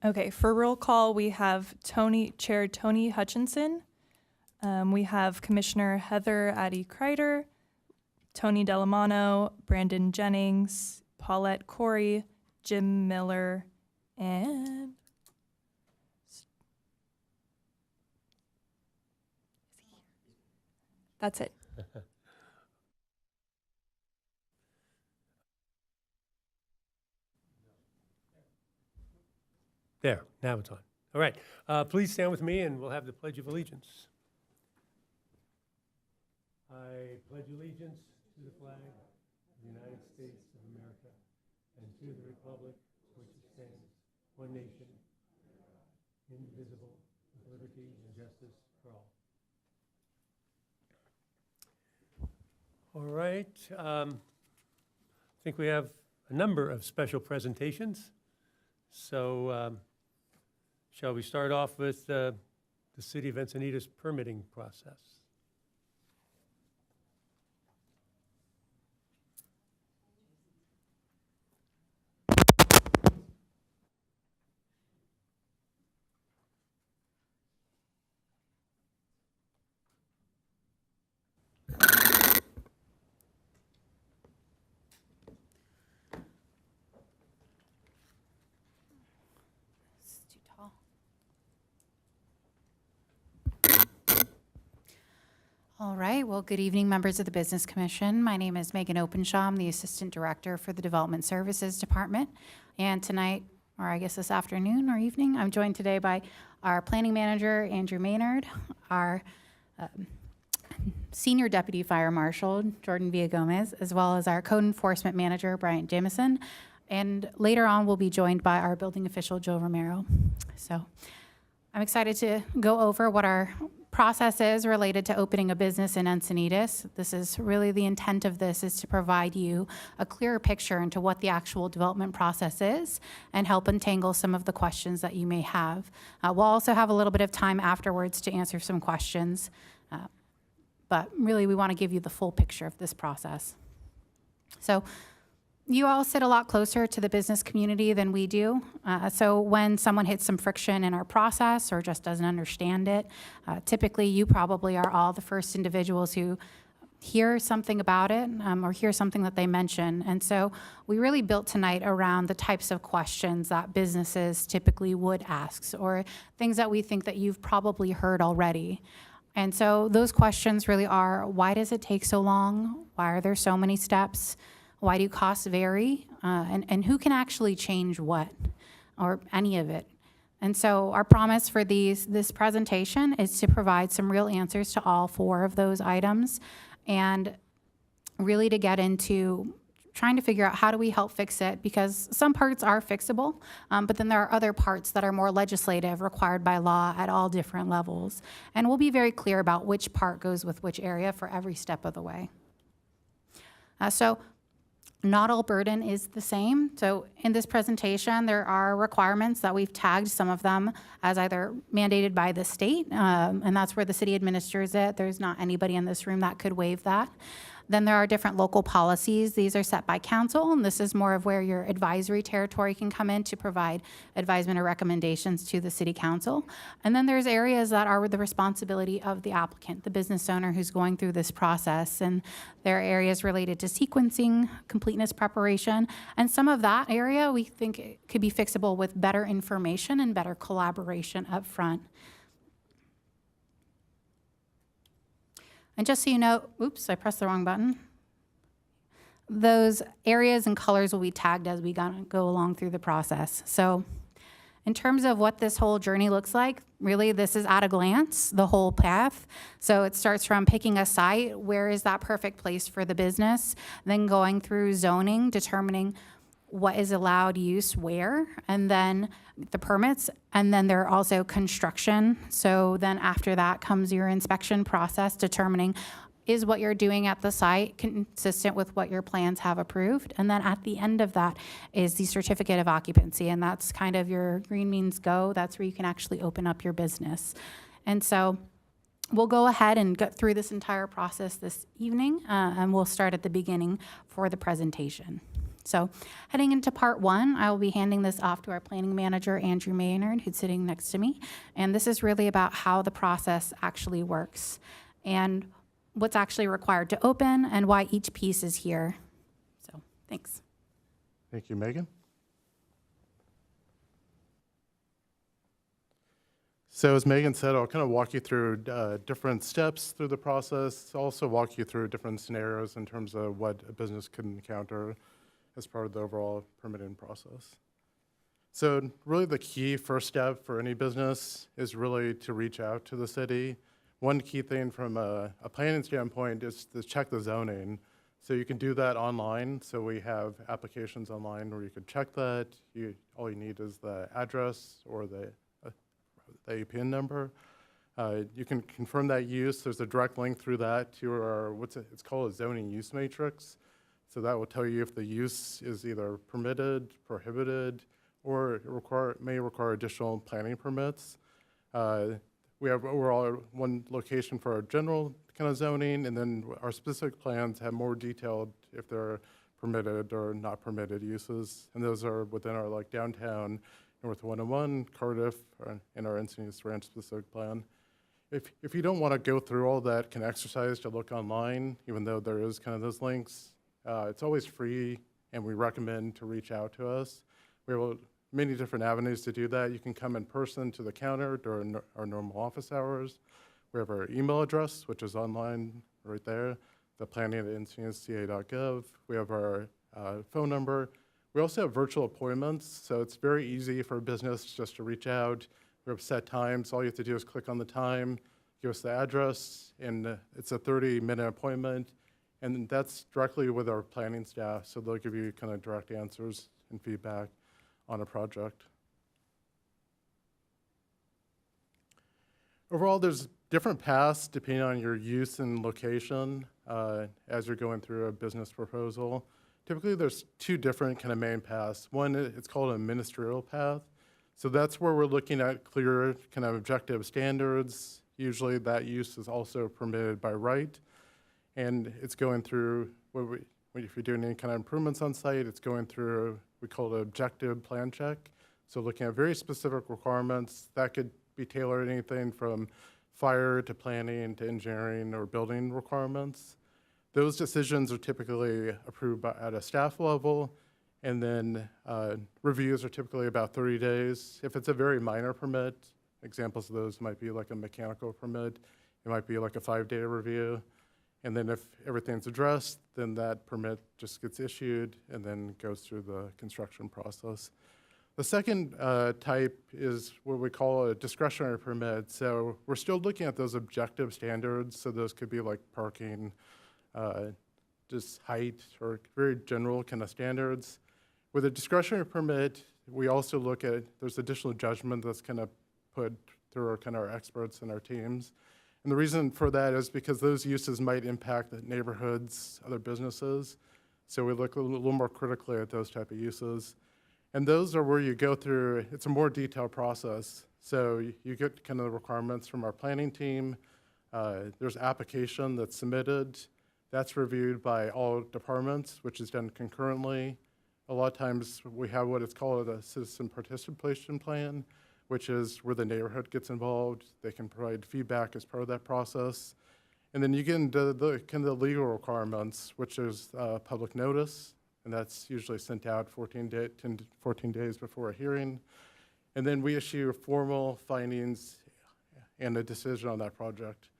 Okay, for roll call, we have Chair Tony Hutchinson. We have Commissioner Heather Addy-Kreider, Tony Delamano, Brandon Jennings, Paulette Corey, Jim Miller, and that's it. There, now it's on. All right, please stand with me and we'll have the Pledge of Allegiance. I pledge allegiance to the flag of the United States of America and to the republic for which it stands, one nation, indivisible, with liberty and justice for all. All right, I think we have a number of special presentations. So shall we start off with the City of Encinitas permitting process? All right, well, good evening, members of the Business Commission. My name is Megan Openshaw. I'm the Assistant Director for the Development Services Department. And tonight, or I guess this afternoon or evening, I'm joined today by our Planning Manager, Andrew Maynard, our Senior Deputy Fire Marshal, Jordan Villagomez, as well as our Code Enforcement Manager, Bryant Jamison. And later on, we'll be joined by our Building Official, Joe Romero. So I'm excited to go over what our process is related to opening a business in Encinitas. This is really the intent of this, is to provide you a clearer picture into what the actual development process is and help untangle some of the questions that you may have. We'll also have a little bit of time afterwards to answer some questions, but really we want to give you the full picture of this process. So you all sit a lot closer to the business community than we do. So when someone hits some friction in our process or just doesn't understand it, typically you probably are all the first individuals who hear something about it or hear something that they mention. And so we really built tonight around the types of questions that businesses typically would ask, or things that we think that you've probably heard already. And so those questions really are, why does it take so long? Why are there so many steps? Why do costs vary? And who can actually change what, or any of it? And so our promise for this presentation is to provide some real answers to all four of those items, and really to get into trying to figure out how do we help fix it, because some parts are fixable, but then there are other parts that are more legislative, required by law at all different levels. And we'll be very clear about which part goes with which area for every step of the way. So not all burden is the same. So in this presentation, there are requirements that we've tagged, some of them as either mandated by the state, and that's where the city administers it. There's not anybody in this room that could waive that. Then there are different local policies. These are set by council, and this is more of where your advisory territory can come in to provide advisement or recommendations to the city council. And then there's areas that are the responsibility of the applicant, the business owner who's going through this process. And there are areas related to sequencing, completeness preparation, and some of that area we think it could be fixable with better information and better collaboration up front. And just so you know, oops, I pressed the wrong button. Those areas and colors will be tagged as we go along through the process. So in terms of what this whole journey looks like, really this is at a glance, the whole path. So it starts from picking a site, where is that perfect place for the business, then going through zoning, determining what is allowed use where, and then the permits, and then there are also construction. So then after that comes your inspection process, determining is what you're doing at the site consistent with what your plans have approved. And then at the end of that is the certificate of occupancy, and that's kind of your green means go. That's where you can actually open up your business. And so we'll go ahead and get through this entire process this evening, and we'll start at the beginning for the presentation. So heading into part one, I will be handing this off to our planning manager, Andrew Maynard, who's sitting next to me. And this is really about how the process actually works and what's actually required to open and why each piece is here. So thanks. Thank you, Megan. So as Megan said, I'll kind of walk you through different steps through the process, also walk you through different scenarios in terms of what a business could encounter as part of the overall permitting process. So really the key first step for any business is really to reach out to the city. One key thing from a planning standpoint is to check the zoning. So you can do that online. So we have applications online where you can check that. All you need is the address or the APN number. You can confirm that use. There's a direct link through that to our, it's called a zoning use matrix. So that will tell you if the use is either permitted, prohibited, or may require additional planning permits. We have overall one location for our general kind of zoning, and then our specific plans have more detailed if they're permitted or not permitted uses. And those are within our like downtown, North 101, Cardiff, and our Encinitas Ranch specific plan. If you don't want to go through all that kind of exercise to look online, even though there is kind of those links, it's always free, and we recommend to reach out to us. We have many different avenues to do that. You can come in person to the counter during our normal office hours. We have our email address, which is online right there, the planning@encinitasca.gov. We have our phone number. We also have virtual appointments, so it's very easy for a business just to reach out. We have set times. All you have to do is click on the time, give us the address, and it's a 30-minute appointment. And that's directly with our planning staff, so they'll give you kind of direct answers and feedback on a project. Overall, there's different paths depending on your use and location as you're going through a business proposal. Typically, there's two different kind of main paths. One, it's called an ministerial path. So that's where we're looking at clear kind of objective standards. Usually that use is also permitted by right. And it's going through, if you're doing any kind of improvements on site, it's going through, we call it objective plan check. So looking at very specific requirements that could be tailored anything from fire to planning to engineering or building requirements. Those decisions are typically approved at a staff level, and then reviews are typically about 30 days. If it's a very minor permit, examples of those might be like a mechanical permit, it might be like a 5-day review. And then if everything's addressed, then that permit just gets issued and then goes through the construction process. The second type is what we call a discretionary permit. So we're still looking at those objective standards. So those could be like parking, just height, or very general kind of standards. With a discretionary permit, we also look at, there's additional judgment that's kind of put through our experts and our teams. And the reason for that is because those uses might impact the neighborhoods, other businesses. So we look a little more critically at those type of uses. And those are where you go through, it's a more detailed process. So you get kind of the requirements from our planning team. There's application that's submitted. That's reviewed by all departments, which is done concurrently. A lot of times we have what is called a citizen participation plan, which is where the neighborhood gets involved. They can provide feedback as part of that process. And then you get into the kind of the legal requirements, which is public notice, and that's usually sent out 10 to 14 days before a hearing. And then we issue formal findings and a decision on that project.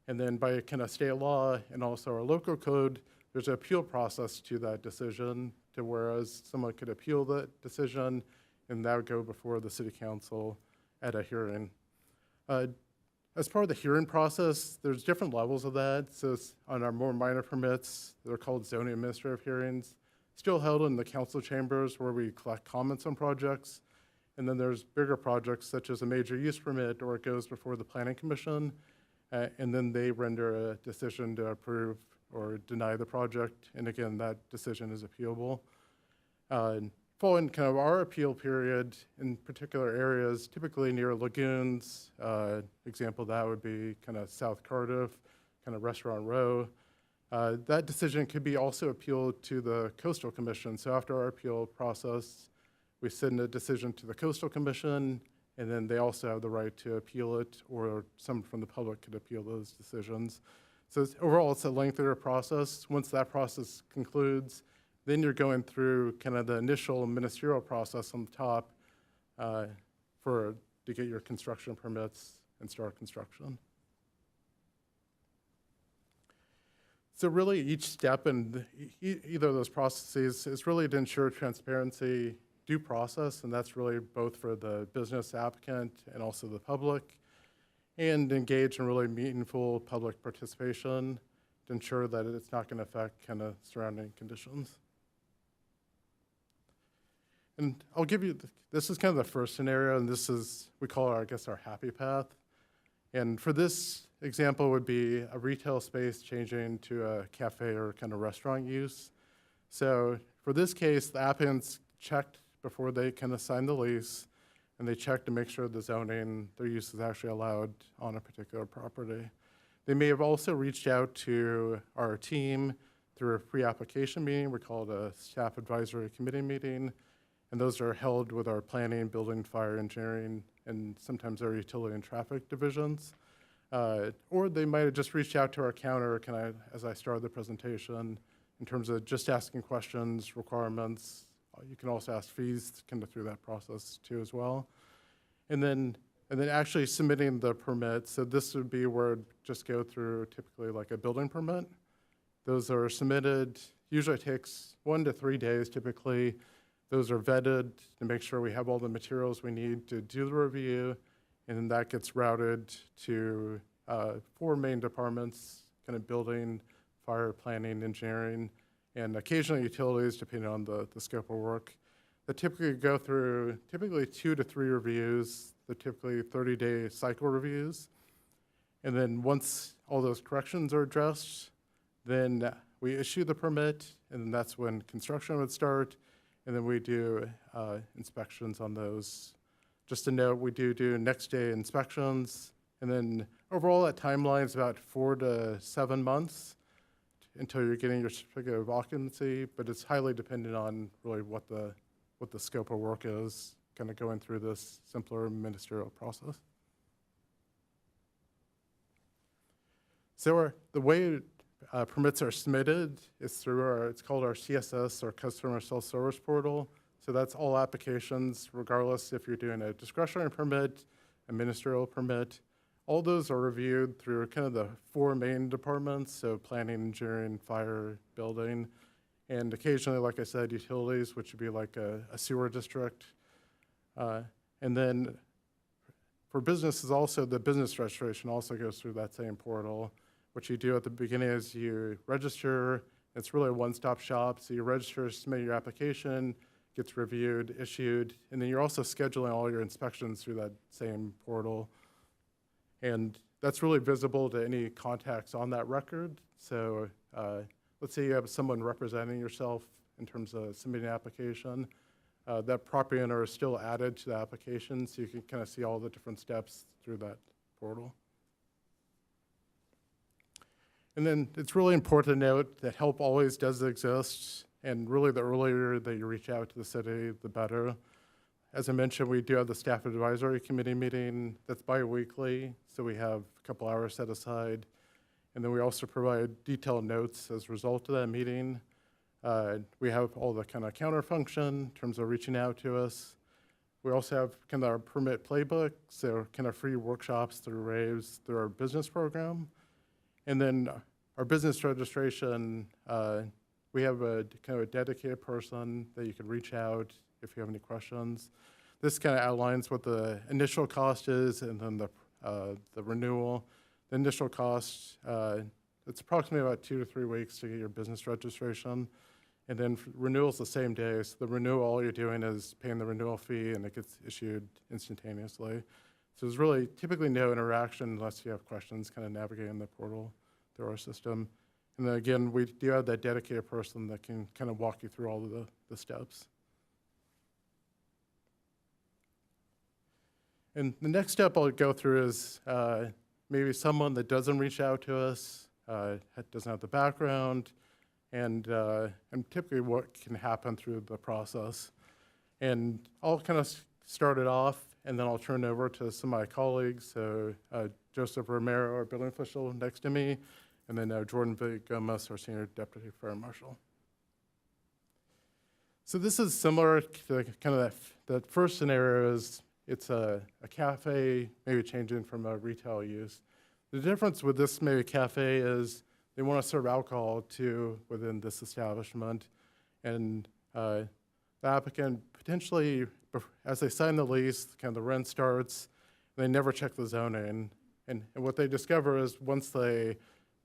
And then by kind of state law and also our local code, there's an appeal process to that decision, to whereas someone could appeal that decision, and that would go before the city council at a hearing. As part of the hearing process, there's different levels of that. So on our more minor permits, they're called zoning administrative hearings, still held in the council chambers where we collect comments on projects. And then there's bigger projects such as a major use permit, or it goes before the planning commission, and then they render a decision to approve or deny the project. And again, that decision is appealable. Following kind of our appeal period in particular areas, typically near lagoons, example of that would be kind of South Cardiff, kind of Restaurant Row. That decision could be also appealed to the Coastal Commission. So after our appeal process, we send a decision to the Coastal Commission, and then they also have the right to appeal it, or someone from the public could appeal those decisions. So overall, it's a lengthier process. Once that process concludes, then you're going through kind of the initial ministerial process on the top to get your construction permits and start construction. So really, each step in either of those processes is really to ensure transparency, due process, and that's really both for the business applicant and also the public, and engage in really meaningful public participation to ensure that it's not going to affect kind of surrounding conditions. And I'll give you, this is kind of the first scenario, and this is, we call it, I guess, our happy path. And for this example would be a retail space changing to a cafe or kind of restaurant use. So for this case, the applicants checked before they kind of signed the lease, and they checked to make sure the zoning, their use is actually allowed on a particular property. They may have also reached out to our team through a pre-application meeting. We call it a staff advisory committee meeting, and those are held with our planning, building, fire, engineering, and sometimes our utility and traffic divisions. Or they might have just reached out to our counter, as I started the presentation, in terms of just asking questions, requirements. You can also ask fees kind of through that process too as well. And then actually submitting the permit. So this would be where it'd just go through typically like a building permit. Those are submitted, usually it takes 1 to 3 days typically. Those are vetted to make sure we have all the materials we need to do the review, and then that gets routed to 4 main departments, kind of building, fire, planning, engineering, and occasionally utilities, depending on the scope of work. They typically go through 2 to 3 reviews. They're typically 30-day cycle reviews. And then once all those corrections are addressed, then we issue the permit, and then that's when construction would start. And then we do inspections on those. Just to note, we do next day inspections. And then overall, that timeline is about 4 to 7 months until you're getting your certificate of occupancy, but it's highly dependent on really what the scope of work is, kind of going through this simpler ministerial process. So the way permits are submitted is through it's called our CSS, our Customer Self-Service Portal. So that's all applications, regardless if you're doing a discretionary permit, a ministerial permit. All those are reviewed through kind of the 4 main departments, so planning, engineering, fire, building, and occasionally, like I said, utilities, which would be like a sewer district. And then for businesses also, the business registration also goes through that same portal. What you do at the beginning is you register. It's really a one-stop shop. So you register, submit your application, gets reviewed, issued, and then you're also scheduling all your inspections through that same portal. And that's really visible to any contacts on that record. So let's say you have someone representing yourself in terms of submitting an application. That property owner is still added to the application, so you can kind of see all the different steps through that portal. And then it's really important to note that help always does exist, and really the earlier that you reach out to the city, the better. As I mentioned, we do have the staff advisory committee meeting that's bi-weekly, so we have a couple hours set aside. And then we also provide detailed notes as a result of that meeting. We have all the kind of counter function in terms of reaching out to us. We also have kind of our permit playbook, so kind of free workshops through raves through our business program. And then our business registration, we have a kind of a dedicated person that you can reach out if you have any questions. This kind of outlines what the initial cost is and then the renewal. The initial cost, it's approximately about 2 to 3 weeks to get your business registration. And then renewal's the same day. So the renewal, all you're doing is paying the renewal fee and it gets issued instantaneously. So there's really typically no interaction unless you have questions kind of navigating the portal through our system. And then again, we do have that dedicated person that can kind of walk you through all of the steps. And the next step I'll go through is maybe someone that doesn't reach out to us, doesn't have the background, and typically what can happen through the process. And I'll kind of start it off, and then I'll turn it over to some of my colleagues. So Joseph Romero, our building official next to me, and then Jordan Gomez, our senior deputy fire marshal. So this is similar to kind of that first scenario. Is it's a cafe, maybe changing from a retail use. The difference with this maybe cafe is they want to serve alcohol too within this establishment. And the applicant potentially, as they sign the lease, kind of the rent starts, and they never check the zoning. And what they discover is once they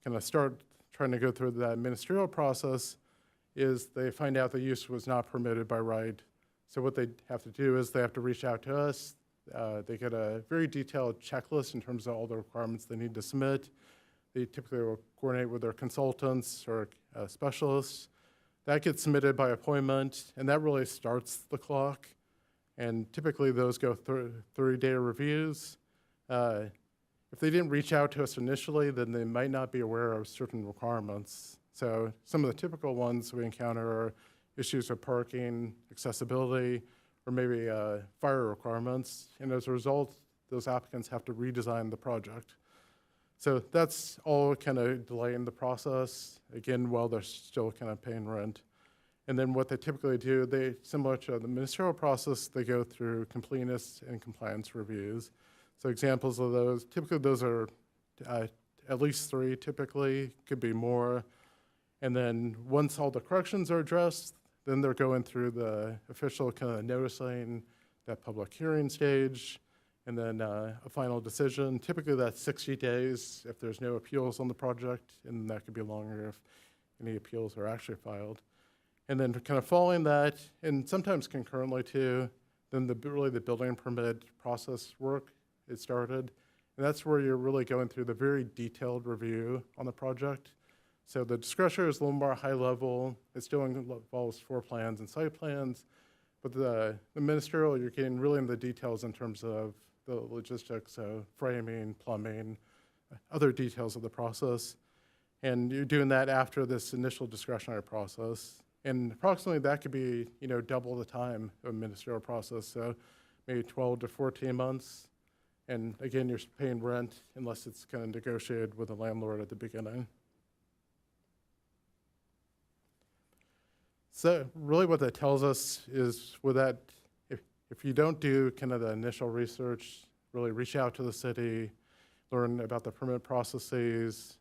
kind of start trying to go through that ministerial process, is they find out the use was not permitted by right. So what they have to do is they have to reach out to us. They get a very detailed checklist in terms of all the requirements they need to submit. They typically will coordinate with their consultants or specialists. That gets submitted by appointment, and that really starts the clock. And typically those go through 30-day reviews. If they didn't reach out to us initially, then they might not be aware of certain requirements. So some of the typical ones we encounter are issues with parking, accessibility, or maybe fire requirements. And as a result, those applicants have to redesign the project. So that's all kind of delaying the process, again, while they're still kind of paying rent. And then what they typically do, they, similar to the ministerial process, they go through completeness and compliance reviews. So examples of those, typically those are at least 3, typically, could be more. And then once all the corrections are addressed, then they're going through the official kind of noticing, that public hearing stage, and then a final decision. Typically that's 60 days if there's no appeals on the project, and that could be longer if any appeals are actually filed. And then kind of following that, and sometimes concurrently too, then really the building permit process work is started. And that's where you're really going through the very detailed review on the project. So the discretionary is a little more high level. It still involves floor plans and site plans, but the ministerial, you're getting really into the details in terms of the logistics, so framing, plumbing, other details of the process. And you're doing that after this initial discretionary process. And approximately that could be, double the time of a ministerial process, so maybe 12 to 14 months. And again, you're paying rent unless it's kind of negotiated with the landlord at the beginning. So really what that tells us is with that, if you don't do kind of the initial research, really reach out to the city, learn about the permit processes,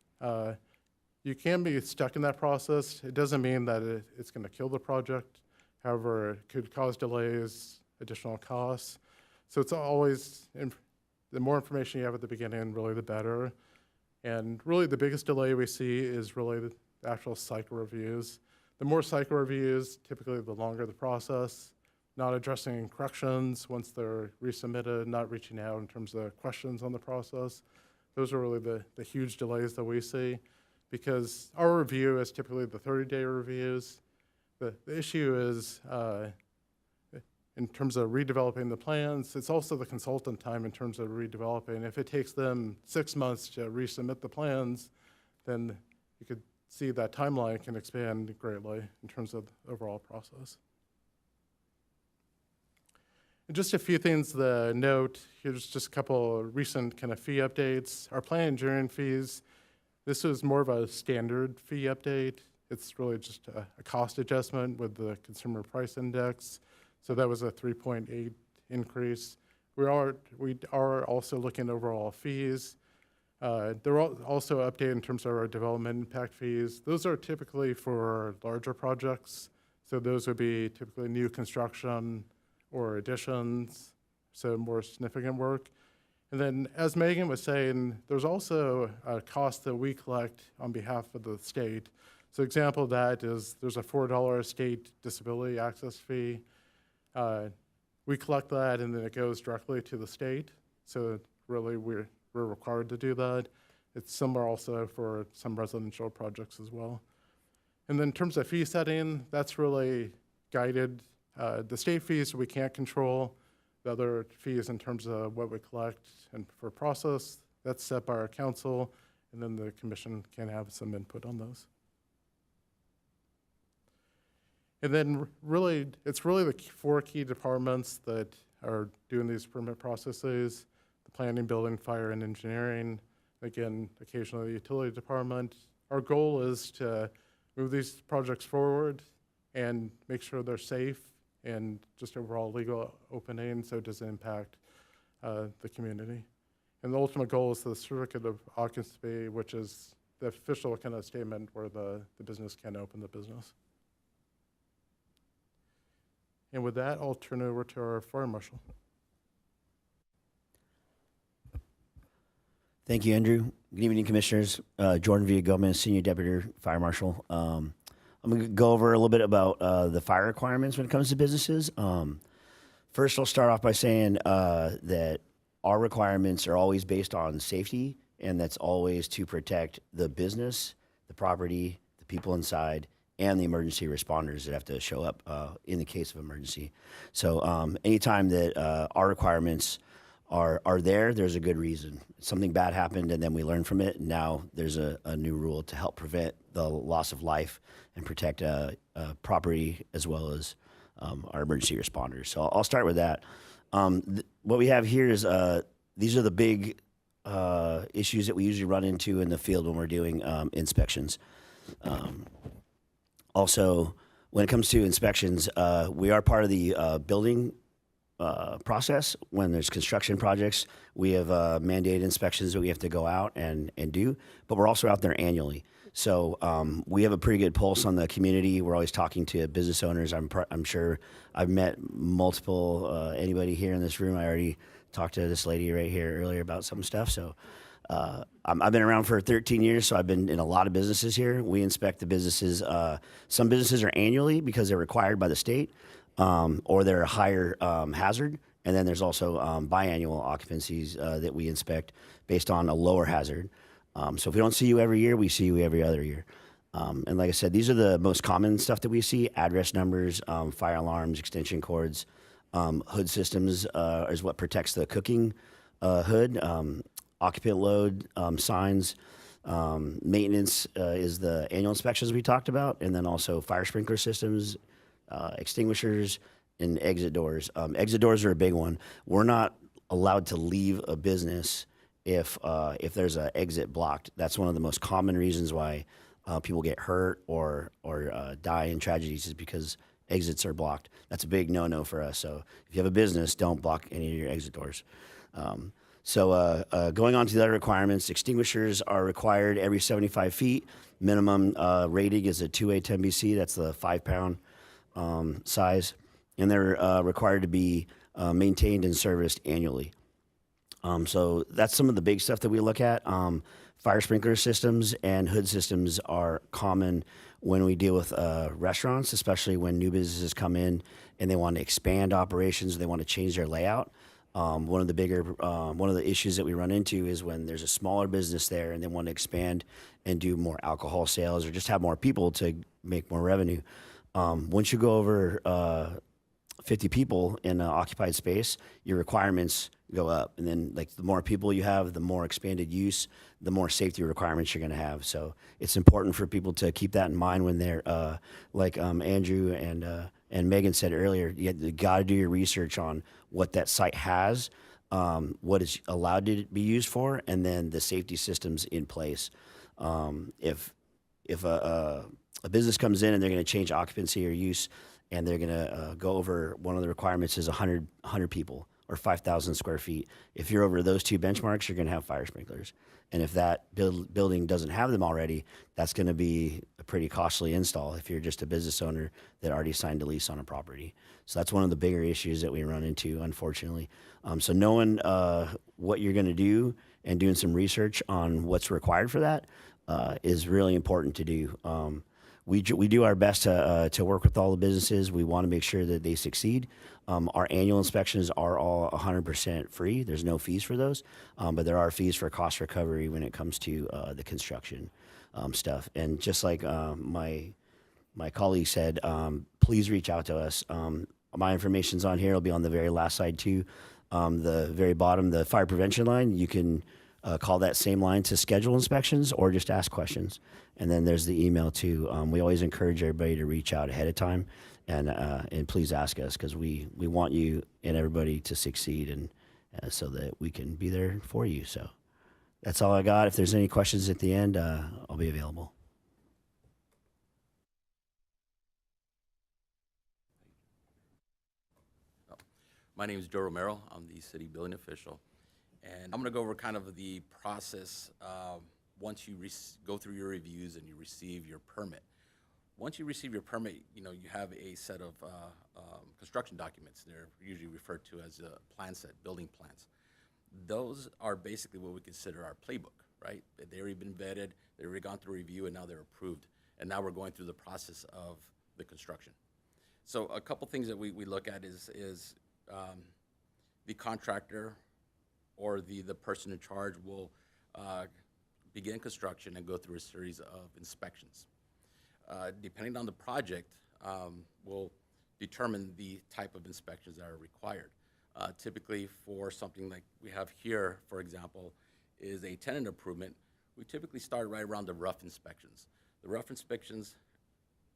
you can be stuck in that process. It doesn't mean that it's going to kill the project. However, it could cause delays, additional costs. So it's always, the more information you have at the beginning, really the better. And really the biggest delay we see is really the actual cycle reviews. The more cycle reviews, typically the longer the process, not addressing corrections once they're resubmitted, not reaching out in terms of questions on the process. Those are really the huge delays that we see, because our review is typically the 30-day reviews. The issue is, in terms of redeveloping the plans, it's also the consultant time in terms of redeveloping. If it takes them 6 months to resubmit the plans, then you could see that timeline can expand greatly in terms of the overall process. And just a few things to note. Here's just a couple of recent kind of fee updates. Our plan engineering fees, this was more of a standard fee update. It's really just a cost adjustment with the consumer price index. So that was a 3.8 increase. We are also looking at overall fees. They're also updated in terms of our development impact fees. Those are typically for larger projects. So those would be typically new construction or additions, so more significant work. And then, as Megan was saying, there's also a cost that we collect on behalf of the state. So example of that is there's a $4 state disability access fee. We collect that, and then it goes directly to the state. So really, we're required to do that. It's similar also for some residential projects as well. And then in terms of fee setting, that's really guided. The state fees we can't control. The other fees in terms of what we collect and for process, that's set by our council. and then the commission can have some input on those. And then really, it's really the four key departments that are doing these permit processes: the planning, building, fire, and engineering. Again, occasionally the utility department. Our goal is to move these projects forward and make sure they're safe and just overall legal opening so it doesn't impact the community. And the ultimate goal is the certificate of occupancy, which is the official kind of statement where the business can open the business. And with that, I'll turn it over to our fire marshal. Thank you, Andrew. Good evening, Commissioners. Jordan Villagomez, Senior Deputy Fire Marshal. I'm going to go over a little bit about the fire requirements when it comes to businesses. First, I'll start off by saying that our requirements are always based on safety, and that's always to protect the business, the property, the people inside, and the emergency responders that have to show up in the case of emergency. So anytime that our requirements are there, there's a good reason. Something bad happened, and then we learn from it, and now there's a new rule to help prevent the loss of life and protect property as well as our emergency responders. So I'll start with that. What we have here is these are the big issues that we usually run into in the field when we're doing inspections. Also, when it comes to inspections, we are part of the building process. When there's construction projects, we have mandated inspections that we have to go out and do, but we're also out there annually. So we have a pretty good pulse on the community. We're always talking to business owners. I'm sure I've met multiple, anybody here in this room. I already talked to this lady right here earlier about some stuff. So I've been around for 13 years, so I've been in a lot of businesses here. We inspect the businesses. Some businesses are annually because they're required by the state, or they're a higher hazard. And then there's also biannual occupancies that we inspect based on a lower hazard. So if we don't see you every year, we see you every other year. And like I said, these are the most common stuff that we see: address numbers, fire alarms, extension cords, hood systems is what protects the cooking hood, occupant load, signs, maintenance is the annual inspections we talked about, and then also fire sprinkler systems, extinguishers, and exit doors. Exit doors are a big one. We're not allowed to leave a business if there's an exit blocked. That's one of the most common reasons why people get hurt or die in tragedies, is because exits are blocked. That's a big no-no for us. So if you have a business, don't block any of your exit doors. Going on to the other requirements, extinguishers are required every 75 feet. Minimum rating is a 2A 10BC. That's the 5-pound size. And they're required to be maintained and serviced annually. So that's some of the big stuff that we look at. Fire sprinkler systems and hood systems are common when we deal with restaurants, especially when new businesses come in and they want to expand operations, they want to change their layout. One of the issues that we run into is when there's a smaller business there and they want to expand and do more alcohol sales or just have more people to make more revenue. Once you go over 50 people in an occupied space, your requirements go up. And then like the more people you have, the more expanded use, the more safety requirements you're going to have. So it's important for people to keep that in mind when they're, like Andrew and Megan said earlier, you got to do your research on what that site has, what is allowed to be used for, and then the safety systems in place. If a business comes in and they're going to change occupancy or use, and they're going to go over, one of the requirements is 100 people or 5,000 square feet. If you're over those two benchmarks, you're going to have fire sprinklers. And if that building doesn't have them already, that's going to be a pretty costly install if you're just a business owner that already signed a lease on a property. So that's one of the bigger issues that we run into, unfortunately. So knowing what you're going to do and doing some research on what's required for that is really important to do. We do our best to work with all the businesses. We want to make sure that they succeed. Our annual inspections are all 100% free. There's no fees for those, but there are fees for cost recovery when it comes to the construction stuff. And just like my colleague said, please reach out to us. My information's on here. It'll be on the very last side too. The very bottom, the fire prevention line. You can call that same line to schedule inspections or just ask questions. And then there's the email too. We always encourage everybody to reach out ahead of time and please ask us, because we want you and everybody to succeed, and so that we can be there for you. So that's all I got. If there's any questions at the end, I'll be available. My name is Joe Romero. I'm the city building official. And I'm going to go over kind of the process once you go through your reviews and you receive your permit. Once you receive your permit, you have a set of construction documents. They're usually referred to as a plan set, building plans. Those are basically what we consider our playbook, right? They've already been vetted, they've already gone through review, and now they're approved. And now we're going through the process of the construction. So a couple things that we look at is the contractor or the person in charge will begin construction and go through a series of inspections. Depending on the project, will determine the type of inspections that are required. Typically for something like we have here, for example, is a tenant improvement, we typically start right around the rough inspections. The rough inspections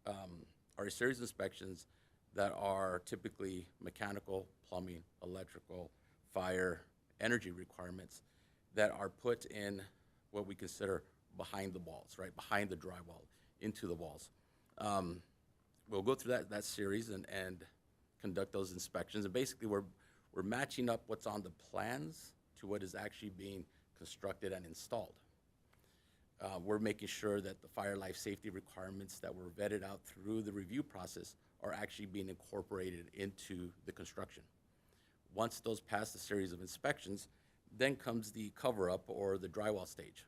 are a series of inspections that are typically mechanical, plumbing, electrical, fire, energy requirements that are put in what we consider behind the walls, right? Behind the drywall, into the walls. We'll go through that series and conduct those inspections. And basically we're matching up what's on the plans to what is actually being constructed and installed. We're making sure that the fire life safety requirements that were vetted out through the review process are actually being incorporated into the construction. Once those pass a series of inspections, then comes the cover-up or the drywall stage.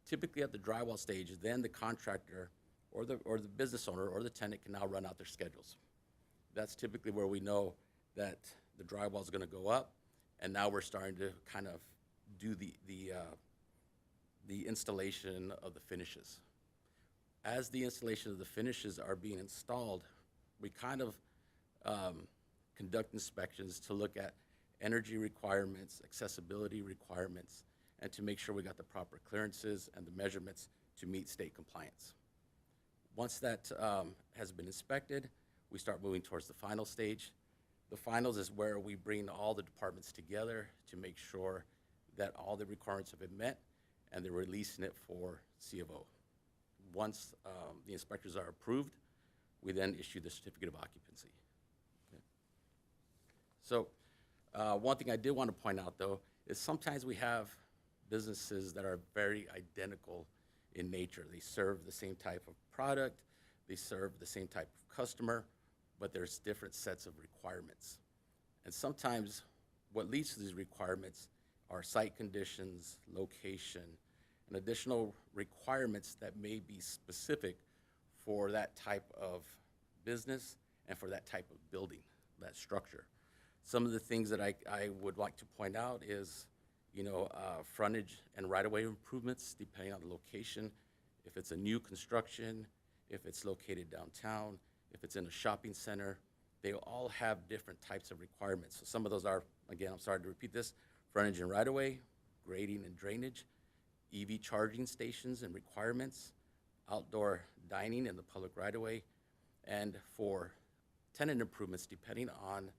Typically at the drywall stage, then the contractor or the business owner or the tenant can now run out their schedules. That's typically where we know that the drywall is going to go up, and now we're starting to kind of do the installation of the finishes. As the installation of the finishes are being installed, we kind of conduct inspections to look at energy requirements, accessibility requirements, and to make sure we got the proper clearances and the measurements to meet state compliance. Once that has been inspected, we start moving towards the final stage. The finals is where we bring all the departments together to make sure that all the requirements have been met, and they're releasing it for C of O. Once the inspectors are approved, we then issue the certificate of occupancy. Okay. So one thing I did want to point out, though, is sometimes we have businesses that are very identical in nature. They serve the same type of product, they serve the same type of customer, but there's different sets of requirements. And sometimes what leads to these requirements are site conditions, location, and additional requirements that may be specific for that type of business and for that type of building, that structure. Some of the things that I would like to point out is, frontage and right-of-way improvements depending on the location. If it's a new construction, if it's located downtown, if it's in a shopping center, they all have different types of requirements. So some of those are, again, I'm sorry to repeat this, frontage and right-of-way, grading and drainage, EV charging stations and requirements, outdoor dining in the public right-of-way, and for tenant improvements, depending on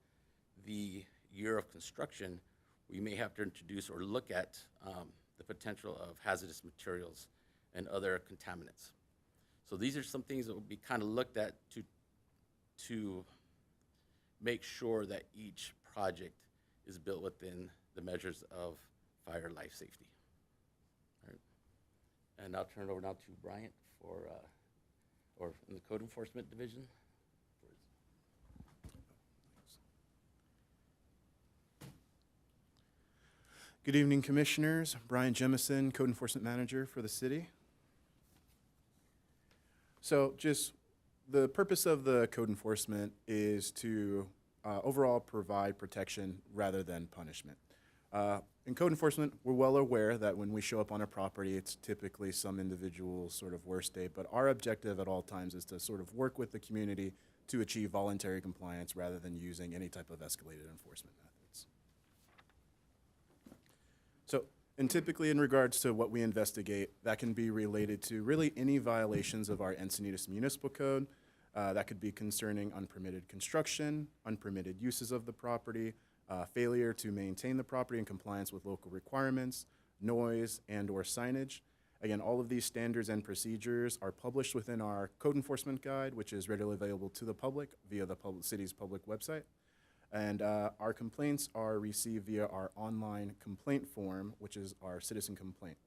the year of construction, we may have to introduce or look at the potential of hazardous materials and other contaminants. So these are some things that will be kind of looked at to make sure that each project is built within the measures of fire life safety. All right. And I'll turn it over now to Bryant for, or in the Code Enforcement Division. Good evening, Commissioners. Brian Jemison, Code Enforcement Manager for the city. So just the purpose of the code enforcement is to overall provide protection rather than punishment. In code enforcement, we're well aware that when we show up on a property, it's typically some individual's sort of worst day, but our objective at all times is to sort of work with the community to achieve voluntary compliance rather than using any type of escalated enforcement methods. So And typically, in regards to what we investigate, that can be related to really any violations of our Encinitas Municipal Code. That could be concerning unpermitted construction, unpermitted uses of the property, failure to maintain the property in compliance with local requirements, noise, and/or signage. Again, all of these standards and procedures are published within our code enforcement guide, which is readily available to the public via the city's public website. And our complaints are received via our online complaint form, which is our citizen complaint.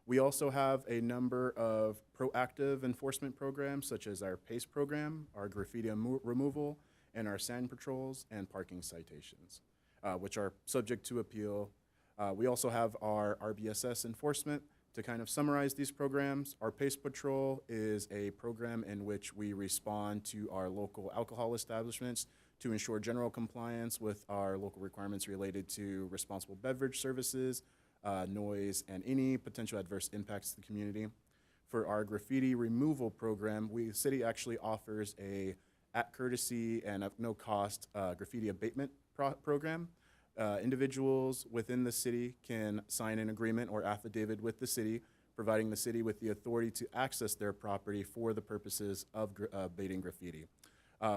We also have a number of proactive enforcement programs, such as our PACE program, our graffiti removal, and our sand patrols and parking citations, which are subject to appeal. We also have our RBSS enforcement. To kind of summarize these programs, our PACE Patrol is a program in which we respond to our local alcohol establishments to ensure general compliance with our local requirements related to responsible beverage services, noise, and any potential adverse impacts to the community. For our graffiti removal program, the city actually offers a at courtesy and at no cost graffiti abatement program. Individuals within the city can sign an agreement or affidavit with the city, providing the city with the authority to access their property for the purposes of abating graffiti.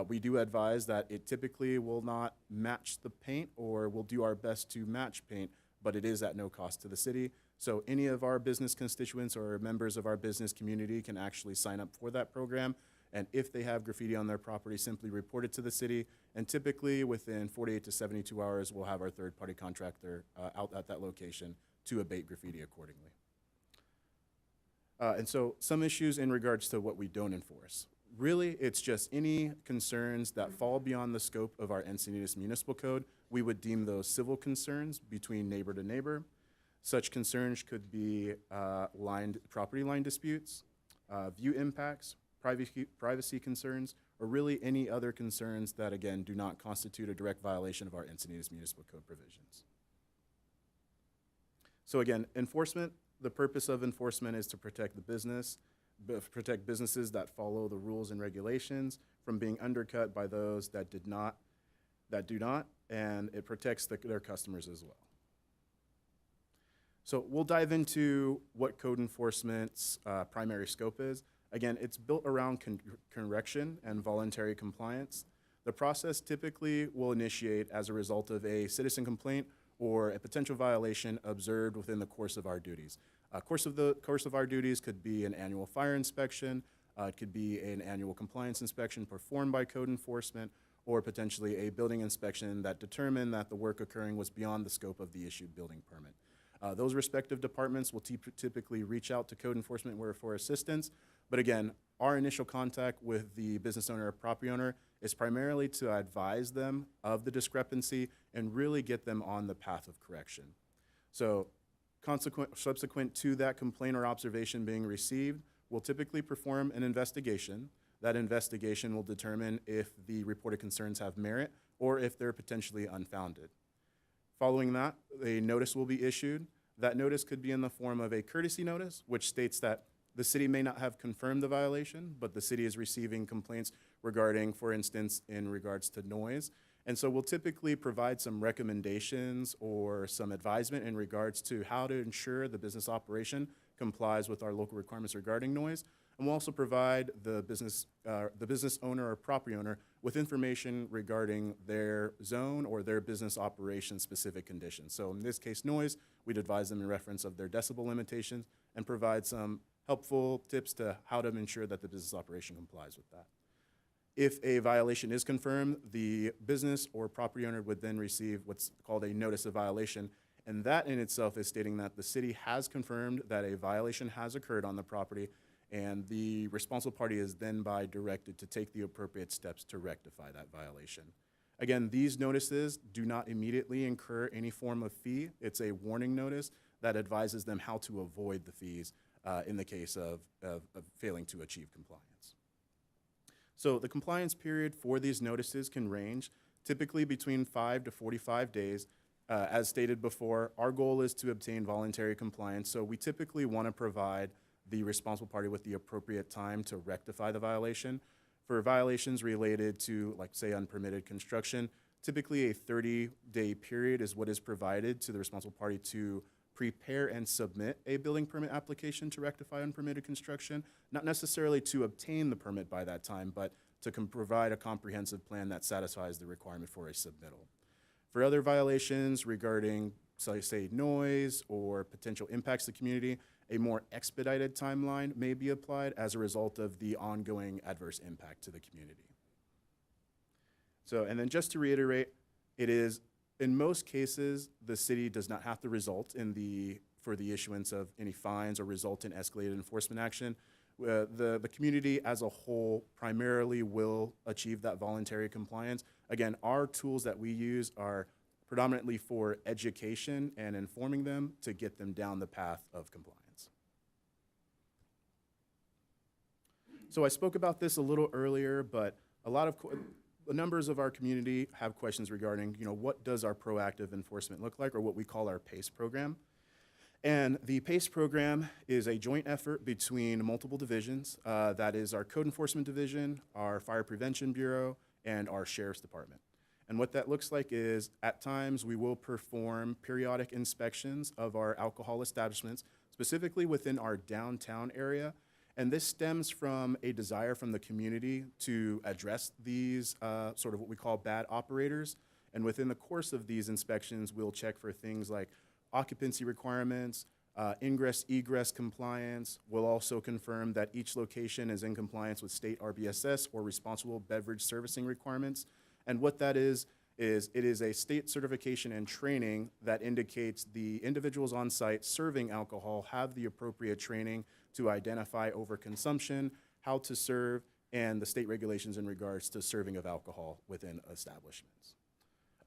We do advise that it typically will not match the paint, or we'll do our best to match paint, but it is at no cost to the city. So any of our business constituents or members of our business community can actually sign up for that program. And if they have graffiti on their property, simply report it to the city. And typically within 48 to 72 hours, we'll have our third-party contractor out at that location to abate graffiti accordingly. And so some issues in regards to what we don't enforce. Really, it's just any concerns that fall beyond the scope of our Encinitas Municipal Code. We would deem those civil concerns between neighbor to neighbor. Such concerns could be property line disputes, view impacts, privacy concerns, or really any other concerns that, again, do not constitute a direct violation of our Encinitas Municipal Code provisions. So again, enforcement, the purpose of enforcement is to protect the business, protect businesses that follow the rules and regulations from being undercut by those that do not, and it protects their customers as well. So we'll dive into what code enforcement's primary scope is. Again, it's built around correction and voluntary compliance. The process typically will initiate as a result of a citizen complaint or a potential violation observed within the course of our duties. Course of our duties could be an annual fire inspection, it could be an annual compliance inspection performed by code enforcement, or potentially a building inspection that determined that the work occurring was beyond the scope of the issued building permit. Those respective departments will typically reach out to code enforcement for assistance. But again, our initial contact with the business owner or property owner is primarily to advise them of the discrepancy and really get them on the path of correction. So subsequent to that complaint or observation being received, we'll typically perform an investigation. That investigation will determine if the reported concerns have merit or if they're potentially unfounded. Following that, a notice will be issued. That notice could be in the form of a courtesy notice, which states that the city may not have confirmed the violation, but the city is receiving complaints regarding, for instance, in regards to noise. And so we'll typically provide some recommendations or some advisement in regards to how to ensure the business operation complies with our local requirements regarding noise. And we'll also provide the business owner or property owner with information regarding their zone or their business operation specific conditions. So in this case, noise, we'd advise them in reference of their decibel limitations and provide some helpful tips to how to ensure that the business operation complies with that. If a violation is confirmed, the business or property owner would then receive what's called a notice of violation. And that in itself is stating that the city has confirmed that a violation has occurred on the property, and the responsible party is then directed to take the appropriate steps to rectify that violation. Again, these notices do not immediately incur any form of fee. It's a warning notice that advises them how to avoid the fees in the case of failing to achieve compliance. So the compliance period for these notices can range typically between 5 to 45 days. As stated before, our goal is to obtain voluntary compliance, so we typically want to provide the responsible party with the appropriate time to rectify the violation. For violations related to, like, say, unpermitted construction, typically a 30-day period is what is provided to the responsible party to prepare and submit a building permit application to rectify unpermitted construction, not necessarily to obtain the permit by that time, but to provide a comprehensive plan that satisfies the requirement for a submittal. For other violations regarding, so say, noise or potential impacts to the community, a more expedited timeline may be applied as a result of the ongoing adverse impact to the community. So, and then just to reiterate, it is, in most cases, the city does not have to result in for the issuance of any fines or result in escalated enforcement action. The community as a whole primarily will achieve that voluntary compliance. Again, our tools that we use are predominantly for education and informing them to get them down the path of compliance. So I spoke about this a little earlier, but the numbers of our community have questions regarding, what does our proactive enforcement look like, or what we call our PACE program. And the PACE program is a joint effort between multiple divisions. That is our Code Enforcement Division, our Fire Prevention Bureau, and our Sheriff's Department. And what that looks like is, at times, we will perform periodic inspections of our alcohol establishments, specifically within our downtown area. And this stems from a desire from the community to address these sort of what we call bad operators. And within the course of these inspections, we'll check for things like occupancy requirements, ingress, egress compliance. We'll also confirm that each location is in compliance with state RBSS or responsible beverage servicing requirements. And what that is it is a state certification and training that indicates the individuals on site serving alcohol have the appropriate training to identify overconsumption, how to serve, and the state regulations in regards to serving of alcohol within establishments.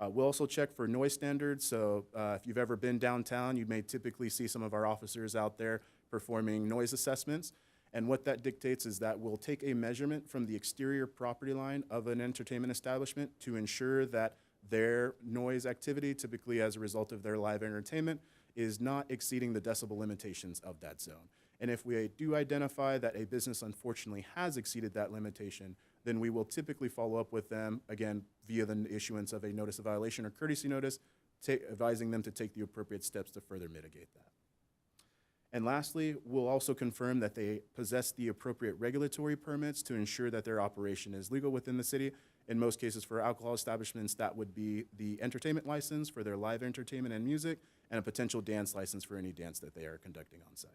We'll also check for noise standards. So if you've ever been downtown, you may typically see some of our officers out there performing noise assessments. And what that dictates is that we'll take a measurement from the exterior property line of an entertainment establishment to ensure that their noise activity, typically as a result of their live entertainment, is not exceeding the decibel limitations of that zone. And if we do identify that a business unfortunately has exceeded that limitation, then we will typically follow up with them, again, via the issuance of a notice of violation or courtesy notice, advising them to take the appropriate steps to further mitigate that. And lastly, we'll also confirm that they possess the appropriate regulatory permits to ensure that their operation is legal within the city. In most cases, for alcohol establishments, that would be the entertainment license for their live entertainment and music, and a potential dance license for any dance that they are conducting on site.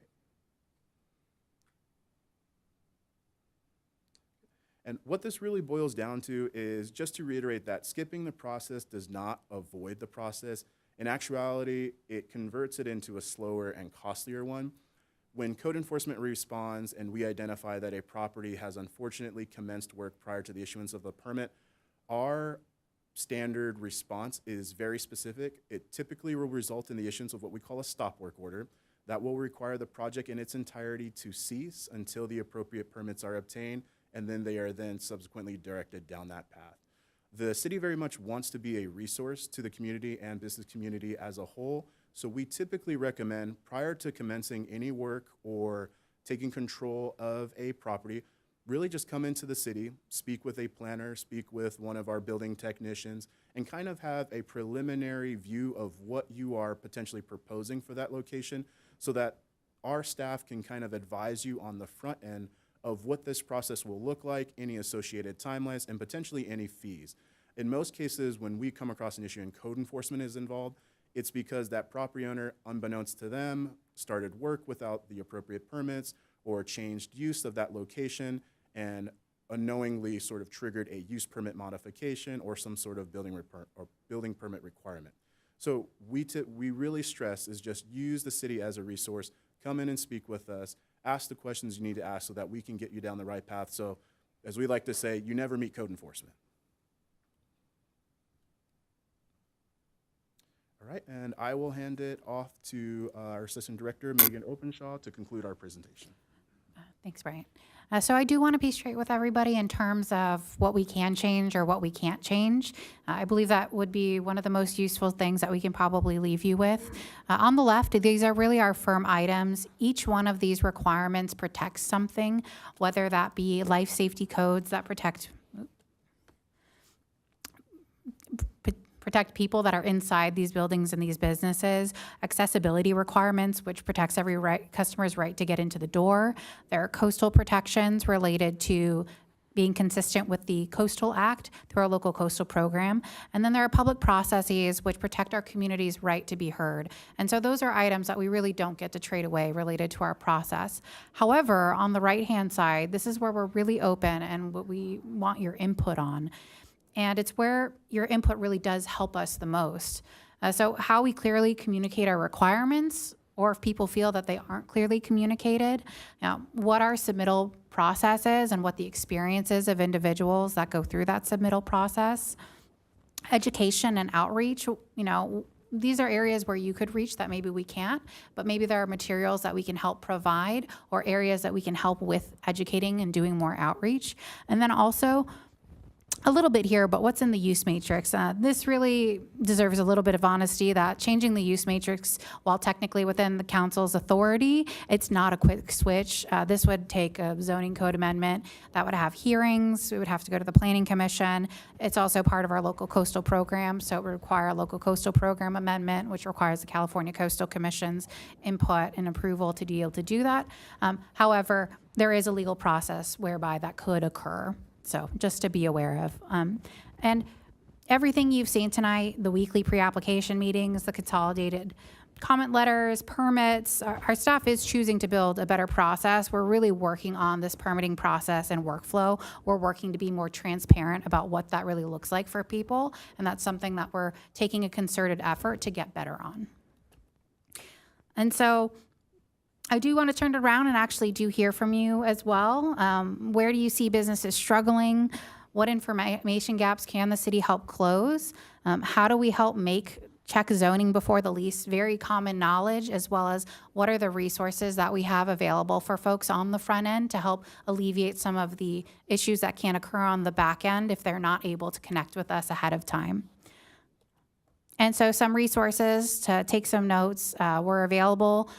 And what this really boils down to is, just to reiterate, that skipping the process does not avoid the process. In actuality, it converts it into a slower and costlier one. When code enforcement responds and we identify that a property has unfortunately commenced work prior to the issuance of the permit, our standard response is very specific. It typically will result in the issuance of what we call a stop work order. That will require the project in its entirety to cease until the appropriate permits are obtained, and then they are then subsequently directed down that path. The city very much wants to be a resource to the community and business community as a whole, so we typically recommend, prior to commencing any work or taking control of a property, really just come into the city, speak with a planner, speak with one of our building technicians, and kind of have a preliminary view of what you are potentially proposing for that location, so that our staff can kind of advise you on the front end of what this process will look like, any associated timelines, and potentially any fees. In most cases, when we come across an issue and code enforcement is involved, it's because that property owner, unbeknownst to them, started work without the appropriate permits or changed use of that location and unknowingly sort of triggered a use permit modification or some sort of building permit requirement. So we really stress is just use the city as a resource, come in and speak with us, ask the questions you need to ask so that we can get you down the right path. So, as we like to say, you never meet code enforcement. All right, and I will hand it off to our Assistant Director, Megan Openshaw, to conclude our presentation. Thanks, Brian. So I do want to be straight with everybody in terms of what we can change or what we can't change. I believe that would be one of the most useful things that we can probably leave you with. On the left, these are really our firm items. Each one of these requirements protects something, whether that be life safety codes that protect protect people that are inside these buildings and these businesses, accessibility requirements, which protects every customer's right to get into the door. There are coastal protections related to being consistent with the Coastal Act through our local coastal program. And then there are public processes which protect our community's right to be heard. And so those are items that we really don't get to trade away related to our process. However, on the right-hand side, this is where we're really open and what we want your input on. And it's where your input really does help us the most. So how we clearly communicate our requirements, or if people feel that they aren't clearly communicated, what our submittal process is and what the experiences of individuals that go through that submittal process. Education and outreach, these are areas where you could reach that maybe we can't, but maybe there are materials that we can help provide or areas that we can help with educating and doing more outreach. And then also, a little bit here, but what's in the use matrix? This really deserves a little bit of honesty that changing the use matrix, while technically within the council's authority, it's not a quick switch. This would take a zoning code amendment that would have hearings. We would have to go to the planning commission. It's also part of our local coastal program, so it would require a local coastal program amendment, which requires the California Coastal Commission's input and approval to be able to do that. However, there is a legal process whereby that could occur. So just to be aware of. And everything you've seen tonight, the weekly pre-application meetings, the consolidated comment letters, permits, our staff is choosing to build a better process. We're really working on this permitting process and workflow. We're working to be more transparent about what that really looks like for people. And that's something that we're taking a concerted effort to get better on. And so I do want to turn it around and actually do hear from you as well. Where do you see businesses struggling? What information gaps can the city help close? How do we help check zoning before the lease? Very common knowledge, as well as what are the resources that we have available for folks on the front end to help alleviate some of the issues that can occur on the back end if they're not able to connect with us ahead of time. And so some resources to take some notes were available.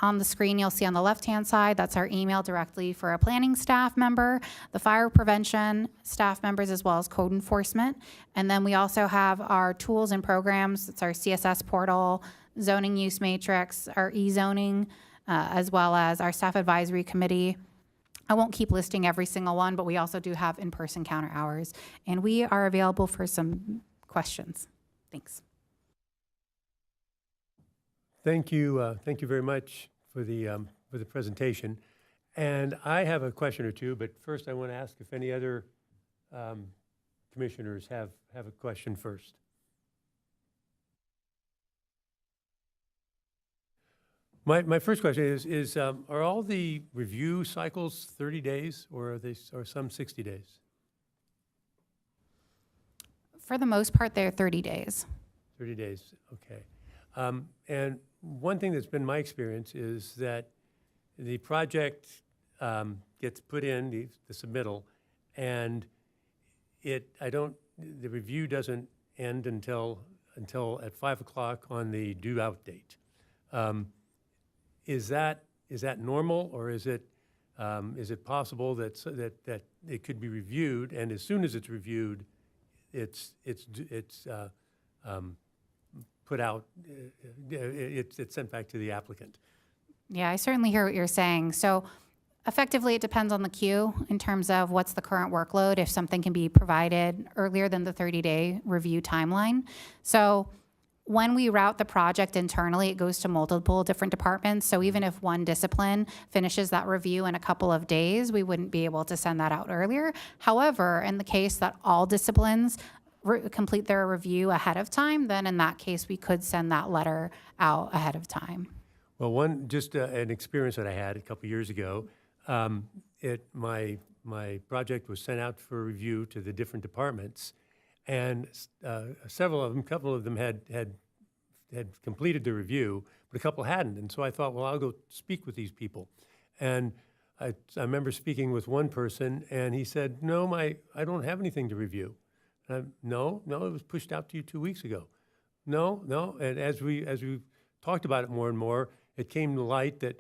On the screen, you'll see on the left-hand side, that's our email directly for a planning staff member, the fire prevention staff members, as well as code enforcement. And then we also have our tools and programs. It's our CSS portal, zoning use matrix, our e-zoning, as well as our staff advisory committee. I won't keep listing every single one, but we also do have in-person counter hours. And we are available for some questions. Thanks. Thank you very much for the presentation. And I have a question or two, but first I want to ask if any other commissioners have a question first. My first question is are all the review cycles 30 days or are some 60 days? For the most part, they're 30 days. 30 days, okay. And one thing that's been my experience is that the project gets put in, the submittal, and the review doesn't end until at 5 o'clock on the due out date. Is that normal, or is it possible that it could be reviewed, and as soon as it's reviewed, it's put out, it's sent back to the applicant? Yeah, I certainly hear what you're saying. So effectively, it depends on the queue in terms of what's the current workload, if something can be provided earlier than the 30-day review timeline. So when we route the project internally, it goes to multiple different departments. So even if one discipline finishes that review in a couple of days, we wouldn't be able to send that out earlier. However, in the case that all disciplines complete their review ahead of time, then in that case, we could send that letter out ahead of time. Well, an experience that I had a couple years ago, my project was sent out for review to the different departments, and a couple of them had completed the review, but a couple hadn't. And so I thought, well, I'll go speak with these people. And I remember speaking with one person, and he said, no, I don't have anything to review. No, it was pushed out to you 2 weeks ago. No, and as we talked about it more and more, it came to light that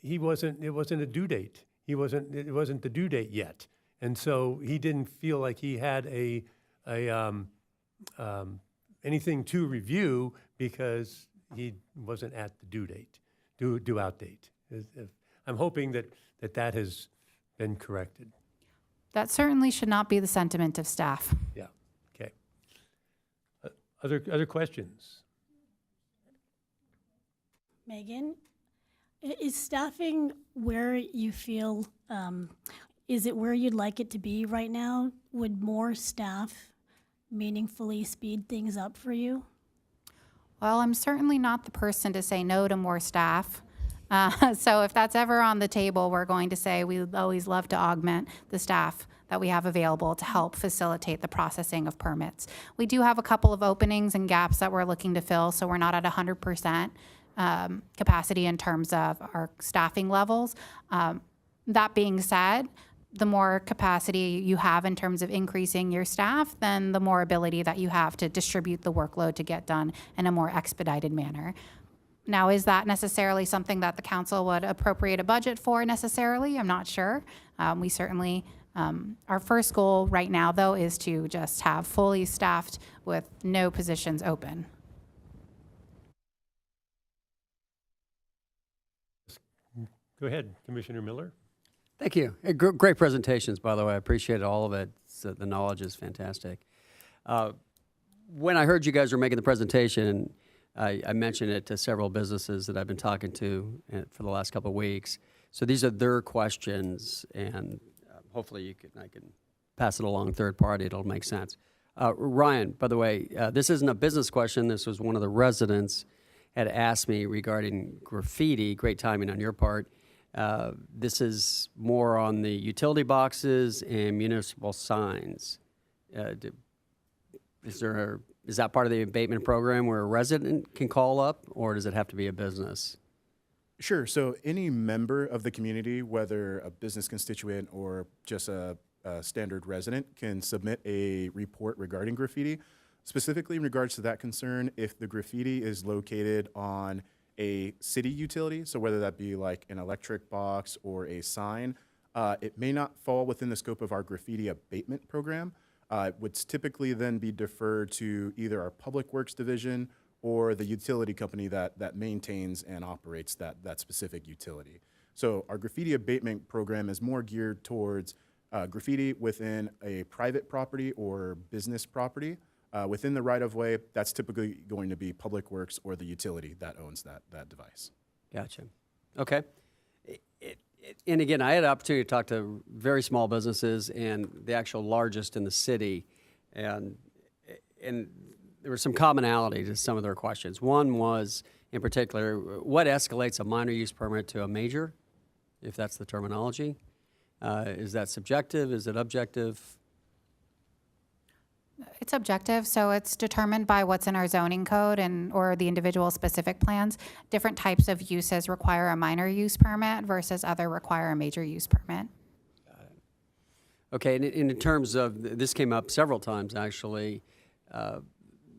it wasn't a due date. It wasn't the due date yet, and so he didn't feel like he had a anything to review because he wasn't at the due out date. I'm hoping that has been corrected. That certainly should not be the sentiment of staff. Yeah, okay. Other questions? Megan, is staffing where you feel, is it where you'd like it to be right now? Would more staff meaningfully speed things up for you? Well, I'm certainly not the person to say no to more staff. So if that's ever on the table, we're going to say we would always love to augment the staff that we have available to help facilitate the processing of permits. We do have a couple of openings and gaps that we're looking to fill, so we're not at 100% capacity in terms of our staffing levels. That being said, the more capacity you have in terms of increasing your staff, then the more ability that you have to distribute the workload to get done in a more expedited manner. Now, is that necessarily something that the council would appropriate a budget for necessarily? I'm not sure. We certainly, our first goal right now, though, is to just have fully staffed with no positions open. Go ahead, Commissioner Miller. Thank you. Great presentations, by the way. I appreciate all of it. The knowledge is fantastic. When I heard you guys were making the presentation, I mentioned it to several businesses that I've been talking to for the last couple of weeks. So these are their questions, and hopefully I can pass it along third party. It'll make sense. Ryan, by the way, this isn't a business question. This was one of the residents had asked me regarding graffiti. Great timing on your part. This is more on the utility boxes and municipal signs. Is that part of the abatement program where a resident can call up, or does it have to be a business? Sure. So any member of the community, whether a business constituent or just a standard resident, can submit a report regarding graffiti. Specifically in regards to that concern, if the graffiti is located on a city utility, so whether that be like an electric box or a sign, it may not fall within the scope of our graffiti abatement program. It would typically then be deferred to either our Public Works Division or the utility company that maintains and operates that specific utility. So our graffiti abatement program is more geared towards graffiti within a private property or business property. Within the right-of-way, that's typically going to be Public Works or the utility that owns that device. Gotcha. Okay. And again, I had an opportunity to talk to very small businesses and the actual largest in the city, and there was some commonality to some of their questions. One was, in particular, what escalates a minor use permit to a major, if that's the terminology? Is that subjective? Is it objective? It's objective, so it's determined by what's in our zoning code or the individual specific plans. Different types of uses require a minor use permit versus other require a major use permit. Okay, and in terms of, this came up several times actually,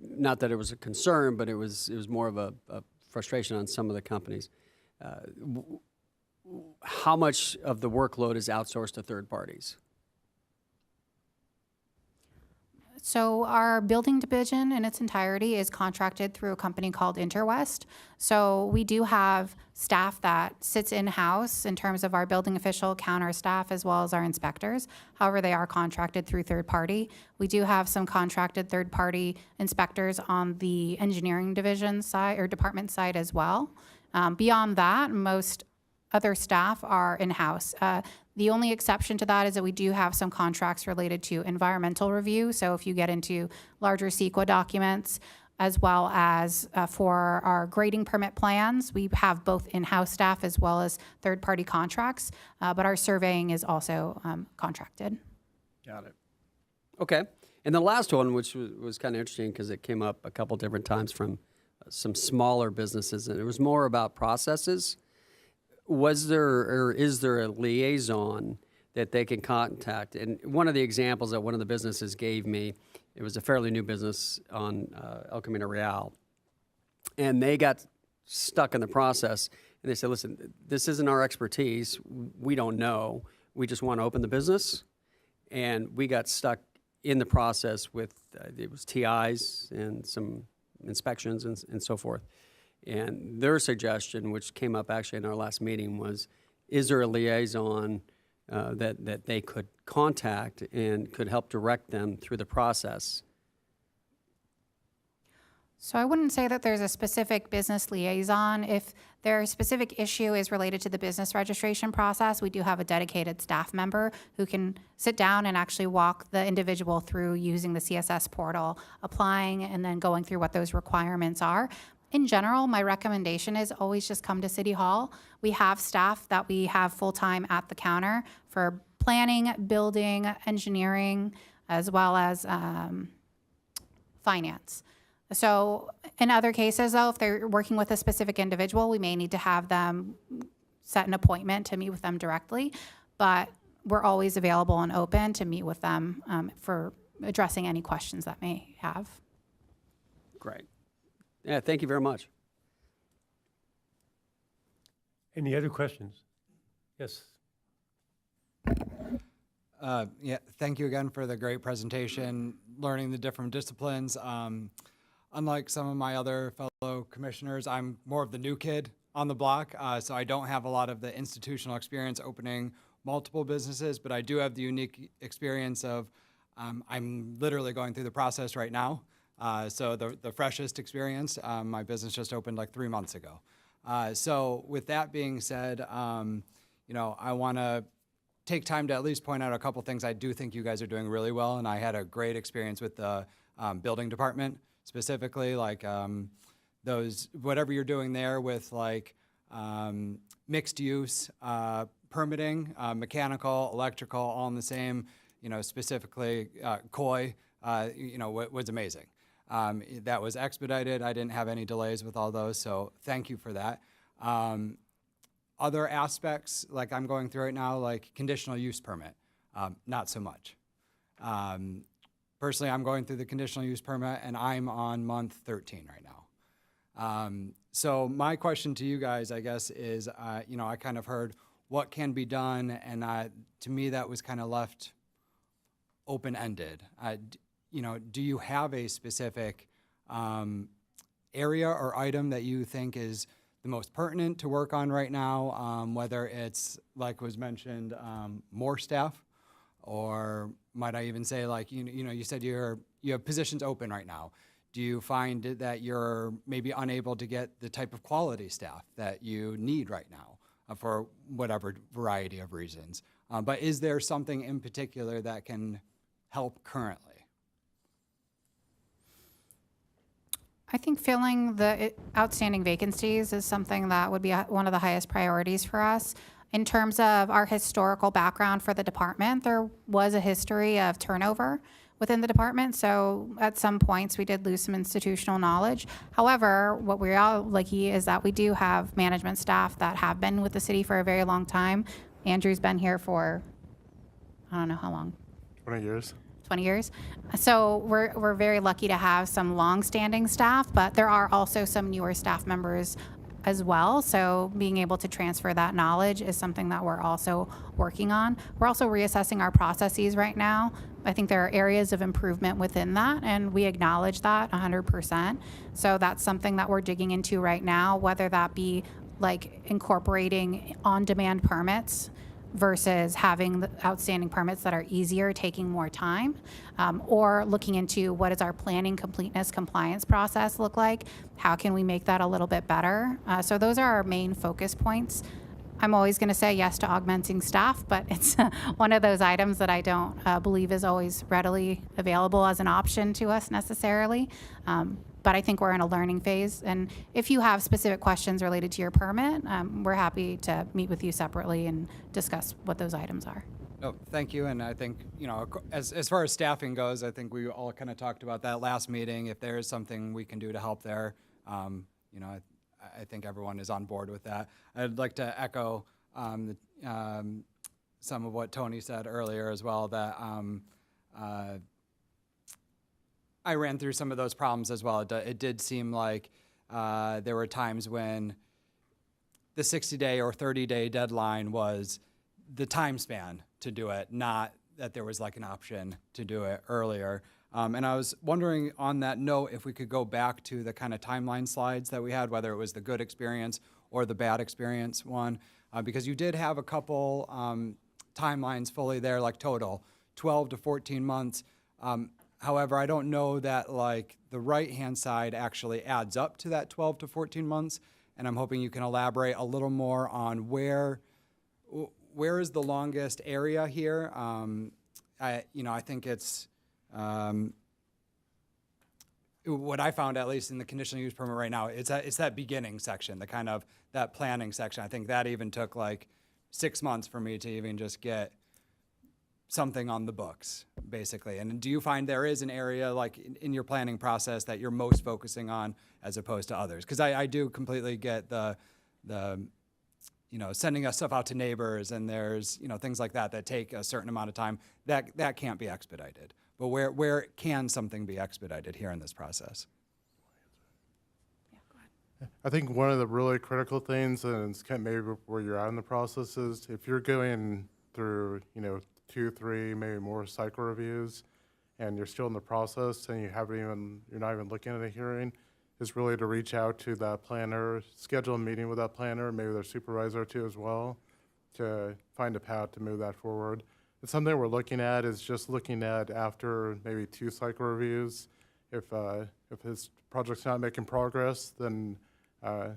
not that it was a concern, but it was more of a frustration on some of the companies. How much of the workload is outsourced to third parties? So our building division in its entirety is contracted through a company called Interwest. So we do have staff that sits in-house in terms of our building official, counter staff, as well as our inspectors. However, they are contracted through third party. We do have some contracted third party inspectors on the engineering division side or department side as well. Beyond that, most other staff are in-house. The only exception to that is that we do have some contracts related to environmental review. So if you get into larger CEQA documents, as well as for our grading permit plans, we have both in-house staff as well as third-party contracts, but our surveying is also contracted. Got it. Okay. And the last one, which was kind of interesting because it came up a couple different times from some smaller businesses, and it was more about processes. Was there or is there a liaison that they can contact? And one of the examples that one of the businesses gave me, it was a fairly new business on El Camino Real, and they got stuck in the process, and they said, listen, this isn't our expertise. We don't know. We just want to open the business, and we got stuck in the process with, it was TIs and some inspections and so forth. And their suggestion, which came up actually in our last meeting, was, is there a liaison that they could contact and could help direct them through the process? So I wouldn't say that there's a specific business liaison. If their specific issue is related to the business registration process, we do have a dedicated staff member who can sit down and actually walk the individual through using the CSS portal, applying, and then going through what those requirements are. In general, my recommendation is always just come to City Hall. We have staff that we have full-time at the counter for planning, building, engineering, as well as finance. So in other cases, though, if they're working with a specific individual, we may need to have them set an appointment to meet with them directly. But we're always available and open to meet with them for addressing any questions that may have. Great. Yeah, thank you very much. Any other questions? Yes. Yeah, thank you again for the great presentation, learning the different disciplines. Unlike some of my other fellow commissioners, I'm more of the new kid on the block, so I don't have a lot of the institutional experience opening multiple businesses, but I do have the unique experience of I'm literally going through the process right now. So the freshest experience, my business just opened like 3 months ago. So with that being said, you know, I want to take time to at least point out a couple things I do think you guys are doing really well, and I had a great experience with the building department, specifically like those, whatever you're doing there with like mixed use, permitting, mechanical, electrical, all in the same, you know, specifically COI, you know, was amazing. That was expedited. I didn't have any delays with all those, so thank you for that. Other aspects, like I'm going through right now, like conditional use permit, not so much. Personally, I'm going through the conditional use permit, and I'm on month 13 right now. So my question to you guys, I guess, is, you know, I kind of heard what can be done, and to me that was kind of left open-ended. You know, do you have a specific area or item that you think is the most pertinent to work on right now, whether it's, like was mentioned, more staff, or might I even say, like, you know, you said you have positions open right now. Do you find that you're maybe unable to get the type of quality staff that you need right now for whatever variety of reasons? But is there something in particular that can help currently? I think filling the outstanding vacancies is something that would be one of the highest priorities for us. In terms of our historical background for the department, there was a history of turnover within the department, so at some points we did lose some institutional knowledge. However, what we're all lucky is that we do have management staff that have been with the city for a very long time. Andrew's been here for, I don't know how long. 20 years. 20 years. So we're very lucky to have some long-standing staff, but there are also some newer staff members as well. So being able to transfer that knowledge is something that we're also working on. We're also reassessing our processes right now. I think there are areas of improvement within that, and we acknowledge that 100%. So that's something that we're digging into right now, whether that be like incorporating on-demand permits versus having the outstanding permits that are easier, taking more time, or looking into what does our planning completeness compliance process look like? How can we make that a little bit better? So those are our main focus points. I'm always going to say yes to augmenting staff, but it's one of those items that I don't believe is always readily available as an option to us necessarily. But I think we're in a learning phase. And if you have specific questions related to your permit, we're happy to meet with you separately and discuss what those items are. Oh, thank you. And I think, you know, as far as staffing goes, I think we all kind of talked about that last meeting. If there is something we can do to help there, you know, I think everyone is on board with that. I'd like to echo some of what Tony said earlier as well, that I ran through some of those problems as well. It did seem like there were times when the 60-day or 30-day deadline was the time span to do it, not that there was like an option to do it earlier. And I was wondering on that note, if we could go back to the kind of timeline slides that we had, whether it was the good experience or the bad experience one, because you did have a couple timelines fully there, like total 12 to 14 months. However, I don't know that like the right-hand side actually adds up to that 12 to 14 months. And I'm hoping you can elaborate a little more on where is the longest area here. I think it's, what I found, at least in the conditional use permit right now, it's that beginning section, the kind of that planning section. I think that even took like 6 months for me to even just get something on the books, basically. And do you find there is an area like in your planning process that you're most focusing on as opposed to others? Because I do completely get the sending us stuff out to neighbors, and there's things like that take a certain amount of time that can't be expedited. But where can something be expedited here in this process? I think one of the really critical things, and it's kind of maybe where you're at in the process, is if you're going through 2, 3, maybe more cycle reviews, and you're still in the process and you're not even looking at a hearing, is really to reach out to that planner, schedule a meeting with that planner, maybe their supervisor too as well, to find a path to move that forward. It's something we're looking at, is just looking at after maybe 2 cycle reviews. If his project's not making progress, then the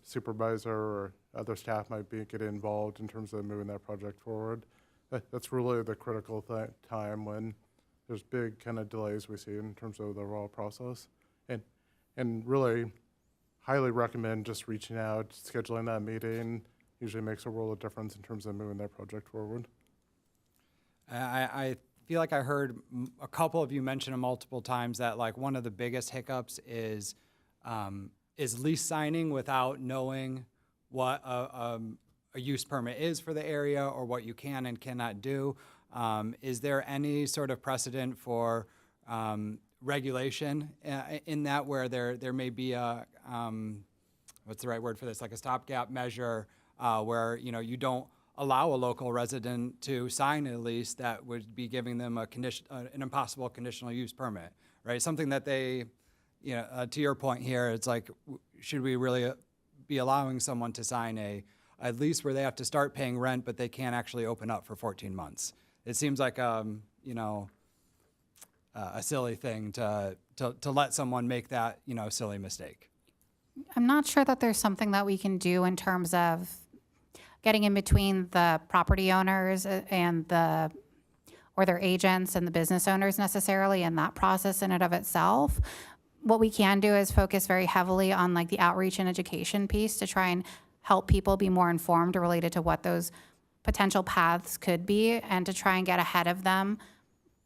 supervisor or other staff might get involved in terms of moving that project forward. That's really the critical time when there's big kind of delays we see in terms of the overall process. And really highly recommend just reaching out, scheduling that meeting. Usually makes a world of difference in terms of moving that project forward. I feel like I heard a couple of you mention it multiple times that like one of the biggest hiccups is lease signing without knowing what a use permit is for the area or what you can and cannot do. Is there any sort of precedent for regulation in that, where there may be a, what's the right word for this, like a stopgap measure where you don't allow a local resident to sign a lease that would be giving them an impossible conditional use permit, right? Something that they, to your point here, it's like, should we really be allowing someone to sign a lease where they have to start paying rent, but they can't actually open up for 14 months? It seems like, a silly thing to let someone make that, silly mistake. I'm not sure that there's something that we can do in terms of getting in between the property owners and or their agents and the business owners necessarily in that process in and of itself. What we can do is focus very heavily on like the outreach and education piece to try and help people be more informed related to what those potential paths could be, and to try and get ahead of them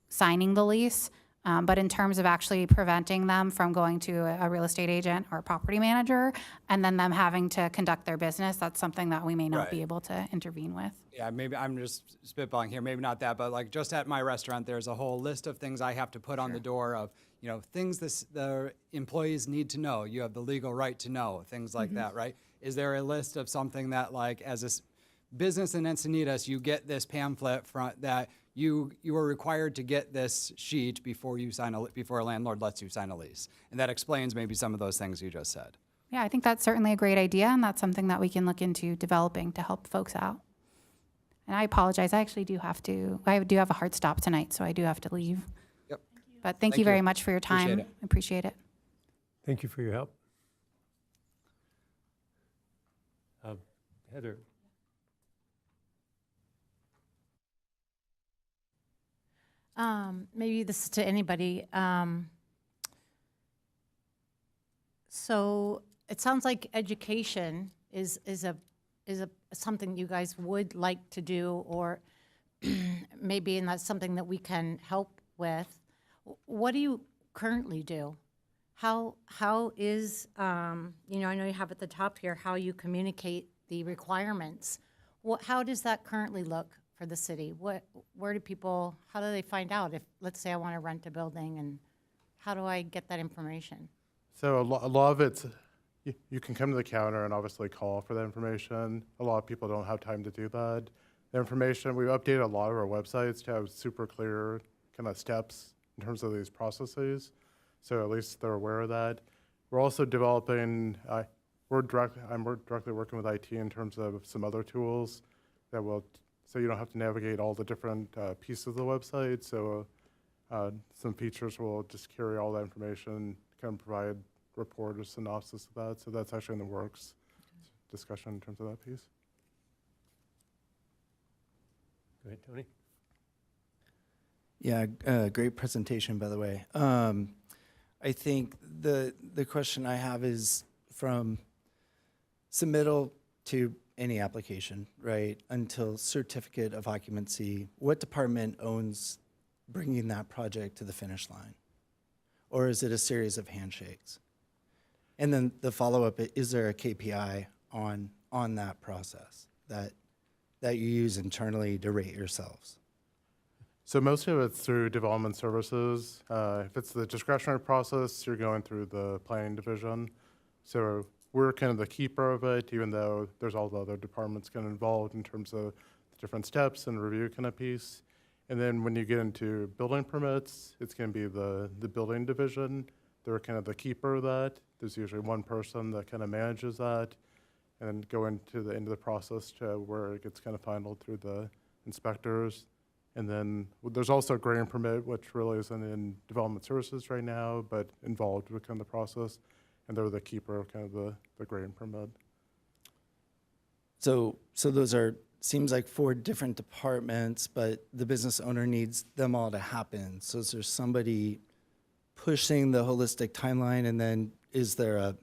signing the lease. But in terms of actually preventing them from going to a real estate agent or a property manager and then them having to conduct their business, that's something that we may not be able to intervene with. Yeah, maybe I'm just spitballing here, maybe not that, but like just at my restaurant, there's a whole list of things I have to put on the door of, things the employees need to know. You have the legal right to know, things like that, right? Is there a list of something that, like, as a business in Encinitas, you get this pamphlet that you are required to get this sheet before before a landlord lets you sign a lease? And that explains maybe some of those things you just said. Yeah, I think that's certainly a great idea, and that's something that we can look into developing to help folks out. And I apologize, I actually do have a hard stop tonight, so I do have to leave. Yep. But thank you very much for your time. Appreciate it. I appreciate it. Thank you for your help. Heather. Maybe this is to anybody. So it sounds like education is something you guys would like to do, or maybe, and that's something that we can help with. What do you currently do? How is, I know you have at the top here how you communicate the requirements. How does that currently look for the city? How do they find out if, let's say I want to rent a building, and how do I get that information? So a lot of it's, you can come to the counter and obviously call for that information. A lot of people don't have time to do that. The information, we've updated a lot of our websites to have super clear kind of steps in terms of these processes. So at least they're aware of that. We're also developing, I'm directly working with IT in terms of some other tools that will, so you don't have to navigate all the different pieces of the website. So some features will just carry all that information, kind of provide report or synopsis of that. So that's actually in the works discussion in terms of that piece. Go ahead, Tony. Yeah, great presentation, by the way. I think the question I have is from submittal to any application, right, until certificate of occupancy, what department owns bringing that project to the finish line? Or is it a series of handshakes? And then the follow-up, is there a KPI on that process that you use internally to rate yourselves? So most of it's through development services. If it's the discretionary process, you're going through the planning division. So we're kind of the keeper of it, even though there's all the other departments kind of involved in terms of the different steps and review kind of piece. And then when you get into building permits, it's going to be the building division. They're kind of the keeper of that. There's usually one person that kind of manages that, and then go into the end of the process to where it gets kind of finalized through the inspectors. And then there's also a grading permit, which really isn't in development services right now, but involved with kind of the process. And they're the keeper of kind of the grading permit. So those are, seems like 4 different departments, but the business owner needs them all to happen. So is there somebody pushing the holistic timeline, and then is there a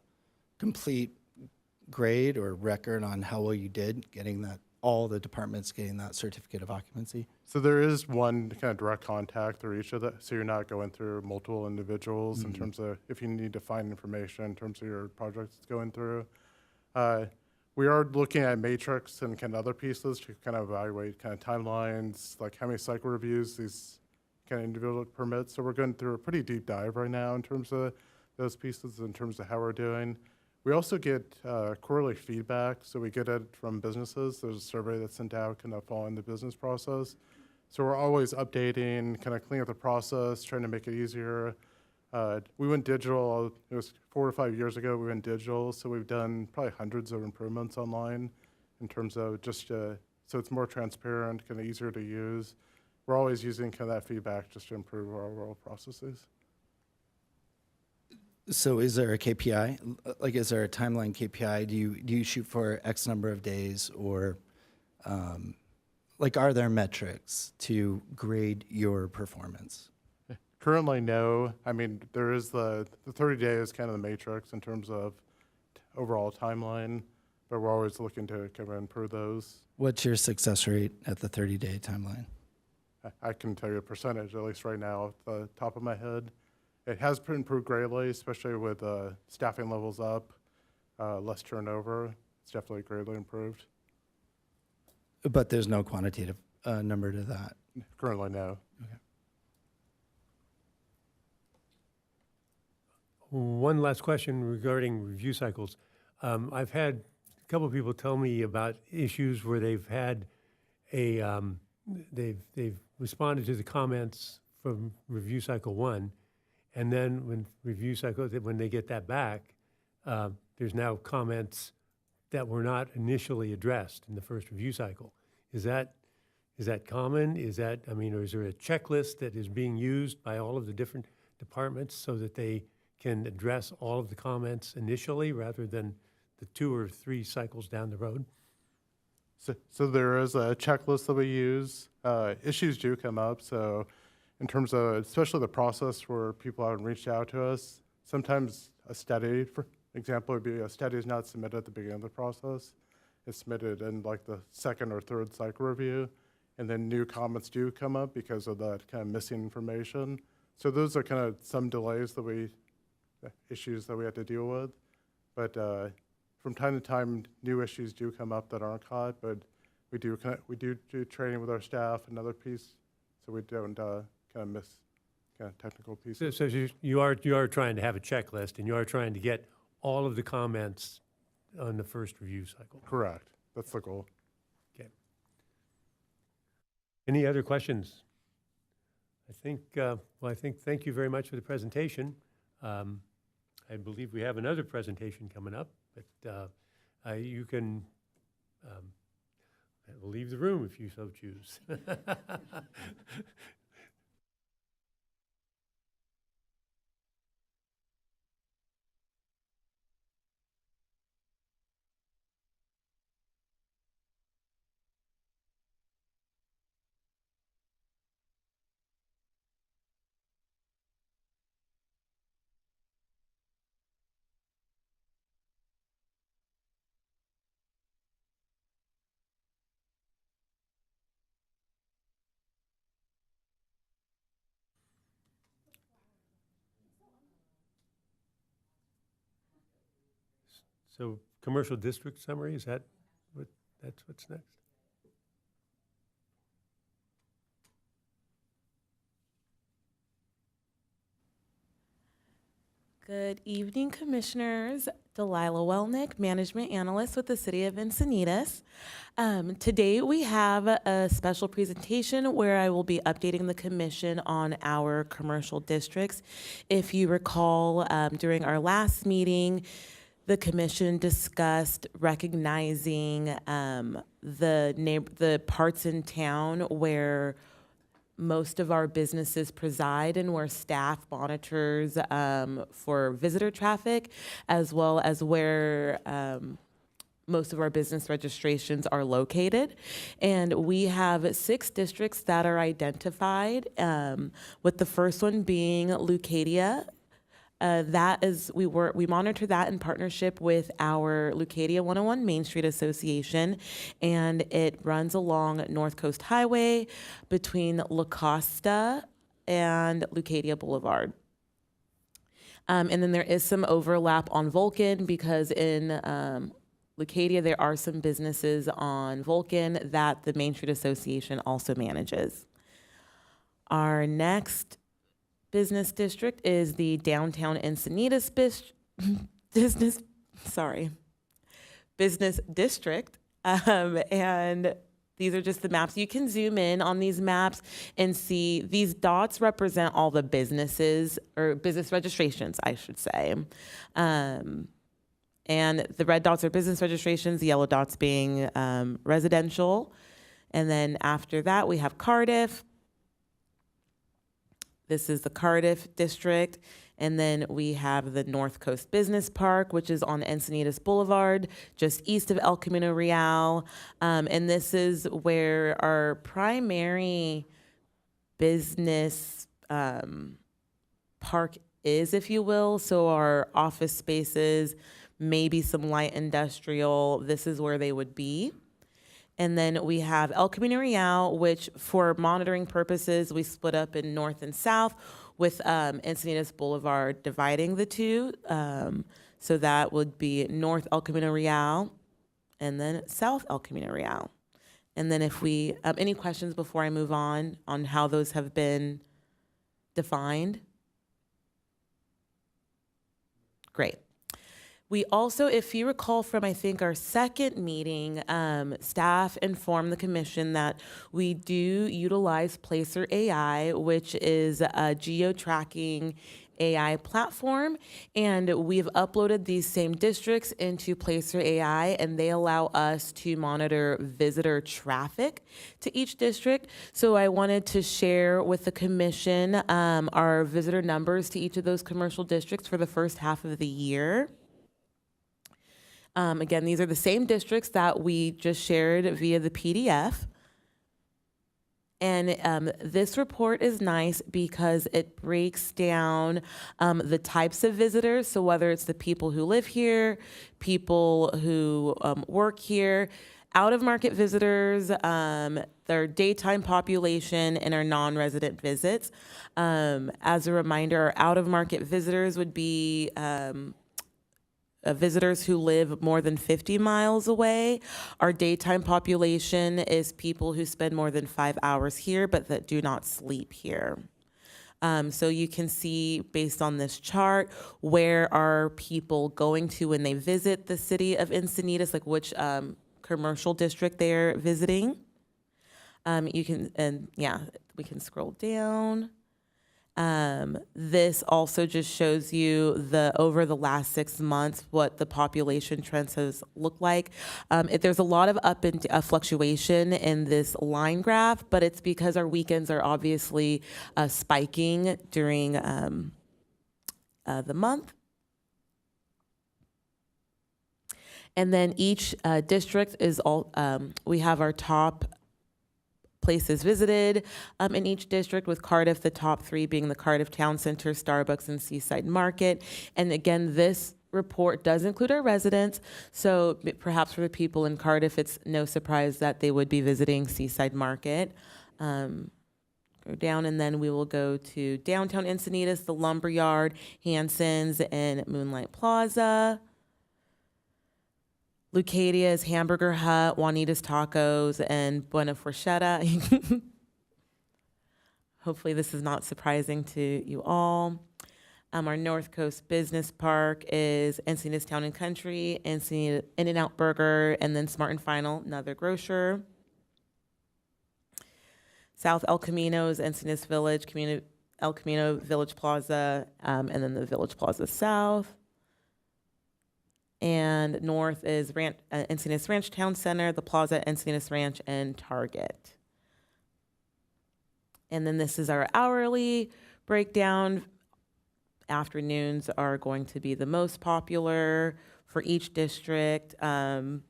complete grade or record on how well you did getting that, all the departments getting that certificate of occupancy? So there is one kind of direct contact through each of the, so you're not going through multiple individuals in terms of if you need to find information in terms of your projects it's going through. We are looking at matrix and kind of other pieces to kind of evaluate kind of timelines, like how many cycle reviews these kind of individual permits. So we're going through a pretty deep dive right now in terms of those pieces, in terms of how we're doing. We also get quarterly feedback, so we get it from businesses. There's a survey that's sent out kind of following the business process. So we're always updating, kind of cleaning up the process, trying to make it easier. We went digital, it was 4 or 5 years ago we went digital, so we've done probably hundreds of improvements online in terms of just, so it's more transparent, kind of easier to use. We're always using kind of that feedback just to improve our overall processes. So is there a KPI? Like, is there a timeline KPI? Do you shoot for X number of days, or like, are there metrics to grade your performance? Currently, no. I mean, there is the 30 days kind of the matrix in terms of overall timeline, but we're always looking to kind of improve those. What's your success rate at the 30-day timeline? I can tell you a percentage, at least right now, at the top of my head. It has improved greatly, especially with staffing levels up, less turnover. It's definitely greatly improved. But there's no quantitative number to that. Currently, no. Okay. One last question regarding review cycles. I've had a couple of people tell me about issues where they've had a, they've responded to the comments from review cycle 1, and then when they get that back, there's now comments that were not initially addressed in the first review cycle. Is that common? Is that, I mean, or is there a checklist that is being used by all of the different departments so that they can address all of the comments initially rather than the 2 or 3 cycles down the road? So there is a checklist that we use. Issues do come up, so in terms of, especially the process where people haven't reached out to us, sometimes a study, for example, would be a study is not submitted at the beginning of the process. It's submitted in like the 2nd or 3rd cycle review, and then new comments do come up because of that kind of missing information. So those are kind of some delays that issues that we have to deal with. But from time to time, new issues do come up that aren't caught, but we do training with our staff, another piece, so we don't kind of miss kind of technical pieces. So you are trying to have a checklist, and you are trying to get all of the comments on the first review cycle. Correct. That's the goal. Okay. Any other questions? I think, thank you very much for the presentation. I believe we have another presentation coming up, but you can leave the room if you so choose. So commercial district summary, is that that's what's next? Good evening, Commissioners. Delilah Welnick, Management Analyst with the City of Encinitas. Today we have a special presentation where I will be updating the Commission on our commercial districts. If you recall, during our last meeting, the Commission discussed recognizing the parts in town where most of our businesses preside and where staff monitors for visitor traffic, as well as where most of our business registrations are located. And we have 6 districts that are identified, with the first one being Leucadia. That is, we monitor that in partnership with our Leucadia 101 Main Street Association, and it runs along North Coast Highway between La Costa and Leucadia Boulevard. And then there is some overlap on Vulcan because in Leucadia there are some businesses on Vulcan that the Main Street Association also manages. Our next business district is the downtown Encinitas business district. And these are just the maps. You can zoom in on these maps and see these dots represent all the businesses, or business registrations, I should say. And the red dots are business registrations, the yellow dots being residential. And then after that, we have Cardiff. This is the Cardiff district. And then we have the North Coast Business Park, which is on Encinitas Boulevard, just east of El Camino Real. And this is where our primary business park is, if you will. So our office spaces, maybe some light industrial, this is where they would be. And then we have El Camino Real, which for monitoring purposes, we split up in north and south with Encinitas Boulevard dividing the two. So that would be North El Camino Real and then South El Camino Real. And then if we, any questions before I move on how those have been defined? Great. We also, if you recall from, I think, our second meeting, staff informed the commission that we do utilize Placer AI, which is a geo-tracking AI platform, and we've uploaded these same districts into Placer AI, and they allow us to monitor visitor traffic to each district. So I wanted to share with the commission our visitor numbers to each of those commercial districts for the first half of the year. Again, these are the same districts that we just shared via the PDF. And this report is nice because it breaks down the types of visitors. So whether it's the people who live here, people who work here, out-of-market visitors, their daytime population, and our non-resident visits. As a reminder, our out-of-market visitors would be visitors who live more than 50 miles away. Our daytime population is people who spend more than 5 hours here, but that do not sleep here. So you can see based on this chart, where are people going to when they visit the city of Encinitas, like which commercial district they're visiting. You can, and yeah, we can scroll down. This also just shows you over the last 6 months what the population trends has looked like. There's a lot of up and fluctuation in this line graph, but it's because our weekends are obviously spiking during the month. And then each district is all, we have our top places visited in each district, with Cardiff, the top 3 being the Cardiff Town Center, Starbucks, and Seaside Market. And again, this report does include our residents, so perhaps for the people in Cardiff, it's no surprise that they would be visiting Seaside Market. Go down, and then we will go to downtown Encinitas, the Lumberyard, Hanson's, and Moonlight Plaza. Lucadia's Hamburger Hut, Juanita's Tacos, and Buena Forchetta. Hopefully this is not surprising to you all. Our North Coast Business Park is Encinitas Town and Country, Encinitas In-N-Out Burger, and then Smart and Final, another grocer. South El Camino is Encinitas Village, El Camino Village Plaza, and then the Village Plaza South. And north is Encinitas Ranch Town Center, the Plaza, Encinitas Ranch, and Target. And then this is our hourly breakdown. Afternoons are going to be the most popular for each district. Looks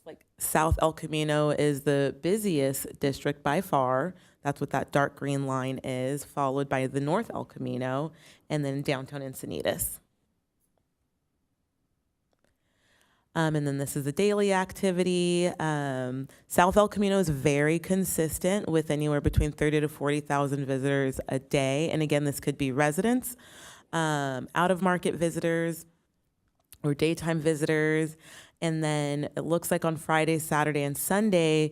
like South El Camino is the busiest district by far. That's what that dark green line is, followed by the North El Camino, and then downtown Encinitas. And then this is a daily activity. South El Camino is very consistent with anywhere between 30 to 40,000 visitors a day. And again, this could be residents, out-of-market visitors, or daytime visitors. And then it looks like on Friday, Saturday, and Sunday,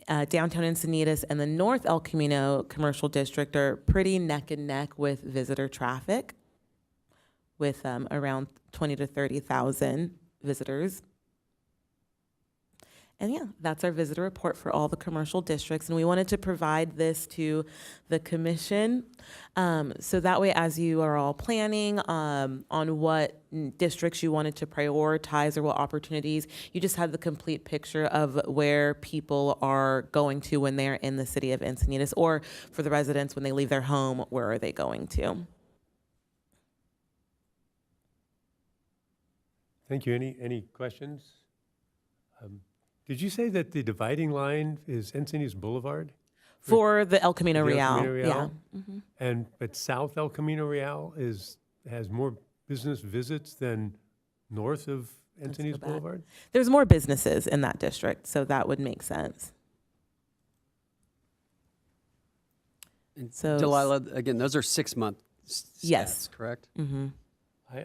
downtown Encinitas and the North El Camino commercial district are pretty neck and neck with visitor traffic, with around 20 to 30,000 visitors. And yeah, that's our visitor report for all the commercial districts. And we wanted to provide this to the commission. So that way, as you are all planning on what districts you wanted to prioritize or what opportunities, you just had the complete picture of where people are going to when they're in the city of Encinitas, or for the residents when they leave their home, where are they going to? Thank you. Any questions? Did you say that the dividing line is Encinitas Boulevard? For the El Camino The El Real, Camino yeah. Real? But South El Camino Real has more business visits than north of Encinitas Boulevard? There's more businesses in that district, so that would make sense. So Delilah, again, those are 6-month stats, Yes. correct? Mm-hmm.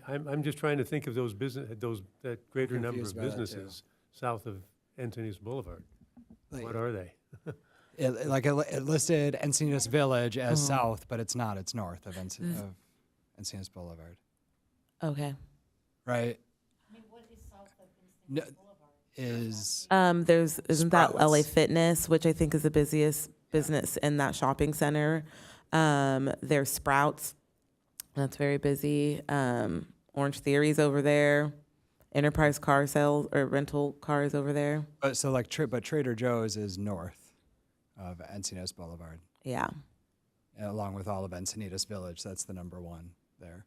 I'm just trying to think of that greater number confused of by that, too. businesses south of Encinitas Boulevard. Like- What are they? It listed Encinitas Village as south, but it's not. It's north of Encinitas Boulevard, Okay. right? No, is Isn't that LA Sprouts. Fitness, which I think is the busiest business in that shopping center. There's Sprouts. That's very busy. Orange Theory's over there. Enterprise Car Sales or rental cars over there. but so like but Trader Joe's is north of Encinitas Boulevard, Yeah. along with all of Encinitas Village. That's the number one there.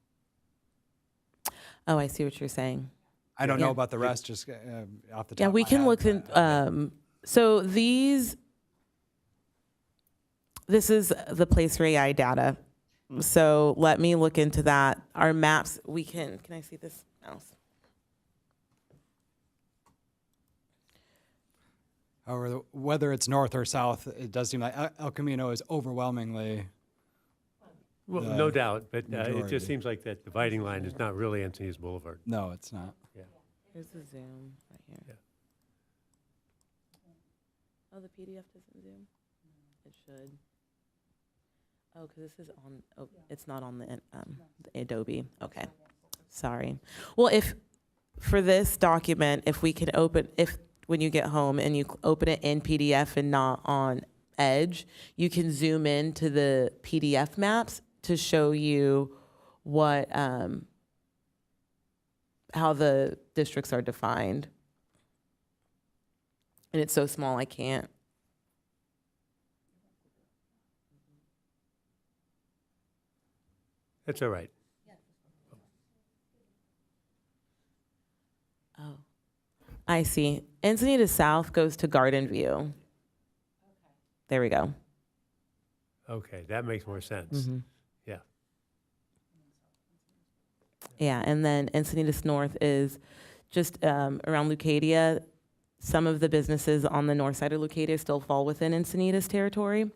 Oh, I see what you're saying. I don't Yeah. know about the rest, just off the top. Yeah, of we my can head, look but, in. So this is the Place for AI data. So let me look into that. Our maps, can I see this mouse? However, whether it's north or south, it does seem like El Camino is overwhelmingly. Well, The no doubt, but it majority. just seems like that dividing line is not really Encinitas Boulevard. No, it's not. Here's the Zoom right here. Yeah. Oh, the PDF doesn't zoom? It should. Oh, because this is on, it's not on the Adobe. Okay, sorry. Well, for this document, if we can when you get home and you open it in PDF and not on Edge, you can zoom into the PDF maps to show you what how the districts are defined. And it's so small I can't. That's all right. Oh, I see. Encinitas South goes to Garden View. There we go. Okay, that makes more sense. Yeah. Yeah, and then Encinitas North is just around Leucadia. Some of the businesses on the north side of Leucadia still fall within Encinitas territory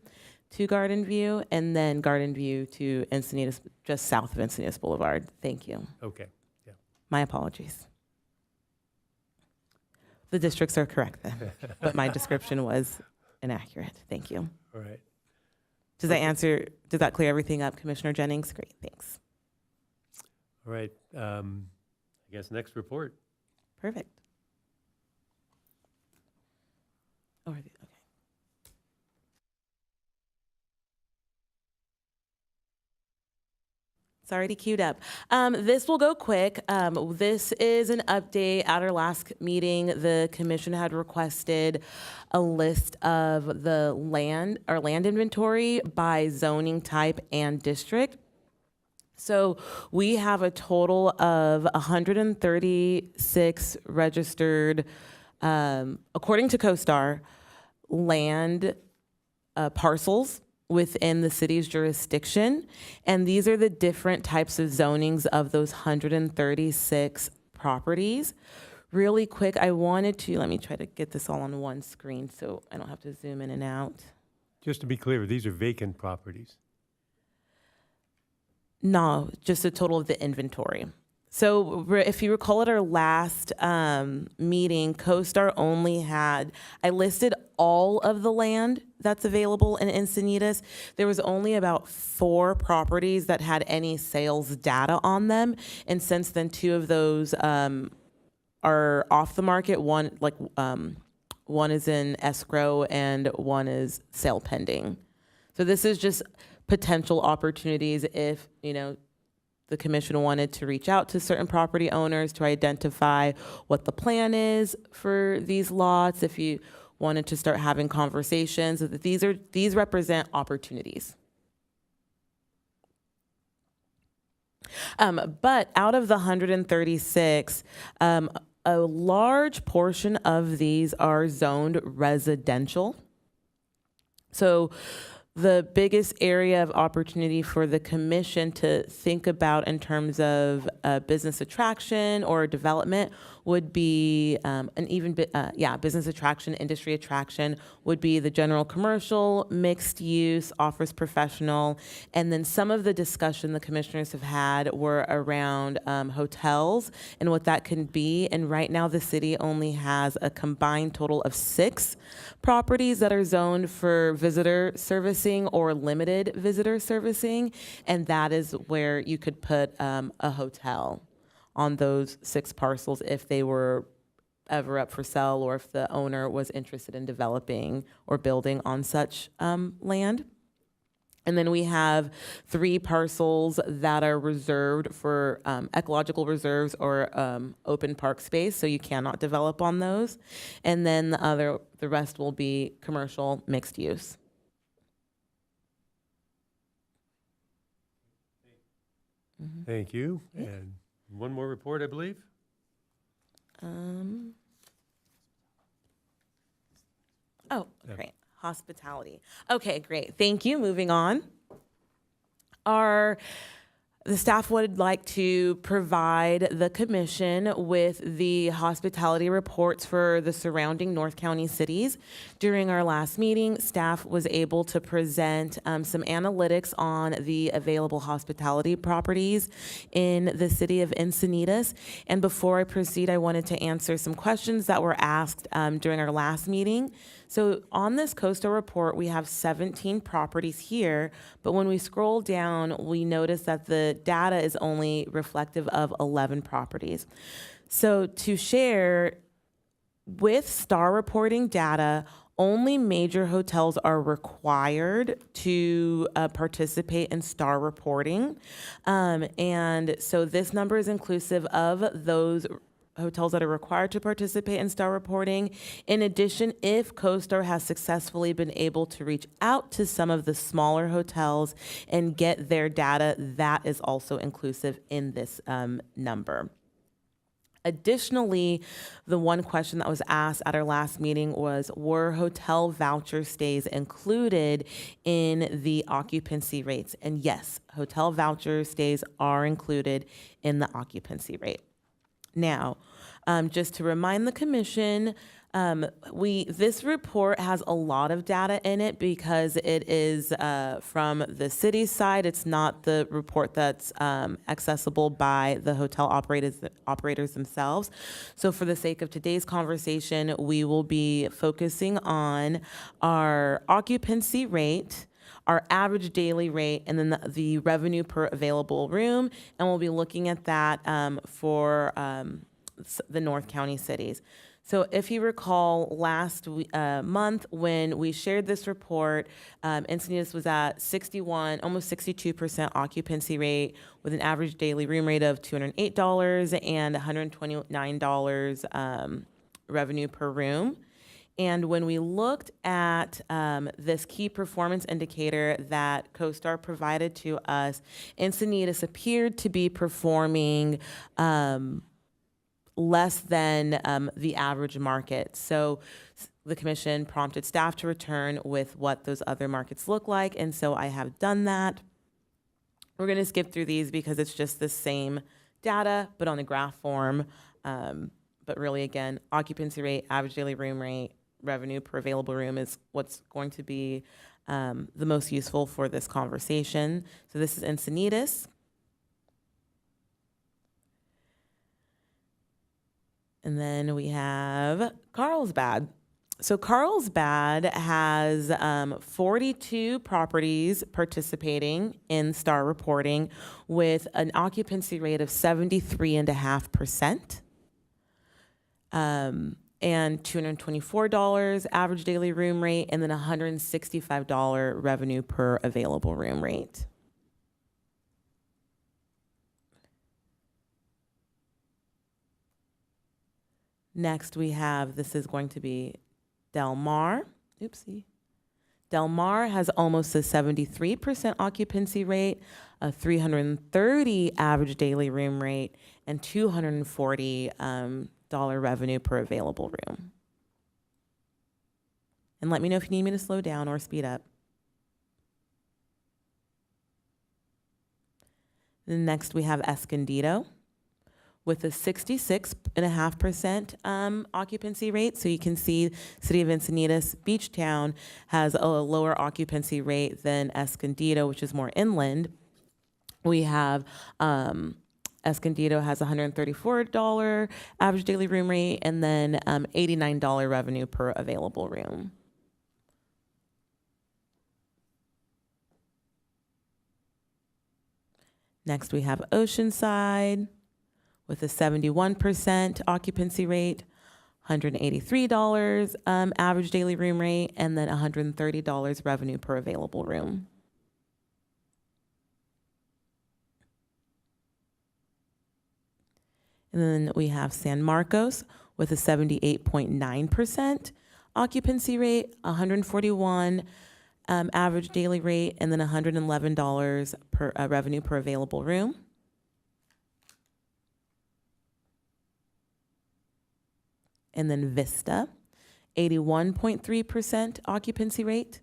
to Garden View, and then Garden View to Encinitas, just south of Encinitas Boulevard. Thank you. Okay. Yeah. My apologies. The districts are correct then, but my description was inaccurate. Thank you. All right. Does that clear everything up, Commissioner Jennings? Great, thanks. All right. I guess next report. Perfect. Okay. It's already queued up. This will go quick. This is an update. At our last meeting, the commission had requested a list of the land inventory by zoning type and district. So we have a total of 136 registered, according to CoStar, land parcels within the city's jurisdiction. And these are the different types of zonings of those 136 properties. Really quick, let me try to get this all on one screen so I don't have to zoom in and out. Just to be clear, these are vacant properties. No, just a total of the inventory. So if you recall at our last meeting, CoStar only had, I listed all of the land that's available in Encinitas. There was only about 4 properties that had any sales data on them. And since then, 2 of those are off the market. One is in escrow and one is sale pending. So this is just potential opportunities if, the commission wanted to reach out to certain property owners to identify what the plan is for these lots. If you wanted to start having conversations, these represent opportunities. But out of the 136, a large portion of these are zoned residential. So the biggest area of opportunity for the commission to think about in terms of business attraction or development would be, business attraction, industry attraction would be the general commercial, mixed use, office professional, and then some of the discussion the commissioners have had were around hotels and what that can be. And right now the city only has a combined total of 6 properties that are zoned for visitor servicing or limited visitor servicing, and that is where you could put a hotel on those 6 parcels if they were ever up for sale or if the owner was interested in developing or building on such land. And then we have 3 parcels that are reserved for ecological reserves or open park space, so you cannot develop on those. And then the rest will be commercial mixed use. Thank you. And one more report, I believe. Great. Hospitality. Okay, great. Thank you. Moving on. The staff would like to provide the commission with the hospitality reports for the surrounding North County cities. During our last meeting, staff was able to present some analytics on the available hospitality properties in the city of Encinitas. And before I proceed, I wanted to answer some questions that were asked during our last meeting. So on this CoStar report, we have 17 properties here, but when we scroll down, we notice that the data is only reflective of 11 properties. So to share, with star reporting data, only major hotels are required to participate in star reporting. And so this number is inclusive of those hotels that are required to participate in star reporting. In addition, if CoStar has successfully been able to reach out to some of the smaller hotels and get their data, that is also inclusive in this number. Additionally, the one question that was asked at our last meeting was, were hotel voucher stays included in the occupancy rates? And yes, hotel voucher stays are included in the occupancy rate. Now, just to remind the commission, this report has a lot of data in it because it is from the city side. It's not the report that's accessible by the hotel operators themselves. So for the sake of today's conversation, we will be focusing on our occupancy rate, our average daily rate, and then the revenue per available room. And we'll be looking at that for the North County cities. So if you recall last month when we shared this report, Encinitas was at 61, almost 62% occupancy rate with an average daily room rate of $208 and $129 revenue per room. And when we looked at this key performance indicator that CoStar provided to us, Encinitas appeared to be performing less than the average market. So the commission prompted staff to return with what those other markets look like. And so I have done that. We're going to skip through these because it's just the same data, but on the graph form. But really, again, occupancy rate, average daily room rate, revenue per available room is what's going to be the most useful for this conversation. So this is Encinitas. And then we have Carlsbad. So Carlsbad has 42 properties participating in star reporting with an occupancy rate of 73.5%. And $224 average daily room rate, and then $165 revenue per available room rate. Next we have, this is going to be Del Mar. Oopsie. Del Mar has almost a 73% occupancy rate, a $330 average daily room rate, and $240 revenue per available room. And let me know if you need me to slow down or speed up. Then next we have Escondido with a 66.5% occupancy rate. So you can see City of Encinitas Beach Town has a lower occupancy rate than Escondido, which is more inland. We have Escondido has $134 average daily room rate, and then $89 revenue per available room. Next, we have Oceanside with a 71% occupancy rate, $183 average daily room rate, and then $130 revenue per available room. And then we have San Marcos with a 78.9% occupancy rate, $141 average daily rate, and then $111 per revenue per available room. And then Vista, 81.3% occupancy rate,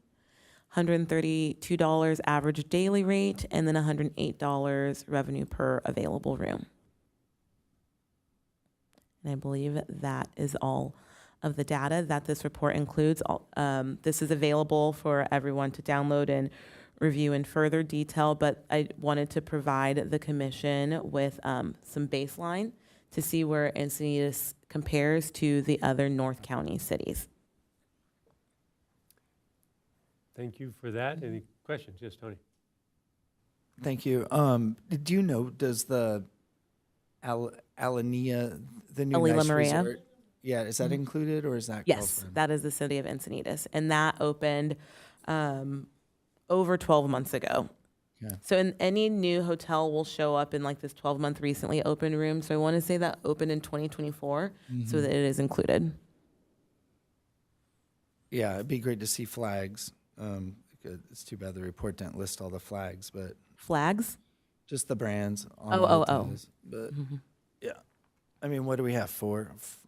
$132 average daily rate, and then $108 revenue per available room. And I believe that is all of the data that this report includes. This is available for everyone to download and review in further detail, but I wanted to provide the commission with some baseline to see where Encinitas compares to the other North County cities. Thank you for that. Any questions? Yes, Tony. Thank you. Do you know, does the Alania, the new Alila nice Maria? resort, Yeah, is that included or is that? Yes, Girlfriend? that is the city of Encinitas, and that opened over 12 months ago. Yeah. So in any new hotel will show up in like this 12-month recently opened room. So I want to say that opened in 2024, so that it is included. Yeah, it'd be great to see flags. It's too bad the report didn't list all the flags, but Flags? just the brands on Oh, the oh, oh. hotels. But yeah, I mean, what do we have?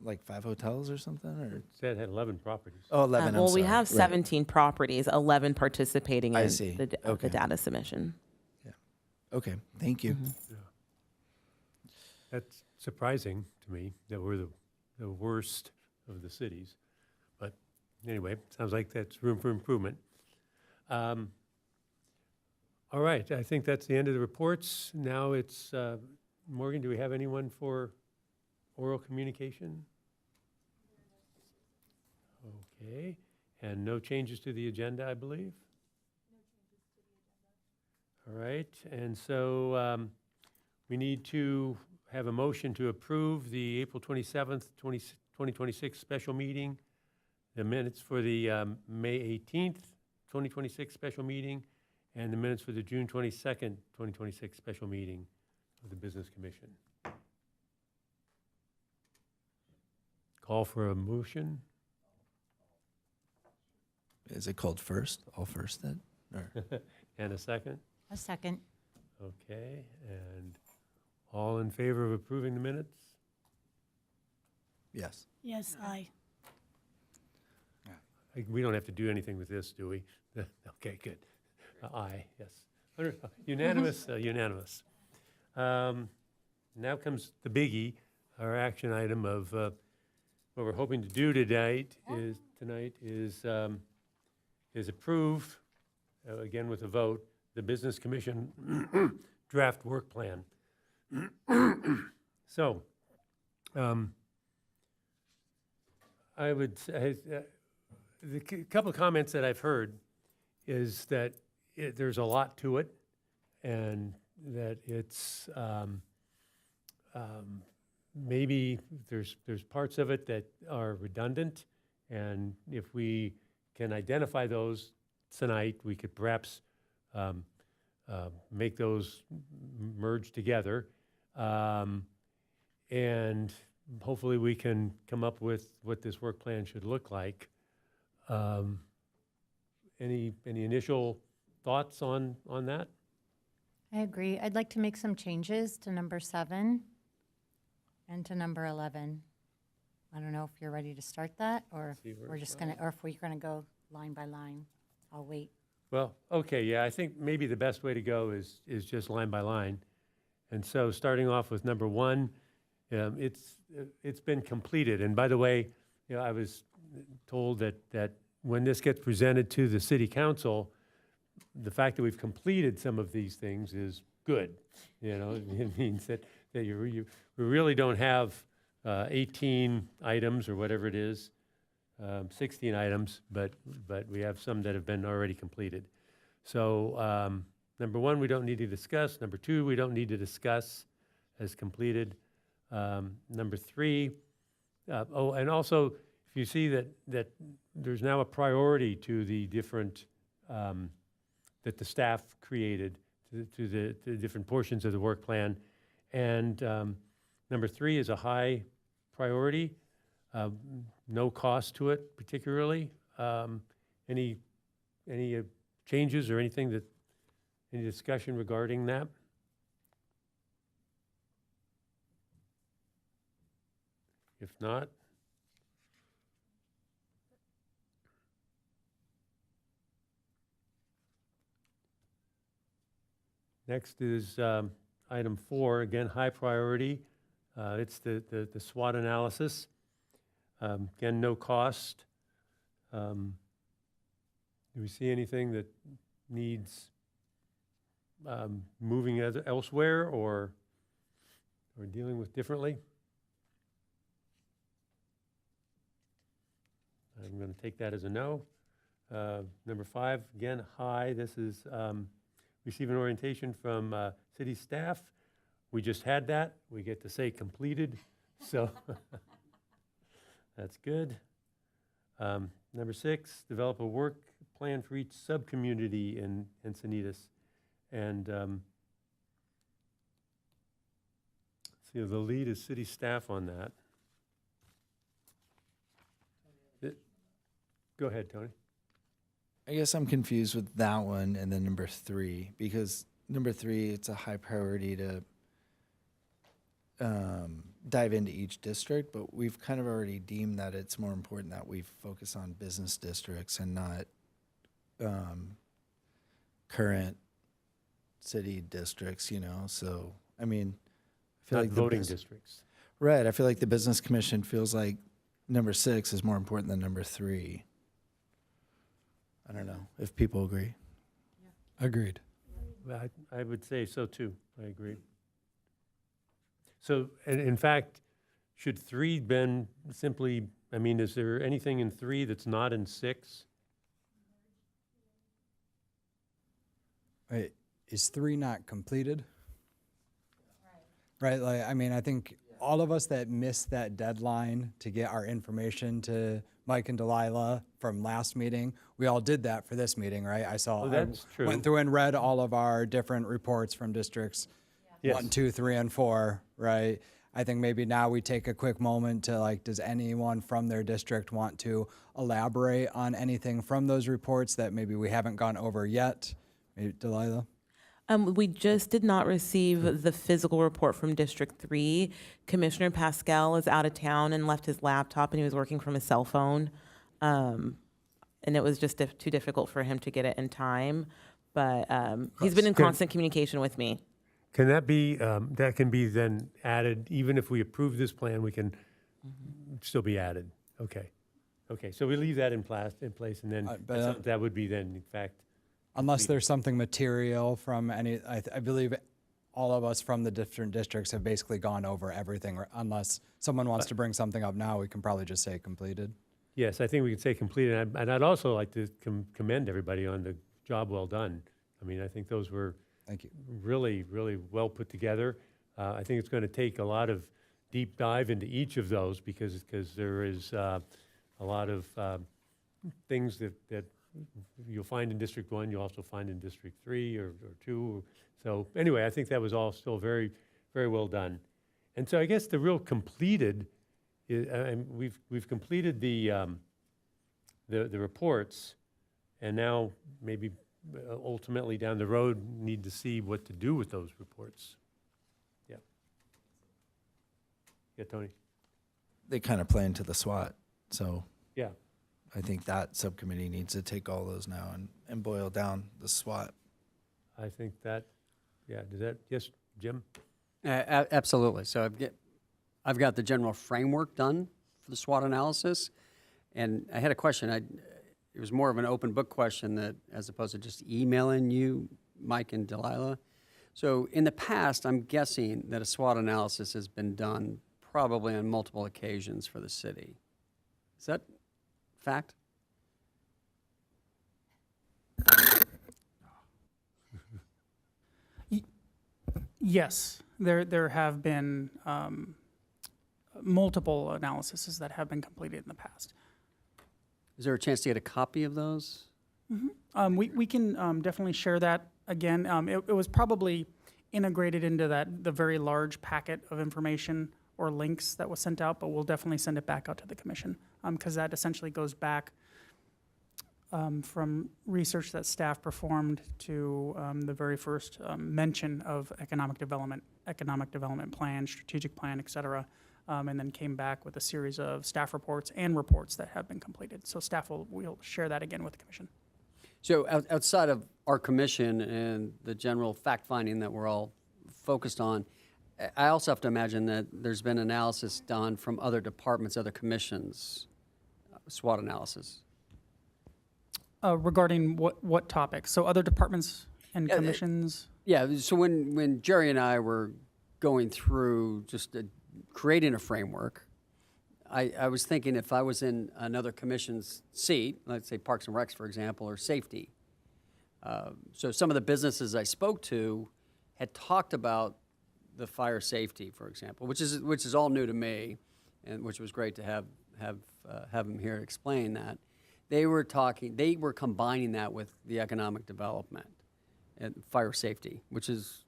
Like 5 hotels or something? Or Said it had 11 properties. oh, 11. I'm Well, we sorry. have Right. 17 properties, 11 participating I in see. the Okay. data submission. Okay, thank you. That's surprising to me that we're the worst of the cities. But anyway, sounds like that's room for improvement. All right, I think that's the end of the reports. Now it's, Morgan, do we have anyone for oral communication? Okay, and no changes to the agenda, I believe? All right, and so we need to have a motion to approve the April 27th, 2026 special meeting, the minutes for the May 18th, 2026 special meeting, and the minutes for the June 22nd, 2026 special meeting of the Business Commission. Call for a motion. Is it called first? All first then? Or? And a second. A second. Okay, and all in favor of approving the minutes? Yes. Yes, aye. We don't have to do anything with this, do we? Okay, good. Aye, yes. Unanimous, unanimous. Now comes the biggie, our action item of what we're hoping to do tonight is approve, again with a vote, the Business Commission draft work plan. So, I would say, the couple of comments that I've heard is that there's a lot to it, and that it's maybe there's parts of it that are redundant, and if we can identify those tonight, we could perhaps make those merge together, and hopefully we can come up with what this work plan should look like. Any initial thoughts on that? I agree. I'd like to make some changes to number 7 and to number 11. I don't know if you're ready to start that, or See where we're it's just gonna, or if we're gonna go line by line. I'll wait. Well, okay, yeah, I think maybe the best way to go is just line by line. And so starting off with number 1, it's been completed. And by the way, you know, I was told that when this gets presented to the city council, the fact that we've completed some of these things is good. You know, it means that we really don't have 18 items or whatever it is, 16 items, but we have some that have been already completed. So number 1, we don't need to discuss. Number 2, we don't need to discuss as completed. Number 3, and also if you see that there's now a priority to the different that the staff created to the different portions of the work plan, and number 3 is a high priority. No cost to it particularly. Any changes or any discussion regarding that? If not, next is item 4, again, high priority. It's the SWOT analysis. Again, no cost. Do we see anything that needs moving elsewhere or dealing with differently? I'm going to take that as a no. Number 5, again, high. This is receive an orientation from city staff. We just had that. We get to say completed. So That's good. Number 6, develop a work plan for each sub-community in Encinitas. And see, the lead is city staff on that. Go ahead, Tony. I guess I'm confused with that one and then number 3, because number 3, it's a high priority to dive into each district, but we've kind of already deemed that it's more important that we focus on business districts and not current city districts, you know? So, I mean, I feel Not like voting districts. Right. I feel like the Business Commission feels like number 6 is more important than number 3. I don't know if people agree. Agreed. Well, I would say so too. I agree. So, and in fact, should 3 been simply, I mean, is there anything in 3 that's not in 6? Wait, is 3 not completed? Right, like, I mean, I think all of us that missed that deadline to get our information to Mike and Delilah from last meeting, we all did that for this meeting, right? I saw, Oh, that's I true. went through and read all of our different reports from districts Yes. 1, 2, 3, and 4, right? I think maybe now we take a quick moment to like, does anyone from their district want to elaborate on anything from those reports that maybe we haven't gone over yet? Maybe Delilah? We just did not receive the physical report from District 3. Commissioner Pascal is out of town and left his laptop, and he was working from his cell phone. And it was just too difficult for him to get it in time. But he's been in constant communication with me. Can that be, that can be then added, even if we approve this plan, we can still be added? Okay. Okay, so we leave that in place, and then that would be then, in fact, Unless there's something material from any, I believe all of us from the different districts have basically gone over everything. Unless someone wants to bring something up now, we can probably just say completed. yes, I think we could say completed. And I'd also like to commend everybody on the job well done. I mean, I think those were Thank you. really, really well put together. I think it's going to take a lot of deep dive into each of those because there is a lot of things that you'll find in District 1, you'll also find in District 3 or 2. So anyway, I think that was all still very, very well done. And so I guess the real completed, and we've completed the reports, and now maybe ultimately down the road need to see what to do with those reports. Yeah. Yeah, Tony. They kind of play into the SWOT, so Yeah. I think that subcommittee needs to take all those now and boil down the SWOT. I think that, yeah, does that, yes, Jim? Absolutely. So I've got the general framework done for the SWOT analysis, and I had a question. It was more of an open book question that, as opposed to just emailing you, Mike and Delilah. So in the past, I'm guessing that a SWOT analysis has been done probably on multiple occasions for the city. Is that fact? Yes, there have been multiple analyses that have been completed in the past. Is there a chance to get a copy of those? We can definitely share that again. It was probably integrated into the very large packet of information or links that was sent out, but we'll definitely send it back out to the commission because that essentially goes back from research that staff performed to the very first mention of economic development plan, strategic plan, et cetera, and then came back with a series of staff reports and reports that have been completed. So staff will share that again with the commission. So outside of our commission and the general fact-finding that we're all focused on, I also have to imagine that there's been analysis done from other departments, other commissions, SWOT analysis. Regarding what topics? So other departments and commissions? Yeah, so when Jerry and I were going through just creating a framework, I was thinking if I was in another commission's seat, let's say Parks and Recs, for example, or safety. So some of the businesses I spoke to had talked about the fire safety, for example, which is all new to me, and which was great to have have him here explain that. They were combining that with the economic development and fire safety, which is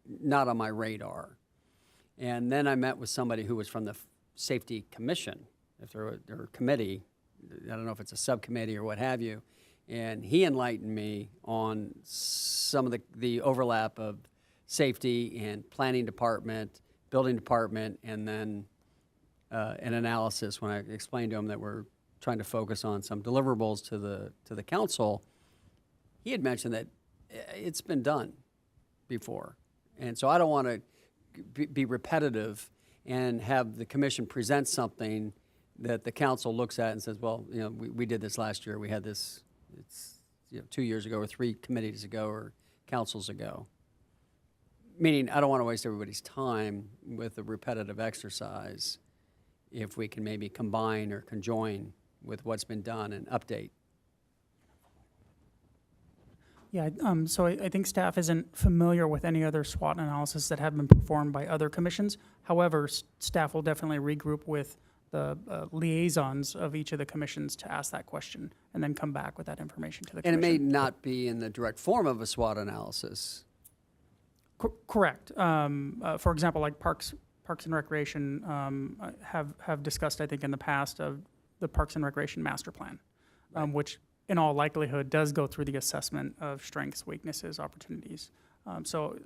not on my radar. And then I met with somebody who was from the Safety Commission, if they're a committee, I don't know if it's a subcommittee or what have you, and he enlightened me on some of the overlap of safety and planning department, building department, and then an analysis when I explained to him that we're trying to focus on some deliverables to the council. He had mentioned that it's been done before. And so I don't want to be repetitive and have the commission present something that the council looks at and says, well, you know, we did this last year. We had this, it's 2 years ago or 3 committees ago or councils ago. Meaning I don't want to waste everybody's time with a repetitive exercise if we can maybe combine or conjoin with what's been done and update. Yeah, so I think staff isn't familiar with any other SWOT analysis that have been performed by other commissions. However, staff will definitely regroup with the liaisons of each of the commissions to ask that question and then come back with that information to the And it commission. may not be in the direct form of a SWOT analysis. Correct. For example, like Parks and Recreation have discussed, I think, in the past of the Parks and Recreation Master Plan, which in all likelihood does go through the assessment of strengths, weaknesses, opportunities. So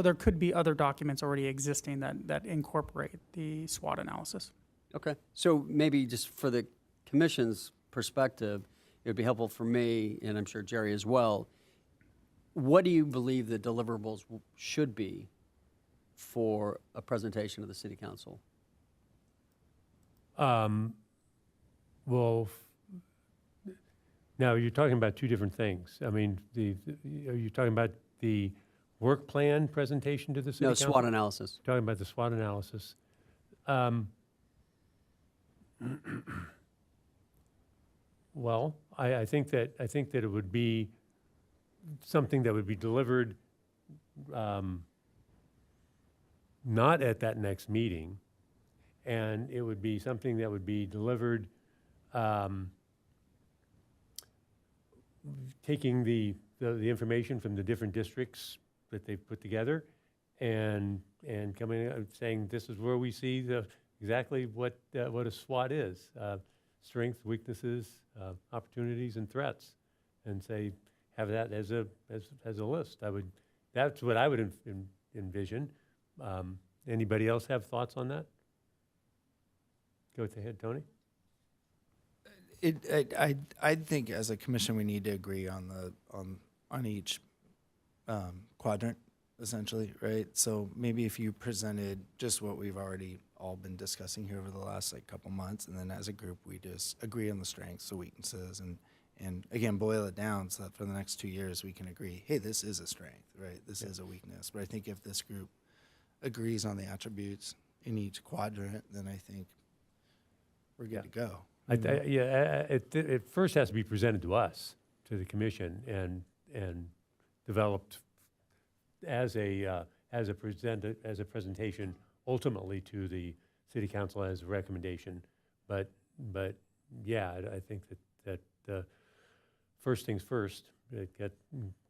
there could be other documents already existing that incorporate the SWOT analysis. Okay. So maybe just for the commission's perspective, it would be helpful for me, and I'm sure Jerry as well, what do you believe the deliverables should be for a presentation to the city council? Well, now you're talking about 2 different things. I mean, are you talking about the work plan presentation to the city council? No, SWOT analysis. Talking about the SWOT analysis. Well, I think that it would be something that would be delivered not at that next meeting, and it would be something that would be delivered taking the information from the different districts that they've put together and coming out saying this is where we see exactly what a SWOT is, strengths, weaknesses, opportunities, and threats, and say have that as a list. That's what I would envision. Anybody else have thoughts on that? Go ahead, Tony. I think as a commission we need to agree on each quadrant, essentially, right? So maybe if you presented just what we've already all been discussing here over the last couple months, and then as a group we just agree on the strengths, the weaknesses, and again boil it down so that for the next 2 years we can agree, hey, this is a strength, right? This is a weakness. But I think if this group agrees on the attributes in each quadrant, then I think we're good to go. It first has to be presented to us, to the commission, and developed as a presentation ultimately to the city council as a recommendation. But yeah, I think that first things first, get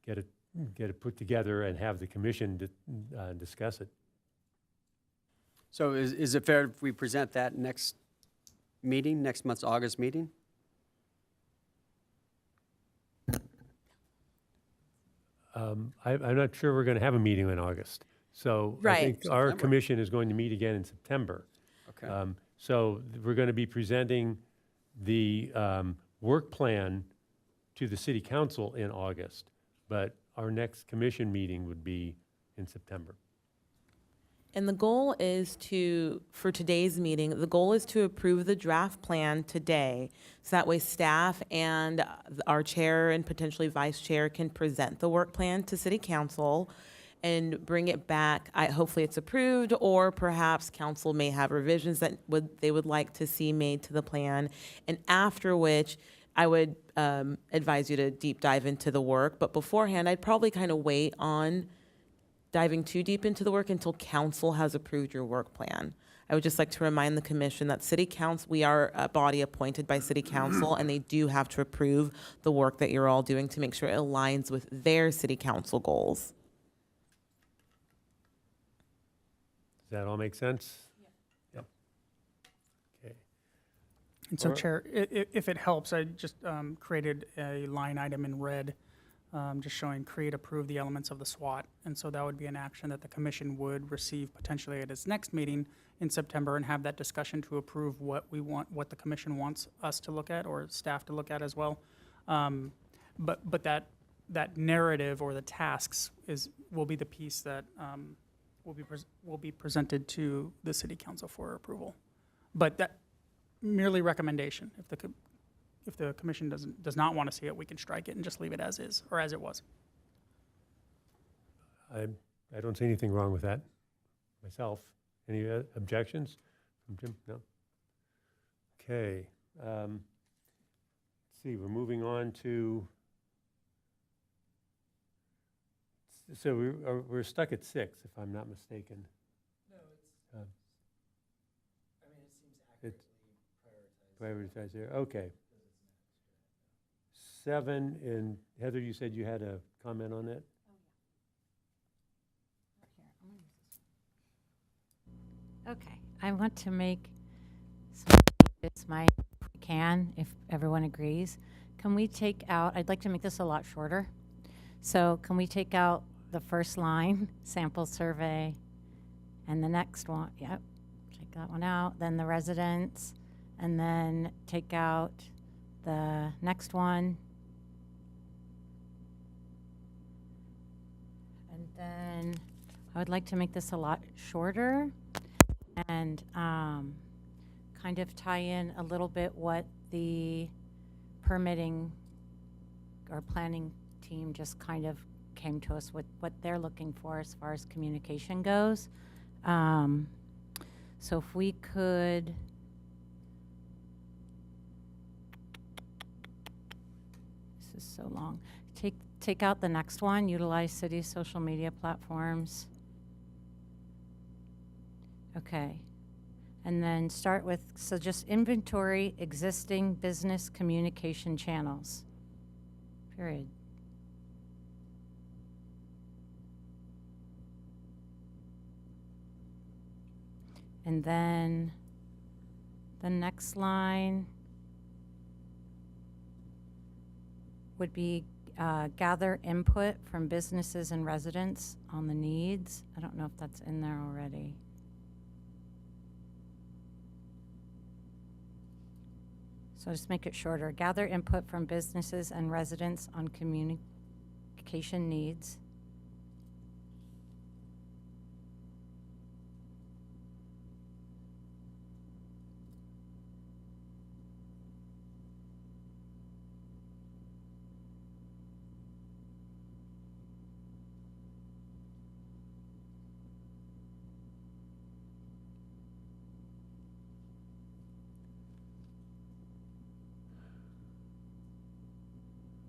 it put together and have the commission discuss it. So is it fair if we present that next month's August meeting? I'm not sure we're going to have a meeting in August. So I think our commission is going to meet again in September. Okay. So we're going to be presenting the work plan to the city council in August, but our next commission meeting would be in September. And the goal is for today's meeting, the goal is to approve the draft plan today. So that way staff and our chair and potentially vice chair can present the work plan to city council and bring it back. Hopefully it's approved, or perhaps council may have revisions that they would like to see made to the plan. And after which I would advise you to deep dive into the work. But beforehand, I'd probably kind of wait on diving too deep into the work until council has approved your work plan. I would just like to remind the commission that city council, we are a body appointed by city council, and they do have to approve the work that you're all doing to make sure it aligns with their city council goals. Does that all make sense? Yep. Okay. And so, Or- Chair, if it helps, I just created a line item in red, just showing create, approve the elements of the SWOT. And so that would be an action that the commission would receive potentially at its next meeting in September and have that discussion to approve what we want, what the commission wants us to look at or staff to look at as well. But that narrative or the tasks will be the piece that will be presented to the city council for approval. But that merely recommendation. If the commission does not want to see it, we can strike it and just leave it as is or as it was. I don't see anything wrong with that myself. Any objections from Jim? No? Okay. Let's see, we're moving on to, so we're stuck at 6, if I'm not mistaken. No, it's, I mean, it seems accurately prioritized there. Okay. 7, and Heather, you said you had a comment on that? Okay, I want to make some changes, if we can, if everyone agrees. Can we take out, I'd like to make this a lot shorter. So can we take out the first line, sample survey, and the next one, yep, take that one out, then the residents, and then take out the next one. And then I would like to make this a lot shorter and kind of tie in a little bit what the permitting or planning team just kind of came to us with what they're looking for as far as communication goes. So if we could, this is so long, take out the next one, utilize city social media platforms. Okay, and then start with, so just inventory existing business communication channels, period. And then the next line would be gather input from businesses and residents on the needs. I don't know if that's in there already. So just make it shorter. Gather input from businesses and residents on communication needs.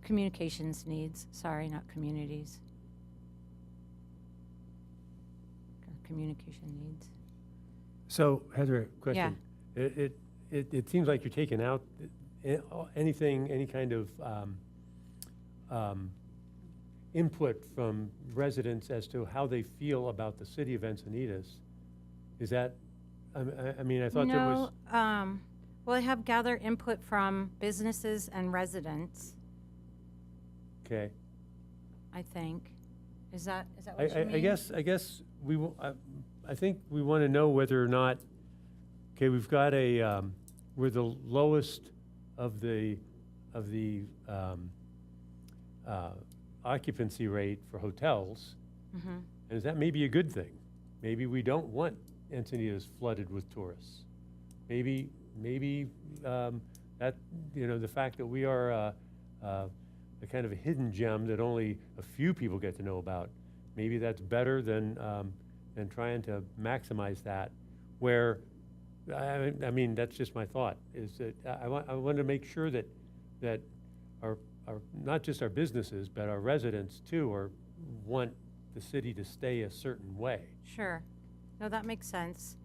Communications needs, sorry, not communities. Or communication needs. So Heather, question. It seems like you're taking out anything, any kind of input from residents as to how they feel about the city of Encinitas. Is that, I mean, I thought there was. No, well, I have gather input from businesses and residents, Okay. I think. Is that what you mean? I guess we, I think we want to know whether or not, okay, we've got we're the lowest of the occupancy rate for hotels. Mm-hmm. And is that maybe a good thing? Maybe we don't want Encinitas flooded with tourists. Maybe that, you know, the fact that we are a kind of a hidden gem that only a few people get to know about, maybe that's better than trying to maximize that. Where, I mean, that's just my thought. Is that I want to make sure that our not just our businesses but our residents too want the city to stay a certain way. Sure. No, that makes sense.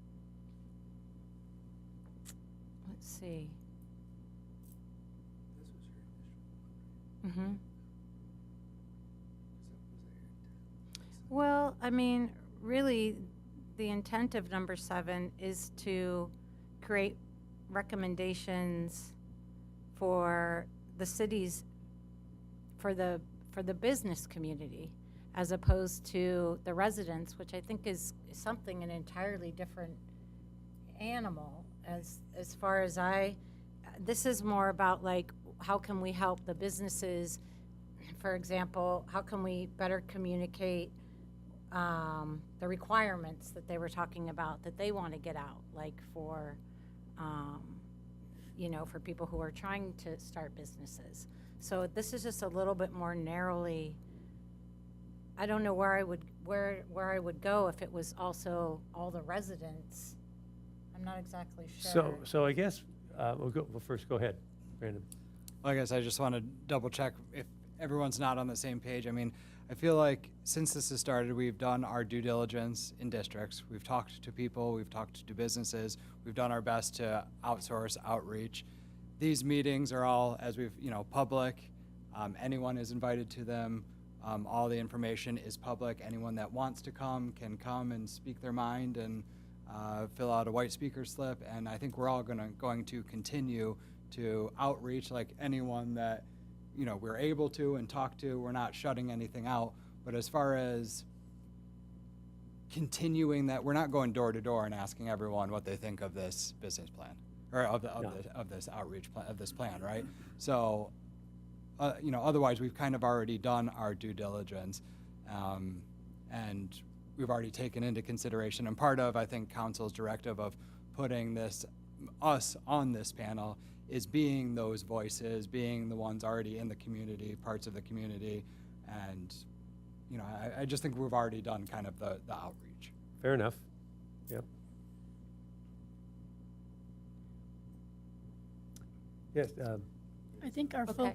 let's see. Mm-hmm. Well, I mean, really, the intent of number 7 is to create recommendations for the cities, for the business community, as opposed to the residents, which I think is something an entirely different animal. As far as this is more about like, how can we help the businesses? For example, how can we better communicate the requirements that they were talking about that they want to get out, like for, for people who are trying to start businesses. So this is just a little bit more narrowly. I don't know where I would go if it was also all the residents. I'm not exactly sure. So I guess, first go ahead, Brandon. I guess I just want to double check if everyone's not on the same page. I mean, I feel like since this has started, we've done our due diligence in districts. We've talked to people, we've talked to businesses, we've done our best to outsource outreach. These meetings are all, as we've, public. Anyone is invited to them. All the information is public. Anyone that wants to come can come and speak their mind and fill out a white speaker slip. And I think we're all going to continue to outreach, like anyone that we're able to and talk to. We're not shutting anything out. But as far as continuing that, we're not going door to door and asking everyone what they think of this business plan or of this outreach plan, of this plan, right? So, otherwise we've kind of already done our due diligence, and we've already taken into consideration. And part of, I think, council's directive of putting us on this panel is being those voices, being the ones already in the community, parts of the community. And, I just think we've already done kind of the outreach. Fair enough. Yep. Yes. I think our Okay.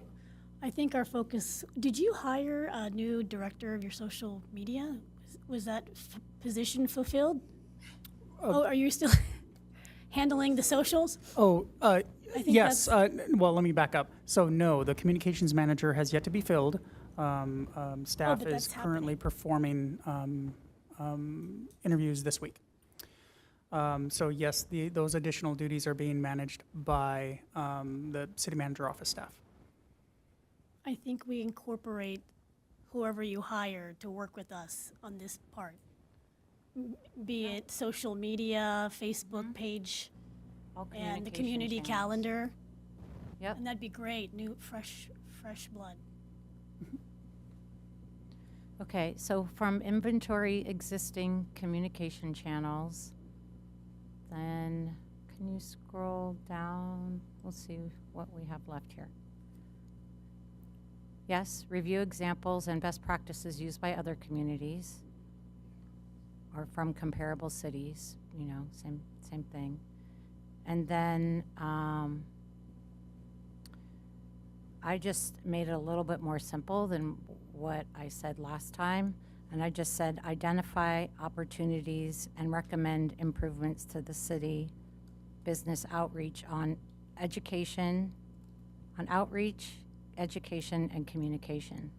I think our focus. Did you hire a new director of your social media? Was that position fulfilled? Are you still handling the socials? I think Yes. Well, let me back up. So no, the communications manager has yet to be filled. Staff but is that's currently performing interviews this week. So yes, those additional duties are being managed by the city manager office staff. I think we incorporate whoever you hire to work with us on this part, be it social media, Facebook page, All and the communication community channels. calendar. Yep. And that'd be great, new, fresh blood. Okay, so from inventory existing communication channels, then can you scroll down? We'll see what we have left here. Yes, review examples and best practices used by other communities or from comparable cities, same thing. And then I just made it a little bit more simple than what I said last time. And I just said, identify opportunities and recommend improvements to the city business outreach on education, education, and communication.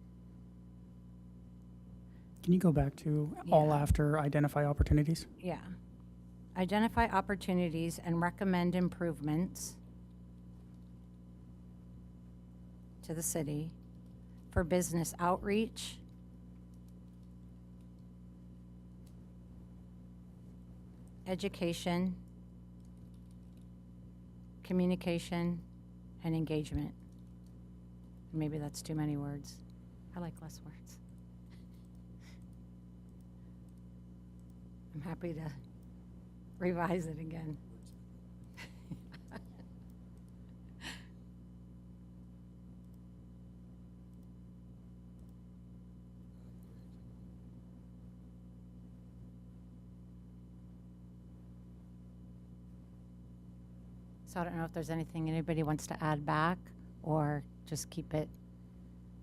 Can you go back to all Yeah. after identify opportunities? Yeah. Identify opportunities and recommend improvements to the city for business outreach, education, communication, and engagement. Maybe that's too many words. I like less words. I'm happy to revise it again. So I don't know if there's anything anybody wants to add back or just keep it.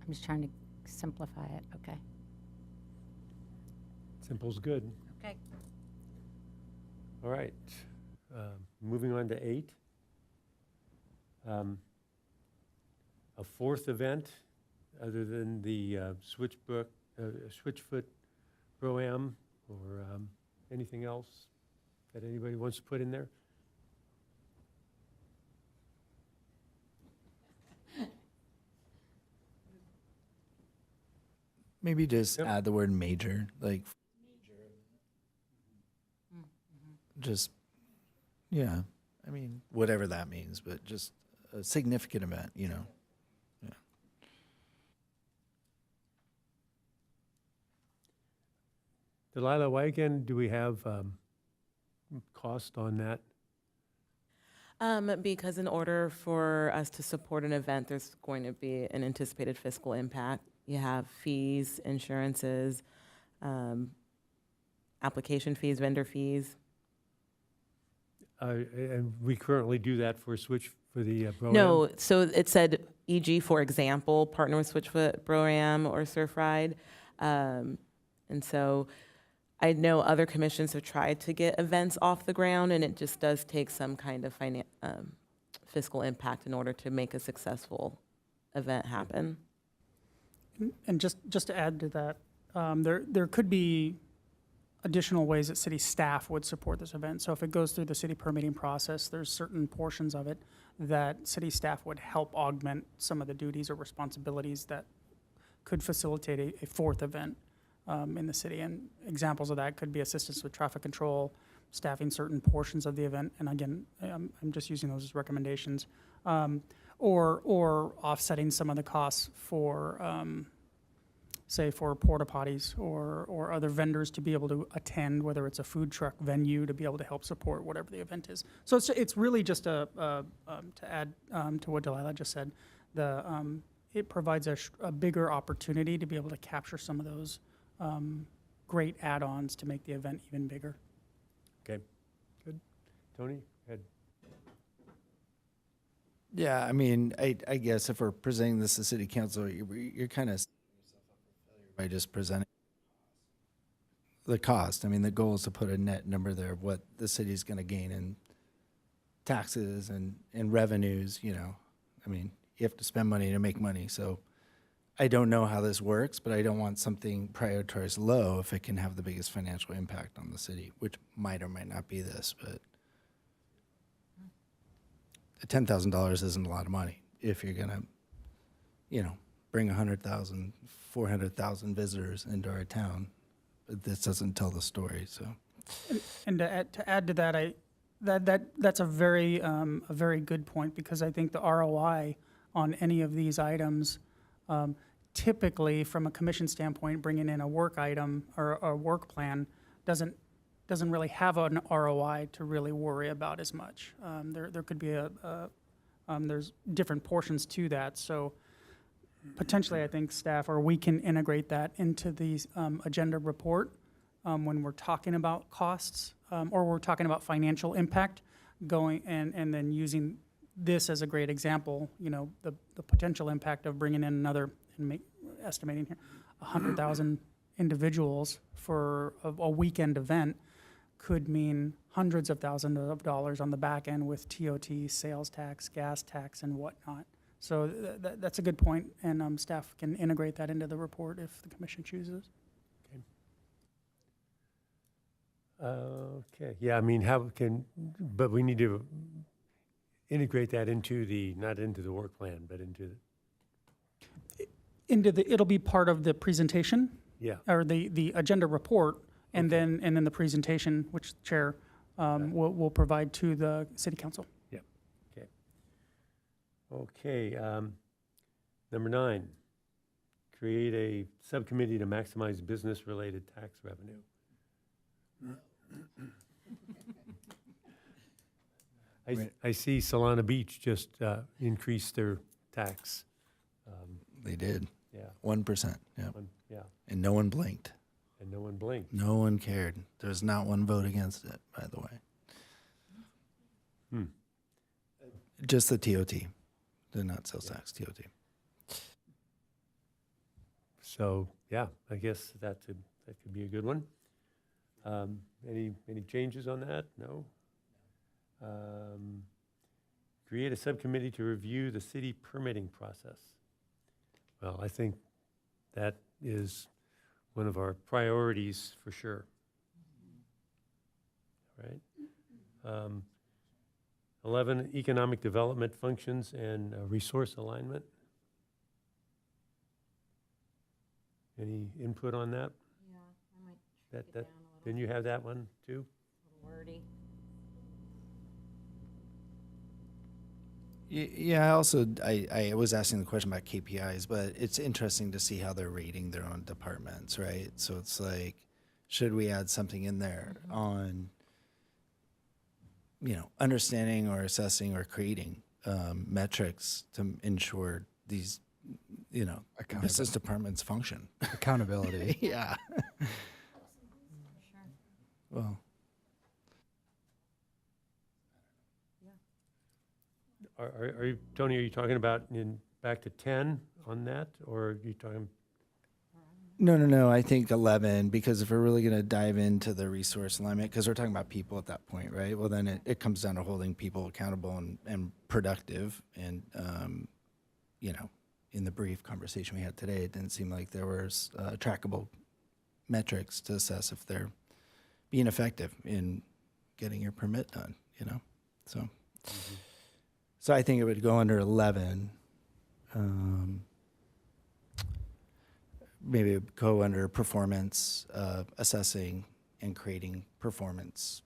I'm just trying to simplify it. Okay. Simple's good. Okay. All right. Moving on to 8. a fourth event other than the Switchfoot Pro-Am or anything else that anybody wants to put in there? Maybe just Yep. add the word major, like just, yeah, I mean, whatever that means, but just a significant event, you know. Yeah. Delilah, why again do we have cost on that? Because in order for us to support an event, there's going to be an anticipated fiscal impact. You have fees, insurances, application fees, vendor fees. And we currently do that for the Pro-Am? No, so it said, e.g., for example, partner with Switchfoot, Pro-Am, or Surf Ride. And so I know other commissions have tried to get events off the ground, and it just does take some kind of fiscal impact in order to make a successful event happen. And just to add to that, there could be additional ways that city staff would support this event. So if it goes through the city permitting process, there's certain portions of it that city staff would help augment some of the duties or responsibilities that could facilitate a fourth event in the city. And examples of that could be assistance with traffic control, staffing certain portions of the event. And again, I'm just using those as recommendations. Or offsetting some of the costs for, say, for porta potties or other vendors to be able to attend, whether it's a food truck venue, to be able to help support whatever the event is. So it's really just to add to what Delilah just said, it provides a bigger opportunity to be able to capture some of those great add-ons to make the event even bigger. Okay, good. Tony, go ahead. Yeah, I mean, I guess if we're presenting this to city council, you're kind of by just presenting the cost. I mean, the goal is to put a net number there of what the city's going to gain in taxes and revenues, you know. I mean, you have to spend money to make money. So I don't know how this works, but I don't want something prioritized low if it can have the biggest financial impact on the city, which might or might not be this, but $10,000 isn't a lot of money if you're going to, you know, bring 100,000, 400,000 visitors into our town. But this doesn't tell the story, so. And to add to that, that's a very good point, because I think the ROI on any of these items, typically from a commission standpoint, bringing in a work item or a work plan doesn't really have an ROI to really worry about as much. There could be there's different portions to that, so potentially I think staff or we can integrate that into the agenda report when we're talking about costs or we're talking about financial impact, going and then using this as a great example. You know, the potential impact of bringing in another, estimating here, 100,000 individuals for a weekend event could mean hundreds of thousands of dollars on the back end with TOT, sales tax, gas tax, and whatnot. So that's a good point, and staff can integrate that into the report if the commission chooses. Okay, yeah, I mean, but we need to integrate that into not into the work plan, but It'll be part of the presentation. Yeah. Or the agenda report, and then the presentation, which the chair will provide to the city council. Yeah, okay. Okay, number 9, create a subcommittee to maximize business-related tax revenue. I see Solana Beach just increased their tax. They did. Yeah. 1%, yeah. Yeah, And no one blinked. and no one blinked. No one cared. There's not one vote against it, by the way. Just the TOT, the not sales tax, TOT. So, yeah, I guess that could be a good one. Any changes on that? No? create a subcommittee to review the city permitting process. Well, I think that is one of our priorities for sure. Right? 11, economic development functions and resource alignment. Any input on that? Yeah, I might That didn't you have that one too? wordy. Yeah, I also, I was asking the question about KPIs, but it's interesting to see how they're rating their own departments, right? So it's like, should we add something in there on, understanding or assessing or creating metrics to ensure these, business departments function? Accountability. Yeah. Well, Are you, Tony, are you talking about back to 10 on that, or are you talking? no. I think 11, because if we're really going to dive into the resource alignment, because we're talking about people at that point, right? Well, then it comes down to holding people accountable and productive. And, in the brief conversation we had today, it didn't seem like there was trackable metrics to assess if they're being effective in getting your permit done, So. Mm-hmm. So I think it would go under 11. Maybe it would go under performance, assessing and creating performance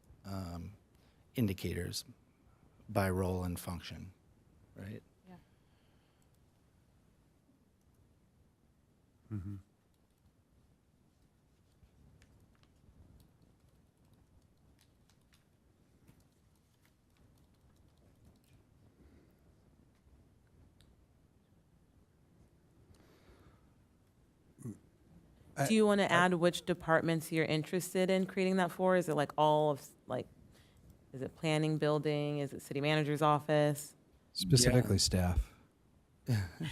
indicators by role and function, right? Yeah. Mm-hmm. Do you want to add which departments you're interested in creating that for? Is it like all of, is it planning, building? Is it city manager's office? Specifically staff.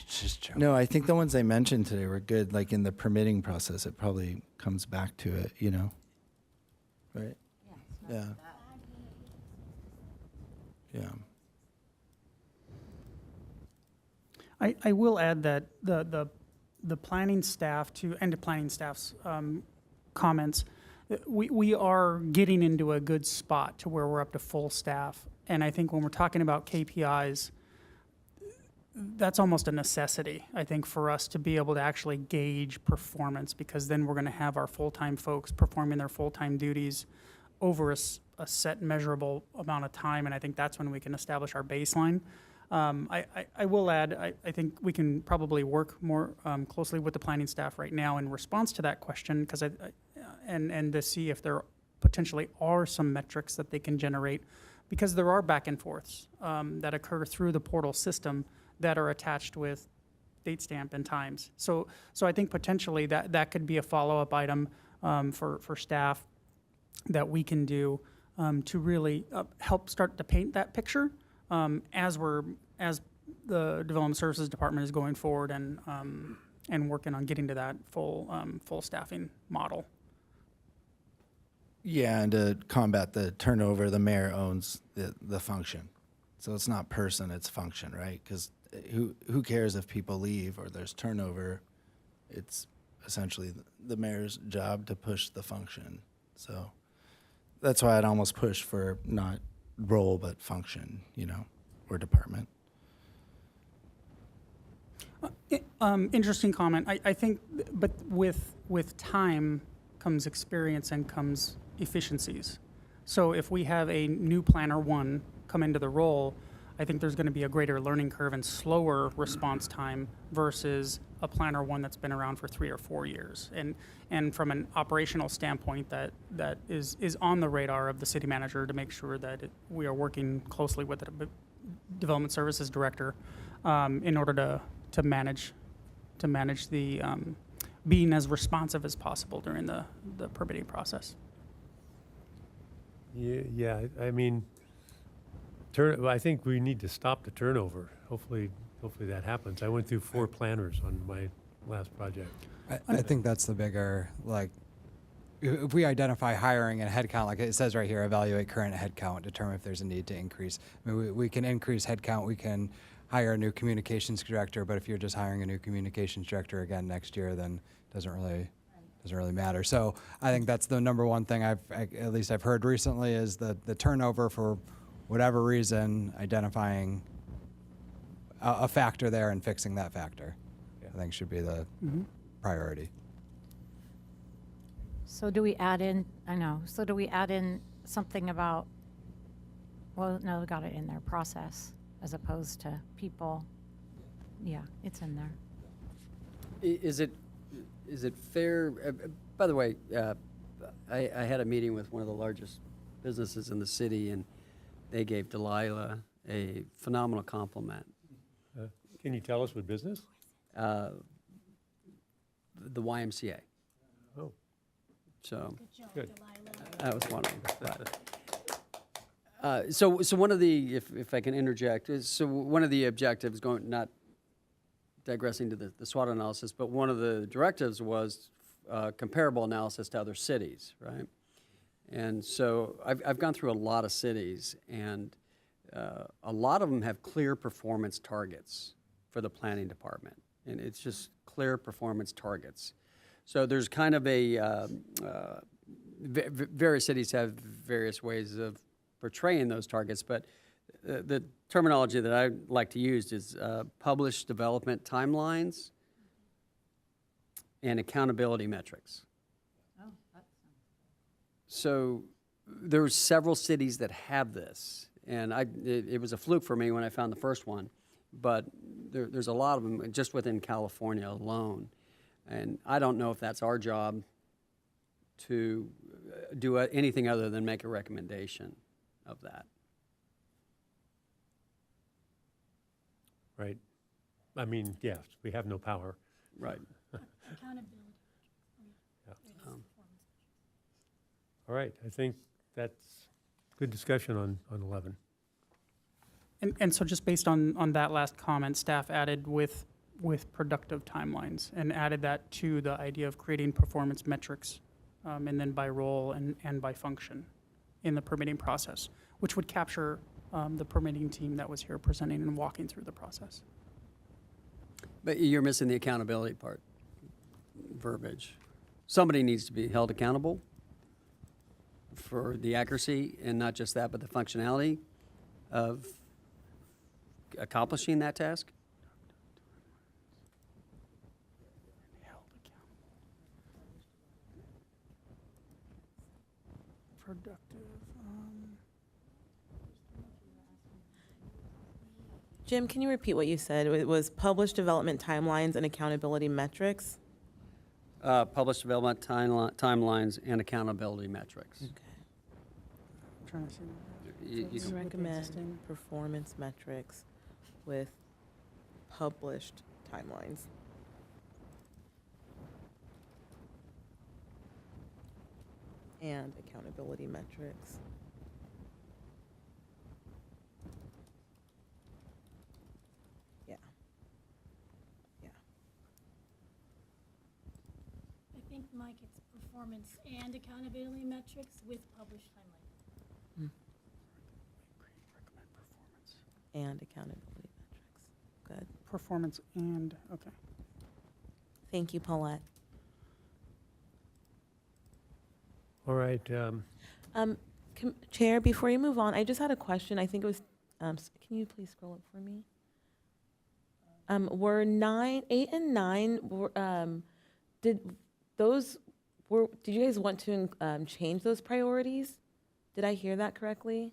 Just joking. No, I think the ones I mentioned today were good. Like in the permitting process, it probably comes back to it, Right? Yeah. Yeah. I will add that the planning staff and the planning staff's comments, we are getting into a good spot to where we're up to full staff. And I think when we're talking about KPIs, that's almost a necessity, I think, for us to be able to actually gauge performance, because then we're going to have our full-time folks performing their full-time duties over a set measurable amount of time. And I think that's when we can establish our baseline. I will add, I think we can probably work more closely with the planning staff right now in response to that question, because and to see if there potentially are some metrics that they can generate, because there are back and forths that occur through the portal system that are attached with date stamp and times. So I think potentially that could be a follow-up item for staff that we can do to really help start to paint that picture. As the Development Services Department is going forward and working on getting to that full staffing model. Yeah, and to combat the turnover, the mayor owns the function. So it's not person, it's function, right? Because who cares if people leave or there's turnover? It's essentially the mayor's job to push the function. So that's why I'd almost push for not role but function, or department. Interesting comment. I think, but with time comes experience and comes efficiencies. So if we have a new planner one come into the role, I think there's going to be a greater learning curve and slower response time versus a planner one that's been around for 3 or 4 years. And from an operational standpoint, that is on the radar of the city manager to make sure that we are working closely with the Development Services Director in order to manage the being as responsive as possible during the permitting process. Yeah. I mean, I think we need to stop the turnover. Hopefully that happens. I went through 4 planners on my last project. I think that's the bigger, if we identify hiring and headcount, like it says right here, evaluate current headcount, determine if there's a need to increase. I mean, we can increase headcount, we can hire a new communications director, but if you're just hiring a new communications director again next year, then it doesn't really matter. So I think that's the number one thing at least I've heard recently is the turnover for whatever reason, identifying a factor there and fixing that factor. I think should be the priority. So do we add in, so do we add in something about, well, no, we got it in there, process, as opposed to people? Yeah, it's in there. Is it fair, by the way, I had a meeting with one of the largest businesses in the city, and they gave Delilah a phenomenal compliment. Can you tell us what business? The YMCA. Oh, So Good job, Good. Delilah. that was one of them. But, so one of the, if I can interject, so one of the objectives, not digressing to the SWOT analysis, but one of the directives was comparable analysis to other cities, right? And so I've gone through a lot of cities, and a lot of them have clear performance targets for the planning department, and it's just clear performance targets. So there's kind of a, various cities have various ways of portraying those targets, but the terminology that I like to use is published development timelines and accountability metrics. So there's several cities that have this, and it was a fluke for me when I found the first one, but there's a lot of them just within California alone. And I don't know if that's our job to do anything other than make a recommendation of that. right. I mean, yes, we have no power. Right. Accountability. All right, I think that's good discussion on 11. And so just based on that last comment, staff added with productive timelines and added that to the idea of creating performance metrics, and then by role and by function in the permitting process, which would capture the permitting team that was here presenting and walking through the process. But you're missing the accountability part, verbiage. Somebody needs to be held accountable for the accuracy, and not just that, but the functionality of accomplishing that task. Productive. Jim, can you repeat what you said? It was published development timelines and accountability metrics? Published development timelines and accountability metrics. Okay. I'm trying to see. You You can- recommend performance metrics with published timelines. And accountability metrics. Yeah. Yeah. I think, Mike, it's performance and accountability metrics with published timeline. And accountability metrics. Good. Performance and, okay. Thank you, Paulette. All right, Chair, before you move on, I just had a question. I think it was, can you please scroll up for me? Were 8 and 9, did you guys want to change those priorities? Did I hear that correctly?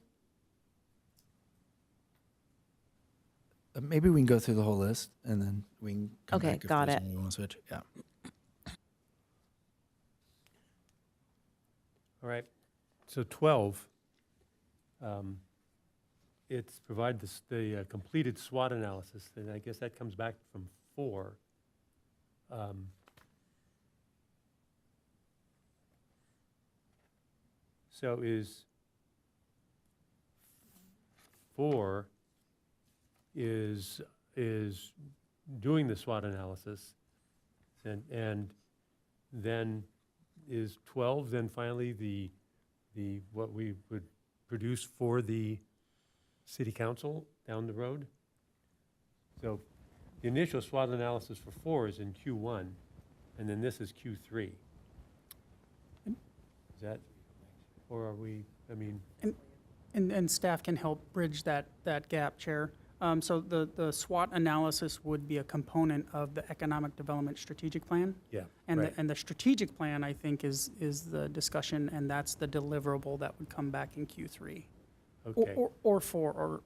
Maybe we can go through the whole list and then we can come Okay, back if got there's it. any we want to switch. Yeah. all right. So 12, it's provide the completed SWOT analysis, and I guess that comes back from 4. So is 4 is doing the SWOT analysis, and then is 12 then finally the what we would produce for the city council down the road? So the initial SWOT analysis for 4 is in Q1, and then this is Q3. Is that, or are we, I mean, And staff can help bridge that gap, Chair. So the SWOT analysis would be a component of the Economic Development Strategic Plan. yeah, And right. the strategic plan, I think, is the discussion, and that's the deliverable that would come back in Q3. Okay. Or 4, or,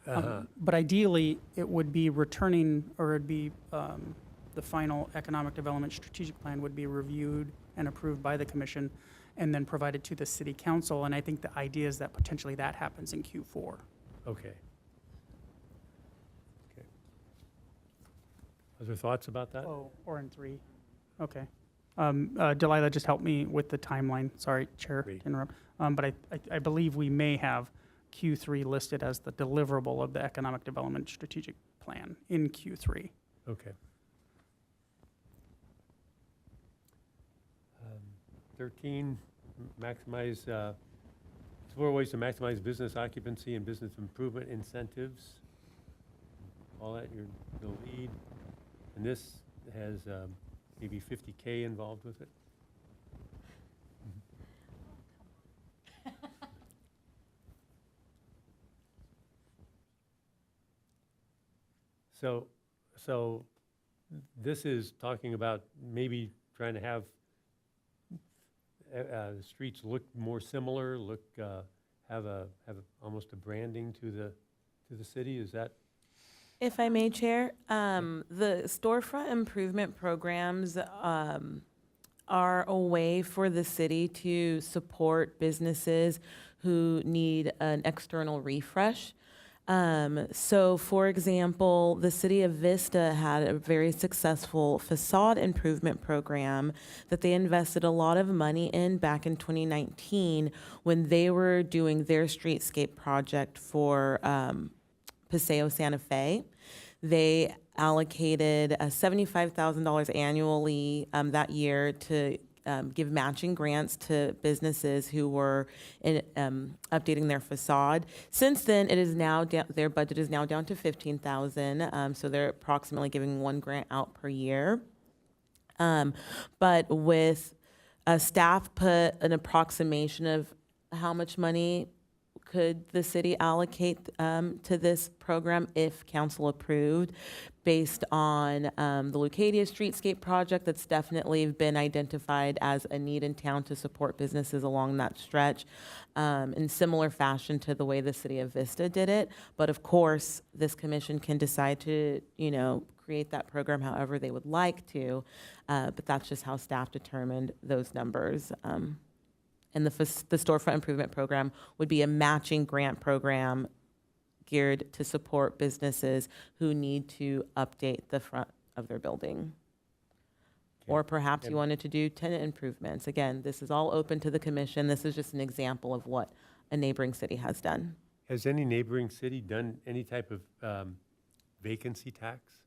Uh-huh. but ideally, it would be returning, or it'd be, the final Economic Development Strategic Plan would be reviewed and approved by the commission, and then provided to the city council, and I think the idea is that potentially that happens in Q4. Okay. Okay. Other thoughts about that? Oh, or in 3, okay. Delilah just helped me with the timeline, sorry, Chair, to Great. interrupt. But I believe we may have Q3 listed as the deliverable of the Economic Development Strategic Plan in Q3. Okay. 13, maximize, explore ways to maximize business occupancy and business improvement incentives. All that, you're the lead. And this has maybe 50K involved with it. So this is talking about maybe trying to have the streets look more similar, have almost a branding to the city. Is that? If I may, Chair, the storefront improvement programs are a way for the city to support businesses who need an external refresh. So, for example, the city of Vista had a very successful facade improvement program that they invested a lot of money in back in 2019 when they were doing their streetscape project for Paseo Santa Fe. They allocated $75,000 annually that year to give matching grants to businesses who were updating their facade. Since then, it is now their budget is now down to $15,000. So they're approximately giving 1 grant out per year. But with staff put an approximation of how much money could the city allocate to this program if council approved, based on the Leucadia Streetscape project that's definitely been identified as a need in town to support businesses along that stretch, in similar fashion to the way the city of Vista did it. But of course, this commission can decide to, create that program however they would like to, but that's just how staff determined those numbers. And the storefront improvement program would be a matching grant program geared to support businesses who need to update the front of their building. Okay. Or perhaps you And- wanted to do tenant improvements. Again, this is all open to the commission. This is just an example of what a neighboring city has done. Has any neighboring city done any type of vacancy tax?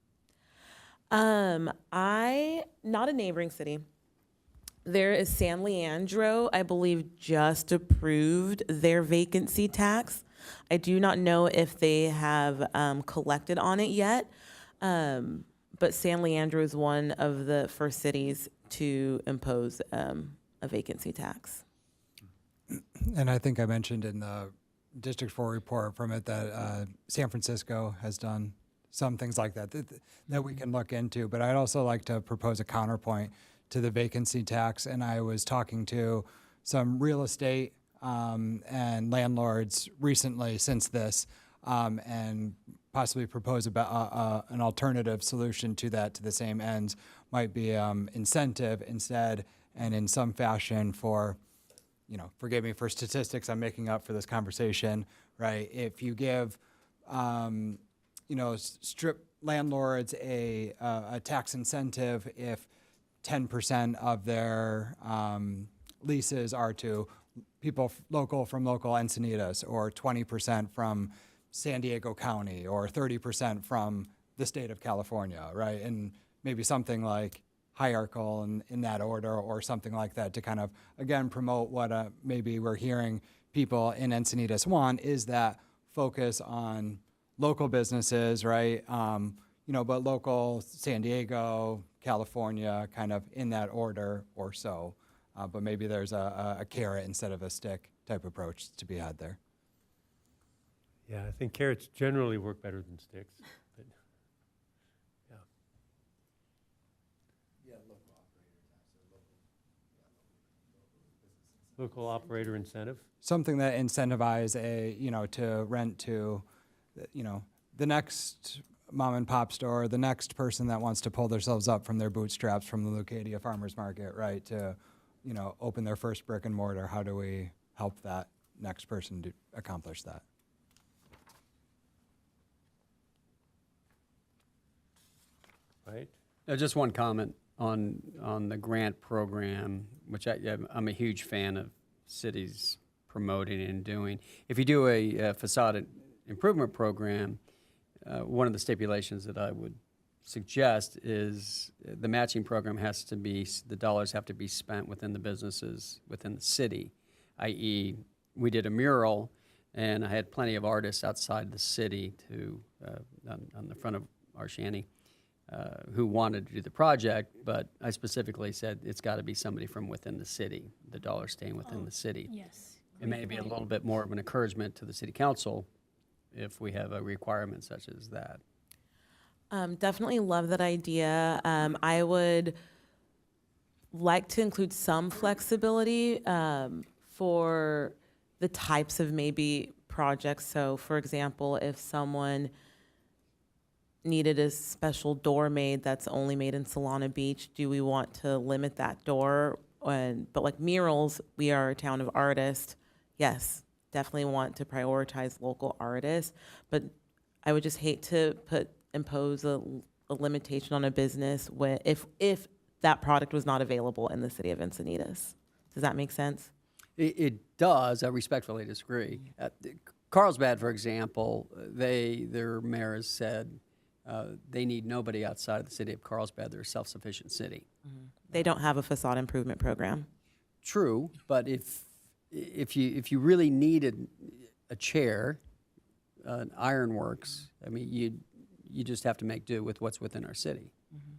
Not a neighboring city. There is San Leandro, I believe, just approved their vacancy tax. I do not know if they have collected on it yet, but San Leandro is one of the first cities to impose a vacancy tax. And I think I mentioned in the District 4 report from it that San Francisco has done some things like that that we can look into. But I'd also like to propose a counterpoint to the vacancy tax. And I was talking to some real estate and landlords recently since this, and possibly propose about an alternative solution to that, to the same ends, might be incentive instead, and in some fashion for, forgive me for statistics I'm making up for this conversation, right? If you give, strip landlords a tax incentive if 10% of their leases are to people from local Encinitas, or 20% from San Diego County, or 30% from the state of California, right? And maybe something like hierarchical in that order or something like that to kind of, again, promote what maybe we're hearing people in Encinitas want, is that focus on local businesses, right? But local San Diego, California, kind of in that order or so. But maybe there's a carrot instead of a stick type approach to be had there. Yeah, I think carrots generally work better than sticks. But, yeah. Local operator incentive. Something that incentivize to rent to, the next mom and pop store, the next person that wants to pull themselves up from their bootstraps from the Leucadia Farmers Market, right? To, open their first brick and mortar. How do we help that next person to accomplish that? Right? Just one comment on the grant program, which I'm a huge fan of cities promoting and doing. If you do a facade improvement program, one of the stipulations that I would suggest is the matching program has to be, the dollars have to be spent within the businesses within the city, i.e. we did a mural and I had plenty of artists outside the city on the front of our shanty who wanted to do the project, but I specifically said it's got to be somebody from within the city, the dollars staying within the city. Yes. It may be a little bit more of an encouragement to the city council if we have a requirement such as that. Definitely love that idea. I would like to include some flexibility for the types of maybe projects. So, for example, if someone needed a special door made that's only made in Solana Beach, do we want to limit that door? But like murals, we are a town of artists. Yes, definitely want to prioritize local artists, but I would just hate to impose a limitation on a business if that product was not available in the city of Encinitas. Does that make sense? It does. I respectfully disagree. Carlsbad, for example, their mayor has said they need nobody outside of the city of Carlsbad. They're a self-sufficient city. Mm-hmm. They don't have a facade improvement program. True, but if you really needed a chair, an ironworks, I mean, you just have to make do with what's within our city. Mm-hmm.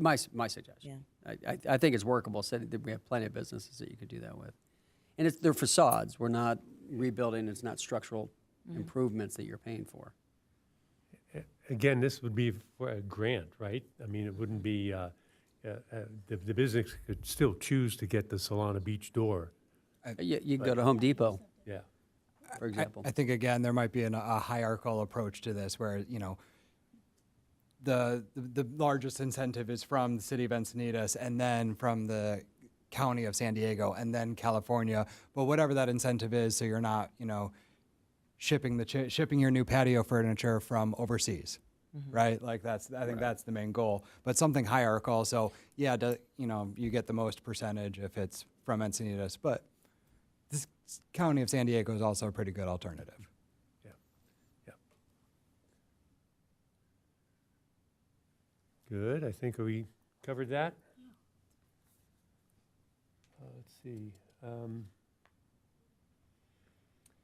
My suggestion. Yeah. I think it's workable. We have plenty of businesses that you could do that with, and they're facades. We're not rebuilding. It's not structural improvements that you're paying for. Again, this would be for a grant, right? I mean, it wouldn't be, the business could still choose to get the Solana Beach door. You can go to Home Depot, Yeah. for example. I think, again, there might be a hierarchical approach to this where, the largest incentive is from the city of Encinitas and then from the county of San Diego and then California. But whatever that incentive is, so you're not, shipping your new patio furniture from overseas, right? Like I think that's the main goal. But something hierarchical. So yeah, you get the most percentage if it's from Encinitas, but this county of San Diego is also a pretty good alternative. Yeah. Yeah. Good. I think we covered that. Let's see.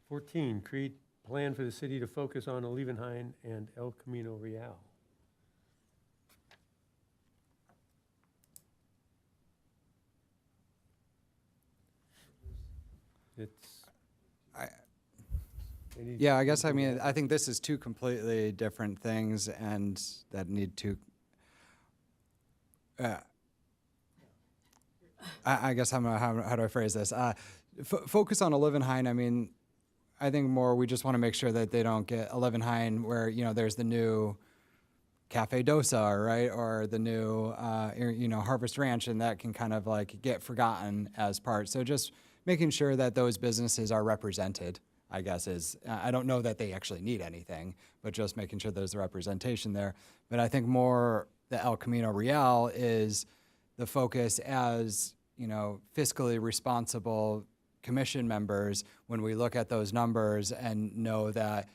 14, create plan for the city to focus on Olivenhain and El Camino Real. Yeah, I guess, I think this is two completely different things and that need to, I guess, how do I phrase this? Focus on Olivenhain, I think more we just want to make sure that they don't get Olivenhain where, there's the new Cafe Dosa, right? Or the new, Harvest Ranch, and that can kind of like get forgotten as part. So just making sure that those businesses are represented, I guess, is, I don't know that they actually need anything, but just making sure there's a representation there. But I think more the El Camino Real is the focus as, fiscally responsible commission members when we look at those numbers and know that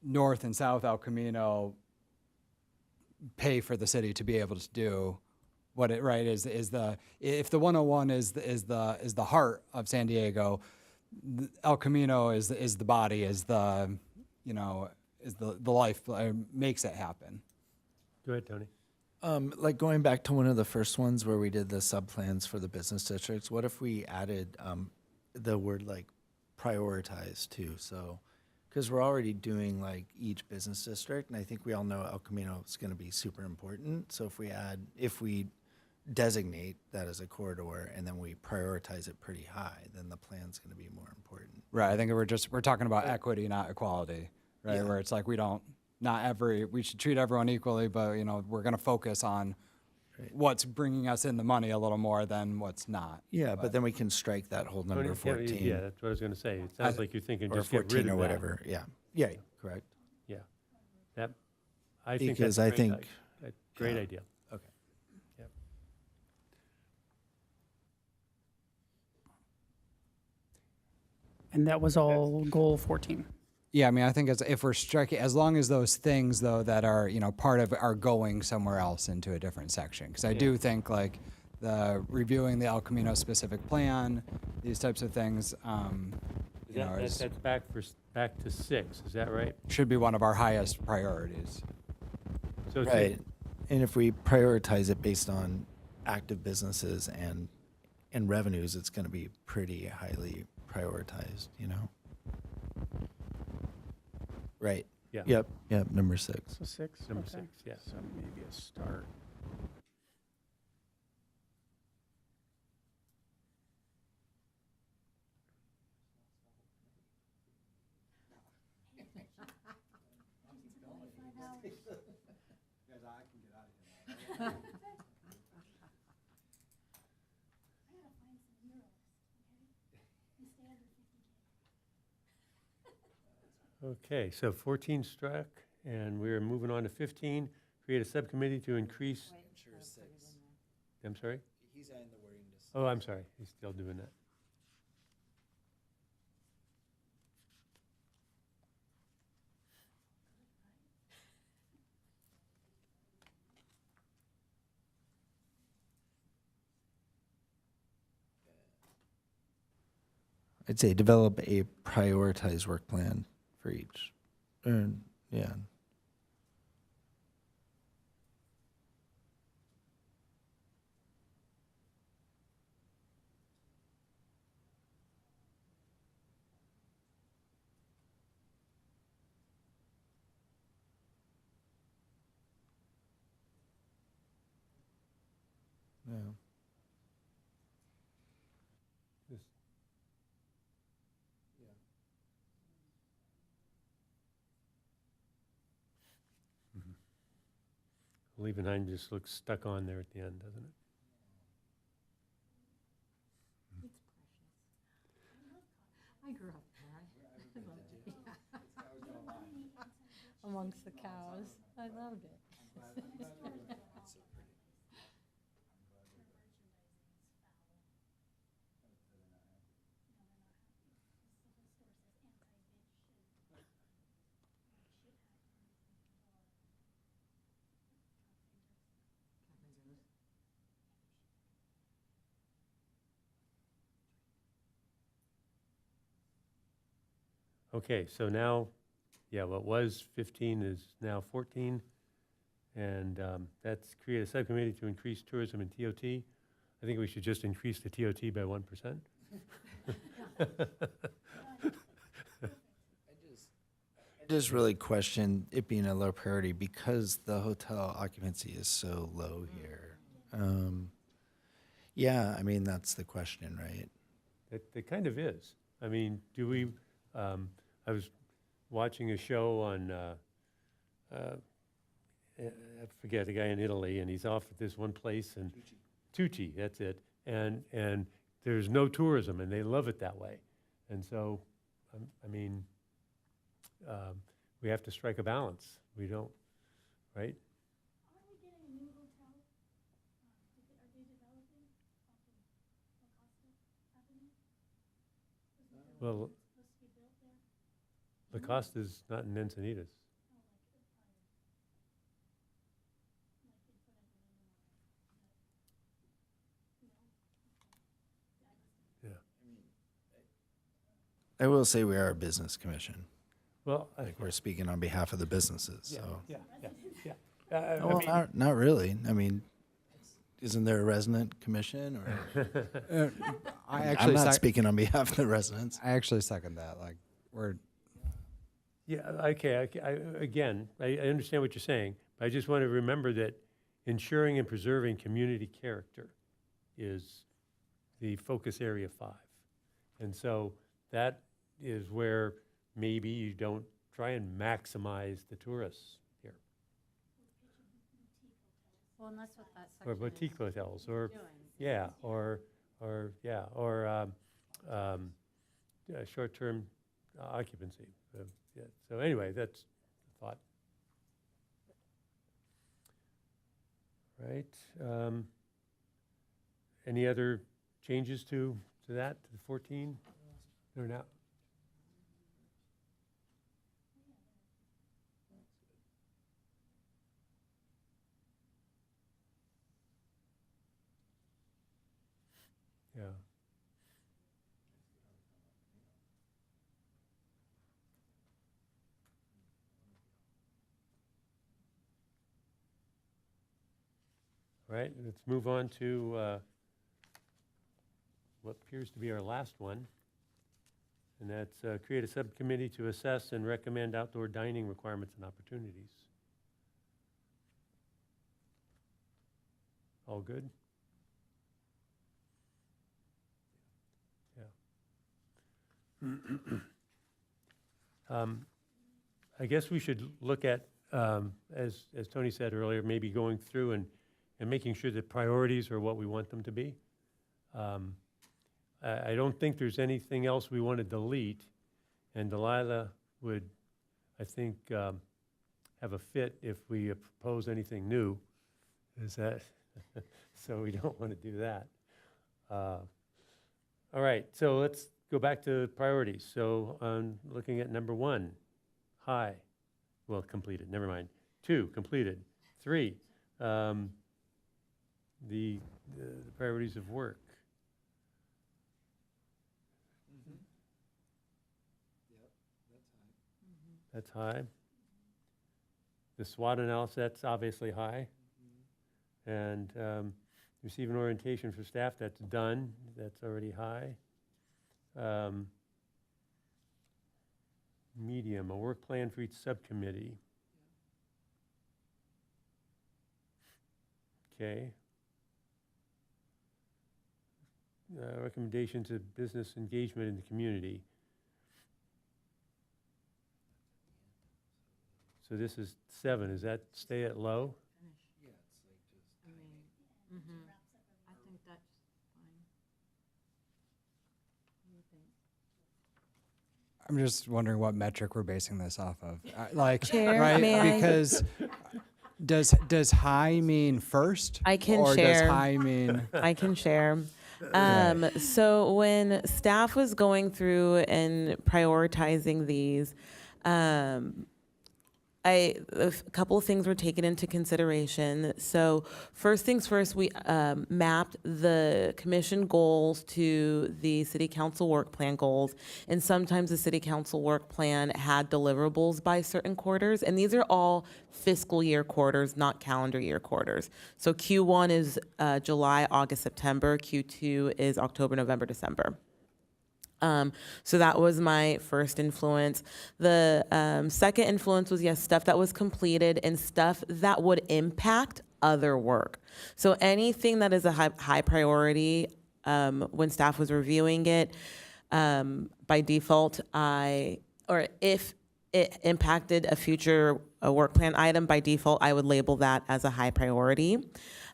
North and South El Camino pay for the city to be able to do what it right is the if the 101 is the heart of San Diego, El Camino is the body, is the life, makes it happen. Go ahead, Tony. Like going back to one of the first ones where we did the sub-plans for the business districts, what if we added the word like prioritize too? So, because we're already doing like each business district, and I think we all know El Camino is going to be super important. So if we designate that as a corridor and then we prioritize it pretty high, then the plan's going to be more important. Right. I think we're talking about equity, not equality, right? Yeah. Where it's like we should treat everyone equally, but we're going to focus on what's bringing us in the money a little more than what's not. Yeah, but then we can strike that whole number Tony, 14. Yeah, that's what I was going to say. It sounds like you're thinking or just get 14 rid or of whatever. Yeah. Yeah, correct. That. Yeah. I think Because that's I a great, think- a great yeah. idea. Okay. Yep. And that was all goal 14. Yeah, I mean, I think if we're striking, as long as those things though that are part of are going somewhere else into a different section, because I do think like the reviewing the El Camino specific plan, these types of things, That's back to 6. Is that right? should be one of our highest priorities. So it's Right. And if we prioritize it based on active businesses and revenues, it's going to be pretty highly prioritized, Right. Yeah. Yep, number 6. So 6? Number okay. 6, yeah. So maybe a start. Okay, so 14 struck, and we're moving on to 15. Create a subcommittee to increase. I'm sorry? He's adding the wording to 6. Oh, I'm sorry. He's still doing that. I'd say develop a prioritized work plan for each. Yeah. Yeah. This- Leave behind just looks stuck on there at the end, doesn't it? I grew up there. Amongst the cows. I loved it. Okay, so now, what was 15 is now 14. And that's create a subcommittee to increase tourism and TOT. I think we should just increase the TOT by 1%. I just really question it being a low priority because the hotel occupancy is so low here. Yeah, I mean, that's the question, right? It kind of is. I mean, do we, I was watching a show on, I forget, the guy in Italy, and he's off at this one place, and Tucci, that's it. And there's no tourism, and they love it that way. And so, I mean, we have to strike a balance. We don't, right? Are we getting a new hotel? Are they developing off of La Costa Avenue? Well, Supposed to be built there? La Costa's not in Encinitas. I will say we are a business commission. Well, Like we're speaking on behalf of the businesses, yeah, so. yeah, yeah, yeah. I Well, mean, not really. I mean, isn't there a resident commission or? I'm not speaking on behalf of the residents. I actually second that. Like, we're yeah, okay, again, I understand what you're saying, but I just want to remember that ensuring and preserving community character is the focus area 5. And so that is where maybe you don't try and maximize the tourists here. Well, and that's what that Or boutique hotels, or, yeah, or short-term occupancy. Yeah. So anyway, that's the thought. Right. Any other changes to that, to the 14? Or not? Yeah. All right, let's move on to what appears to be our last one. And that's create a subcommittee to assess and recommend outdoor dining requirements and opportunities. All good? Yeah. I guess we should look at, as Tony said earlier, maybe going through and making sure that priorities are what we want them to be. I don't think there's anything else we want to delete, and Delilah would, I think, have a fit if we propose anything new. Is that so? We don't want to do that. All right, so let's go back to priorities. So looking at number 1, high, well, completed. Never mind. 2, completed. 3, the priorities of work. That's high. The SWOT analysis, that's obviously high. And receive an orientation for staff, that's done. That's already high. Medium, a work plan for each subcommittee. Okay. Recommendation to business engagement in the community. So this is 7. Does that stay at low? I think that's fine. I'm just wondering what metric we're basing this off of. Like, Chair, right? may I- Because does high mean first? I can or share. does high mean? I can share. So when staff was going through and prioritizing these, a couple of things were taken into consideration. So first things first, we mapped the commission goals to the city council work plan goals. And sometimes the city council work plan had deliverables by certain quarters. And these are all fiscal year quarters, not calendar year quarters. So Q1 is July, August, September. Q2 is October, November, December. So that was my first influence. The second influence was, yes, stuff that was completed and stuff that would impact other work. So anything that is a high priority, when staff was reviewing it, by default, or if it impacted a future work plan item, by default, I would label that as a high priority.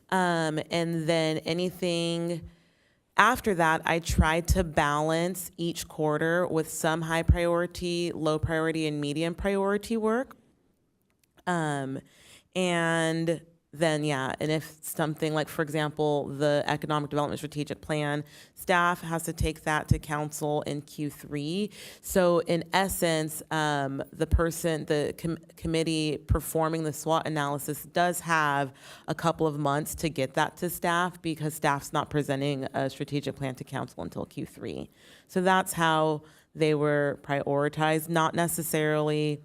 And then anything after that, I tried to balance each quarter with some high priority, low priority, and medium priority work. And then, yeah, and if something like, for example, the Economic Development Strategic Plan, staff has to take that to council in Q3. So in essence, the committee performing the SWOT analysis does have a couple of months to get that to staff because staff's not presenting a strategic plan to council until Q3. So that's how they were prioritized, not necessarily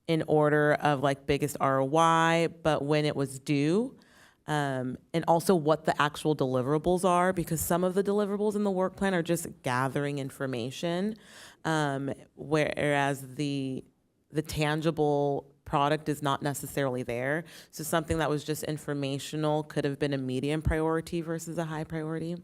in order of like biggest ROI, but when it was due. And also what the actual deliverables are, because some of the deliverables in the work plan are just gathering information, whereas the tangible product is not necessarily there. So something that was just informational could have been a medium priority versus a high priority,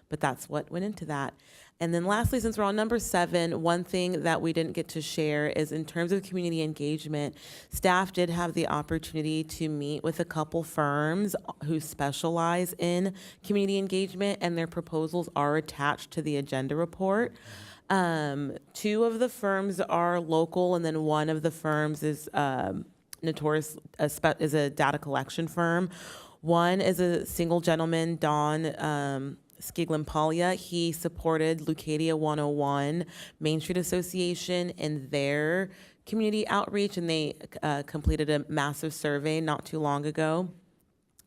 but that's what went into that. And then lastly, since we're on number 7, one thing that we didn't get to share is in terms of community engagement, staff did have the opportunity to meet with a couple firms who specialize in community engagement, and their proposals are attached to the agenda report. 2 of the firms are local, and then one of the firms is is a data collection firm. One is a single gentleman, Don Skiglimpalia. He supported Lucadia 101 Main Street Association in their community outreach, and they completed a massive survey not too long ago.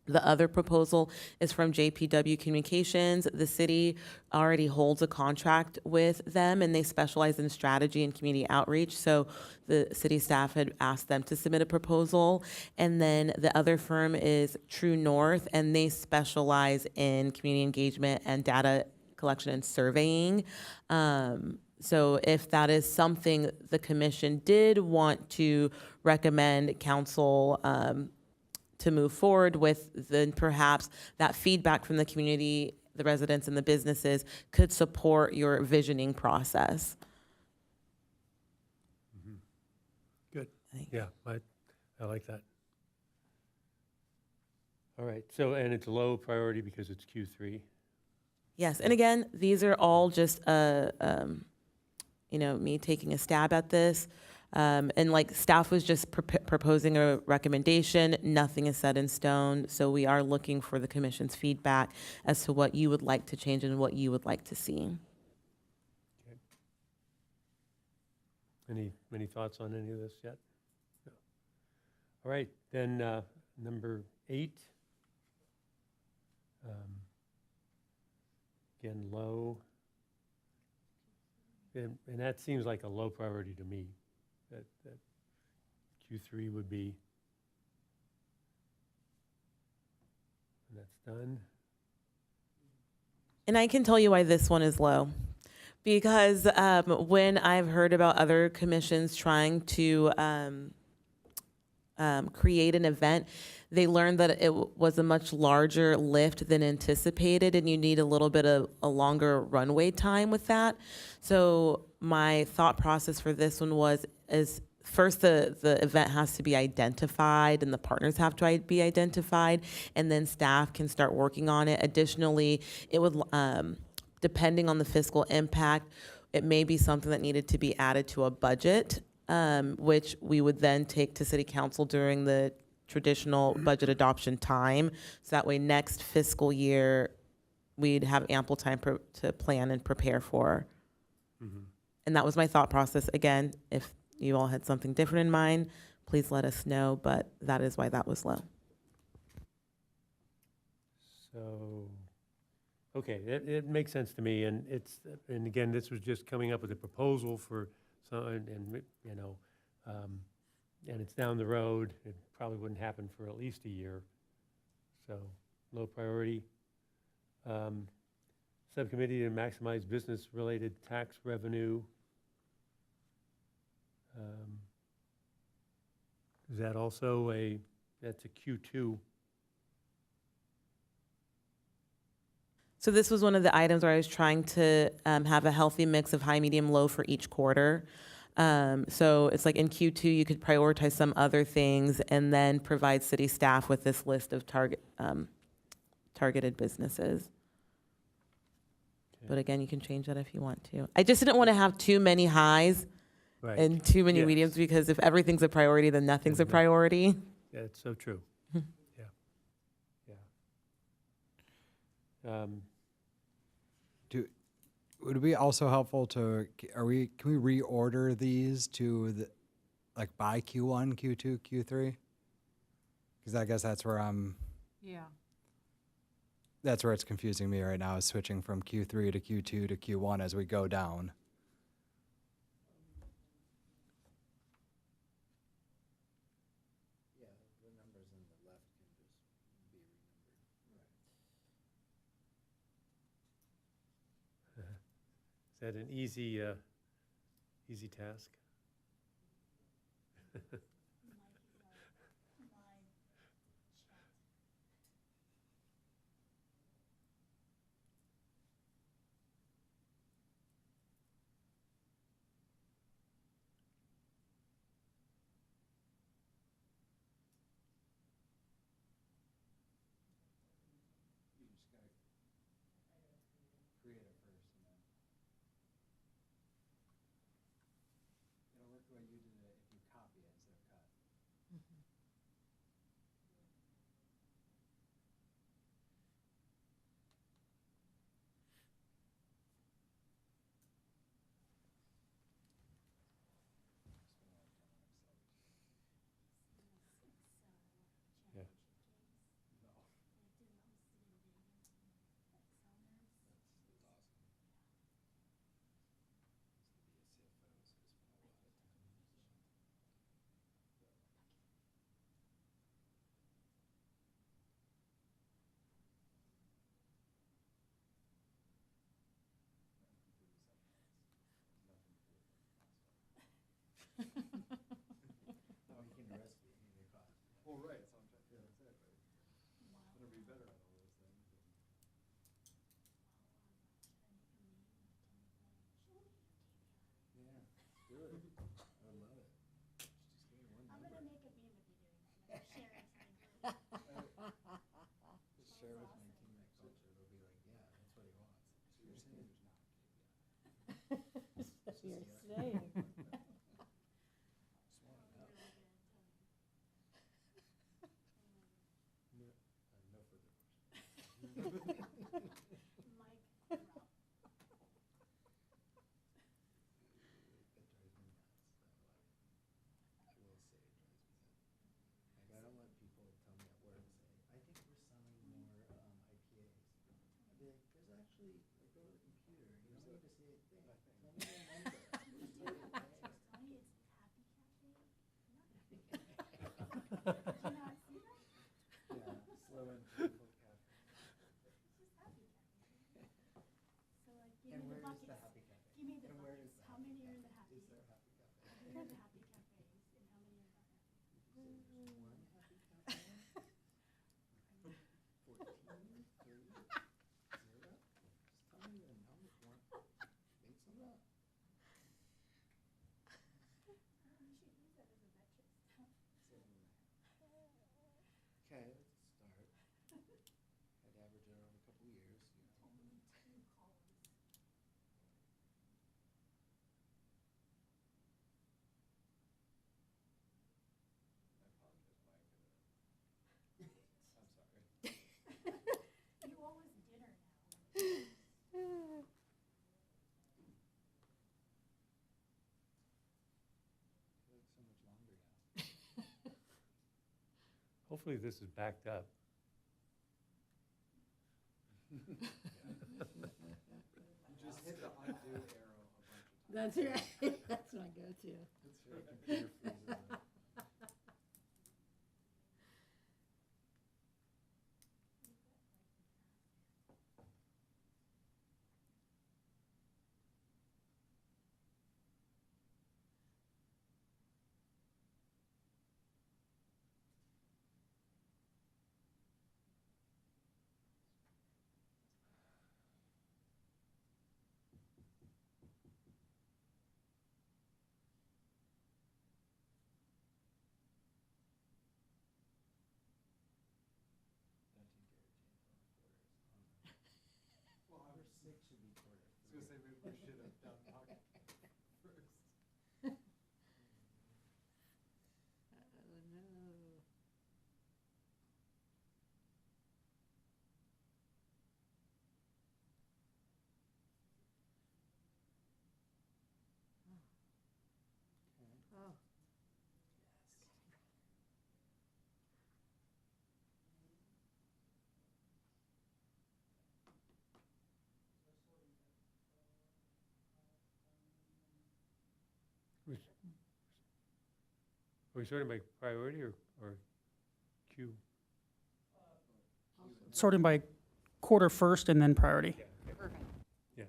The other proposal is from JPW Communications. The city already holds a contract with them, and they specialize in strategy and community outreach. So the city staff had asked them to submit a proposal. And then the other firm is True North, and they specialize in community engagement and data collection and surveying. So if that is something the commission did want to recommend council to move forward with, then perhaps that feedback from the community, the residents and the businesses could support your visioning process. Good. Yeah, I like that. All right, so, and it's low priority because it's Q3. Yes, and again, these are all just, me taking a stab at this. And like staff was just proposing a recommendation, nothing is set in stone. So we are looking for the commission's feedback as to what you would like to change and what you would like to see. Okay. Any thoughts on any of this yet? No. All right, then number 8. Again, low. And that seems like a low priority to me. That Q3 would be, and that's done. And I can tell you why this one is low. Because when I've heard about other commissions trying to create an event, they learned that it was a much larger lift than anticipated, and you need a little bit of a longer runway time with that. So my thought process for this one is first the event has to be identified and the partners have to be identified, and then staff can start working on it. Additionally, it would, depending on the fiscal impact, it may be something that needed to be added to a budget, which we would then take to city council during the traditional budget adoption time. So that way next fiscal year, we'd have ample time to plan and prepare for. Mm-hmm. And that was my thought process. Again, if you all had something different in mind, please let us know, but that is why that was low. So, okay, it makes sense to me, and again, this was just coming up with a proposal for some, and it's down the road. It probably wouldn't happen for at least a year. So, low priority. Subcommittee to maximize business-related tax revenue. Is that also that's a Q2? So this was one of the items where I was trying to have a healthy mix of high, medium, low for each quarter. So it's like in Q2, you could prioritize some other things and then provide city staff with this list of targeted businesses. Okay. But again, you can change that if you want to. I just didn't want to have too many highs and too many mediums, because if everything's a priority, then nothing's a priority. Yeah, it's so true. Would it be also helpful to, can we reorder these to by Q1, Q2, Q3? Because I guess that's where that's where it's confusing me right now, is switching from Q3 to Q2 to Q1 as we go down. that an easy, easy task? Create it first, and then it'll work the way you did it if you copy it instead of cut. Yeah. Well, right, so I'm trying, yeah, exactly. It'll be better at all those things. Yeah, do it. I love it. Just give me one I'm number. gonna make a meme of you doing that. I'm gonna share it to the group. Just share with my teammate culture, they'll be like, yeah, that's what he wants. So you're saying there's not KPI? You're saying. Just wanna know. No further questions. Mike drop. It drives me nuts, though. I will say it drives me nuts. Like, I don't want people to tell me at work, say, I think we're selling more IPAs. I'd be like, there's actually, like, go to the computer, you don't need to say a thing. Tell me the number. Just tell me the thing. Tony, it's Happy Cafe. Not Happy Cafe. Did you not see that? Yeah, slow and painful cafe. It's just Happy Cafe. So like, give And me the where is buckets. the Happy Cafe? Give me the And where buckets. is the How Happy many are in Cafe? the Happy? Is there a Happy Cafe? How many are the Happy Cafes and how many are not happy? Did you say there's one Happy Cafe? 14? 3? 0? Just tell me the number. Make some up. You should use that as a metric stuff. Okay, let's start. I'd average it over a couple years, you know. Only 2 columns. I apologize, Mike. I'm sorry. You owe us dinner now. I feel like so much longer now. Hopefully this is backed up. You just hit the undo arrow a bunch of times. That's right. That's my go-to. It's your computer freezes up. Well, our 6 should be quarter. I was gonna say, maybe we should have done pocket first. Oh, no. Oh. Are we sorting by priority or queue? Sorting by quarter first and then priority. Yeah.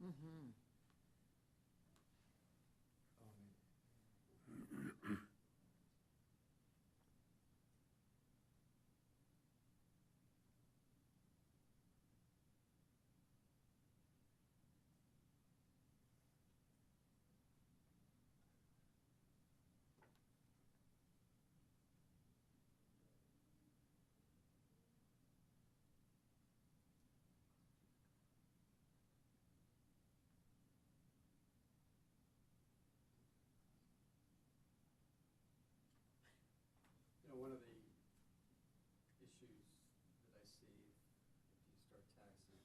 You know, one of the issues that I see if you start taxing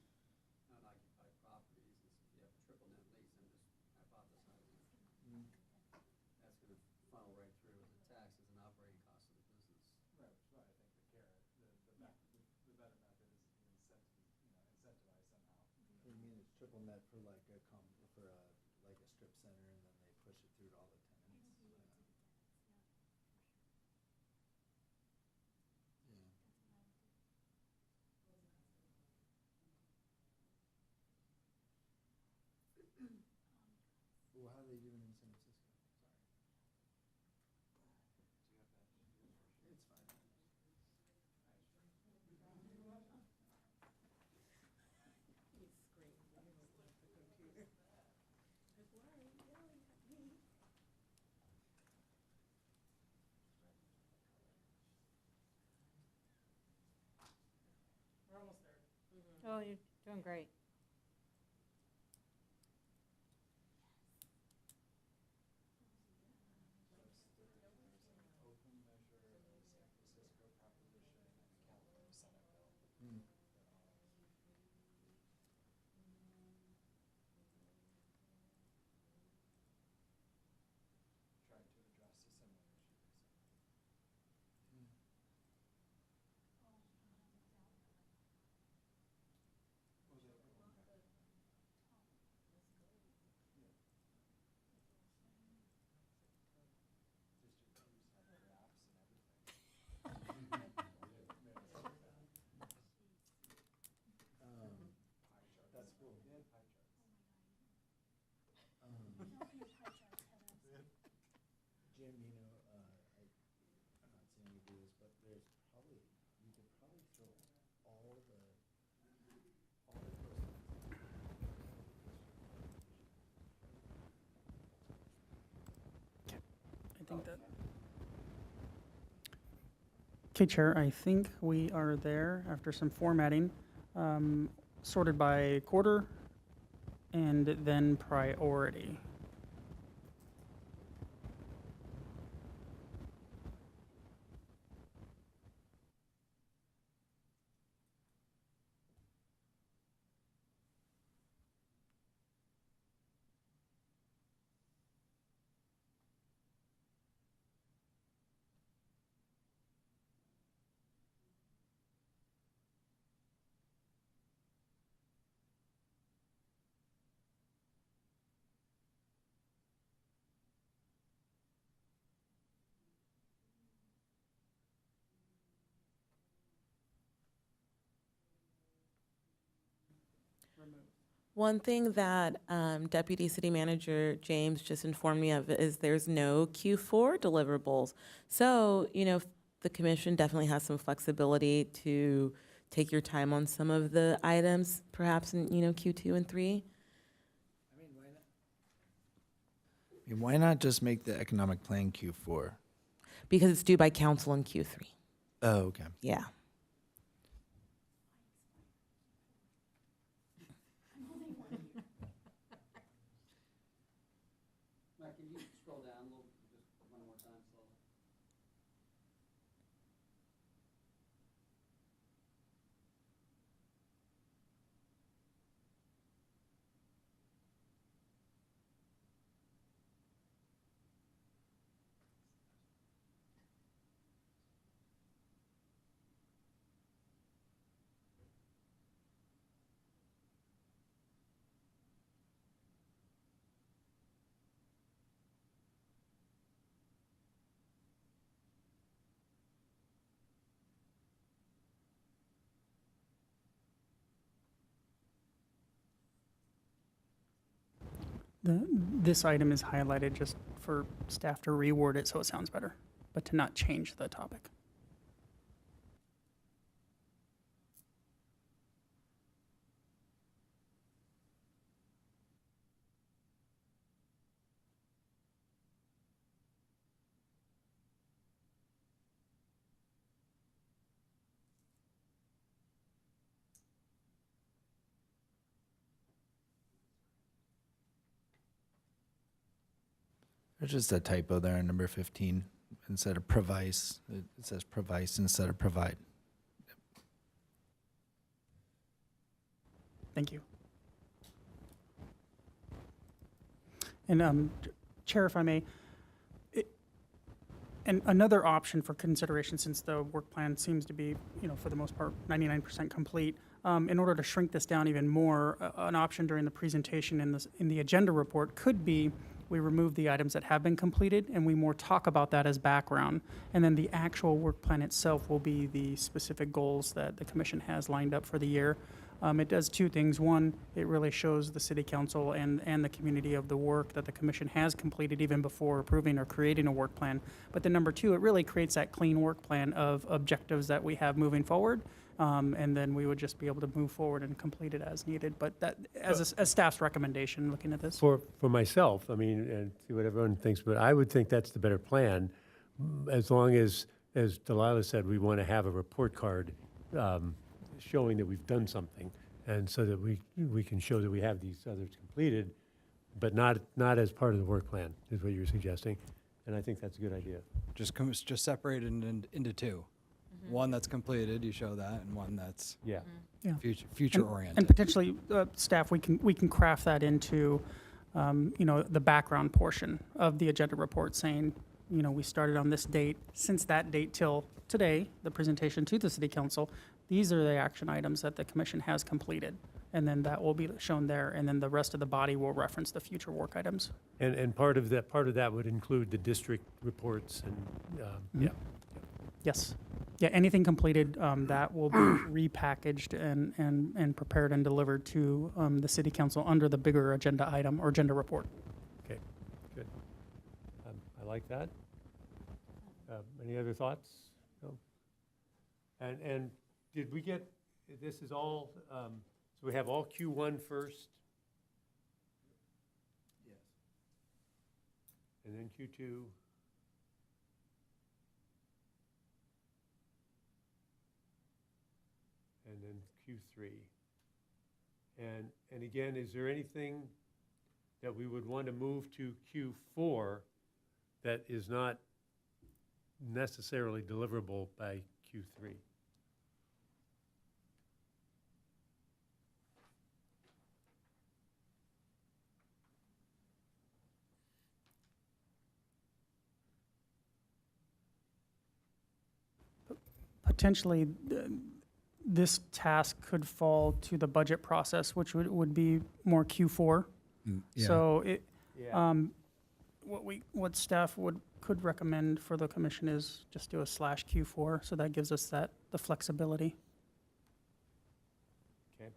unoccupied properties is if you have a triple net lease, I'm just hypothesizing. That's going to funnel right through as a tax as an operating cost of the business. Right, which is why I think the carrot, the better method is incentivize somehow. I mean, it's triple net for like a like a strip center, and then they push it through to all the tenants. Yeah. Well, how are they doing in San Francisco? Sorry. It's fine. Oh, you're doing great. Open measure, the San Francisco proposition, and the California Senate bill. Tried to address a similar issue recently. What was that? District use had graphs and everything. Pie That's cool. They had pie charts. Jim, you know, I'm not saying you do this, but you could probably throw all the I think that. Okay, Chair, I think we are there after some formatting, sorted by quarter and then priority. One thing that Deputy City Manager James just informed me of is there's no Q4 deliverables. So, you know, the commission definitely has some flexibility to take your time on some of the items, perhaps in, you know, Q2 and 3. why not just make the economic plan Q4? Because it's due by council in Q3. Oh, okay. Yeah. Mike, can you scroll down a little, just one more time slowly? This item is highlighted just for staff to reword it so it sounds better, but to not change the topic. There's just a typo there in number 15. Instead of provice, it says provice instead of provide. Thank you. And Chair, if I may, and another option for consideration, since the work plan seems to be, for the most part, 99% complete, in order to shrink this down even more, an option during the presentation in the agenda report could be we remove the items that have been completed and we more talk about that as background. And then the actual work plan itself will be the specific goals that the commission has lined up for the year. It does two things. One, it really shows the city council and the community of the work that the commission has completed even before approving or creating a work plan. But then number two, it really creates that clean work plan of objectives that we have moving forward. And then we would just be able to move forward and complete it as needed. But that, as staff's recommendation, looking at this. For myself, I mean, and see what everyone thinks, but I would think that's the better plan, as long as Delilah said, we want to have a report card showing that we've done something, and so that we can show that we have these others completed, but not as part of the work plan, is what you're suggesting. And I think that's a good idea. Just separate it into two. One that's completed, you show that, and one that's Yeah. Yeah. future oriented. And potentially, staff, we can craft that into, the background portion of the agenda report, saying, we started on this date. Since that date till today, the presentation to the city council, these are the action items that the commission has completed. And then that will be shown there, and then the rest of the body will reference the future work items. And part of that would include the district reports and, yeah. Yes. Yeah, anything completed, that will be repackaged and prepared and delivered to the city council under the bigger agenda item or agenda report. Okay, good. I like that. Any other thoughts? No? And did we get, this is all, so we have all Q1 first? Yes. And then Q2? And then Q3. And again, is there anything that we would want to move to Q4 that is not necessarily deliverable by Q3? Potentially, this task could fall to the budget process, which would be more Q4. Yeah. So Yeah. what staff could recommend for the commission is just do a /Q4, so that gives us the flexibility. Okay.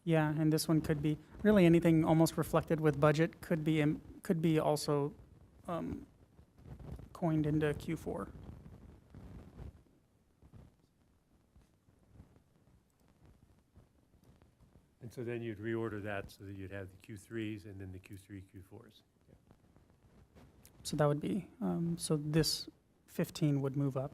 Yeah, and this one could be, really anything almost reflected with budget could be also coined into Q4. And so then you'd reorder that so that you'd have the Q3s and then the Q3, Q4s. So that would be, so this 15 would move up.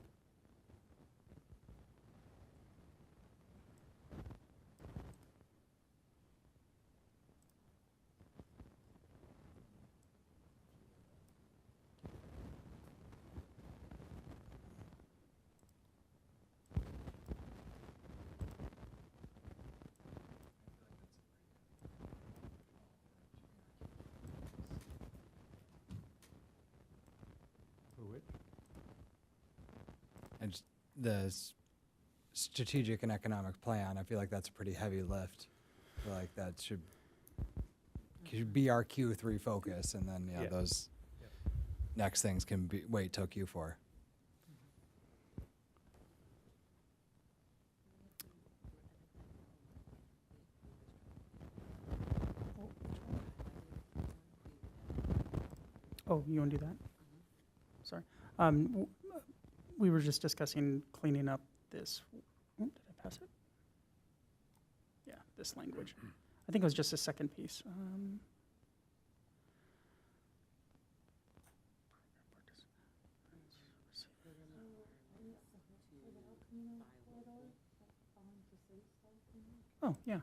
For which? And the strategic and economic plan, I feel like that's a pretty heavy lift. I feel like that should be our Q3 focus, and then Yeah. those Yep. next things can wait till Q4. Oh, you want to do that? Sorry. We were just discussing cleaning up this. Did I pass it? Yeah, this language. I think it was just the second piece. Oh, yeah.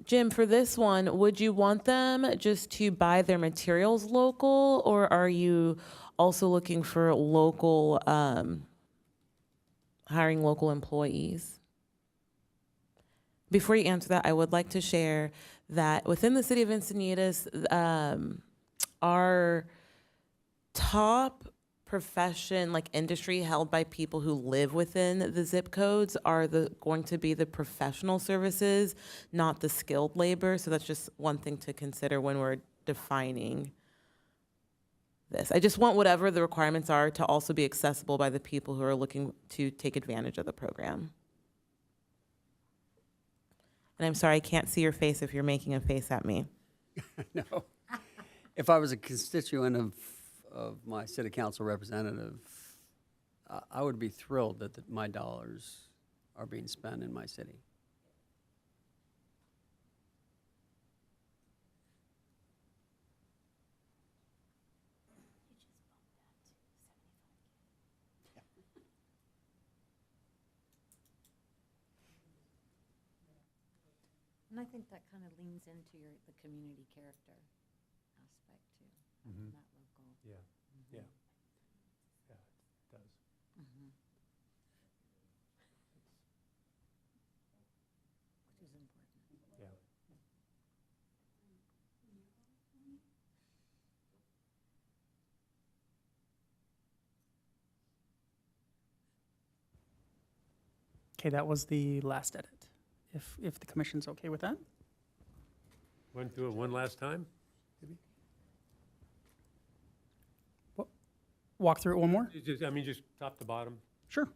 Jim, for this one, would you want them just to buy their materials local, or are you also looking for local, hiring local employees? Before you answer that, I would like to share that within the city of Encinitas, our top profession, like industry held by people who live within the zip codes, are going to be the professional services, not the skilled labor. So that's just one thing to consider when we're defining this. I just want whatever the requirements are to also be accessible by the people who are looking to take advantage of the program. And I'm sorry, I can't see your face if you're making a face at me. No. If I was a constituent of my city council representative, I would be thrilled that my dollars are being spent in my city. And I think that kind of leans into the community character aspect too, Mhm. that local. Yeah, yeah. Yeah, it does. Which is important. Yeah. Okay, that was the last edit. If the commission's okay with that. Want to do it one last time? Walk through it one more? Just top to bottom. Sure.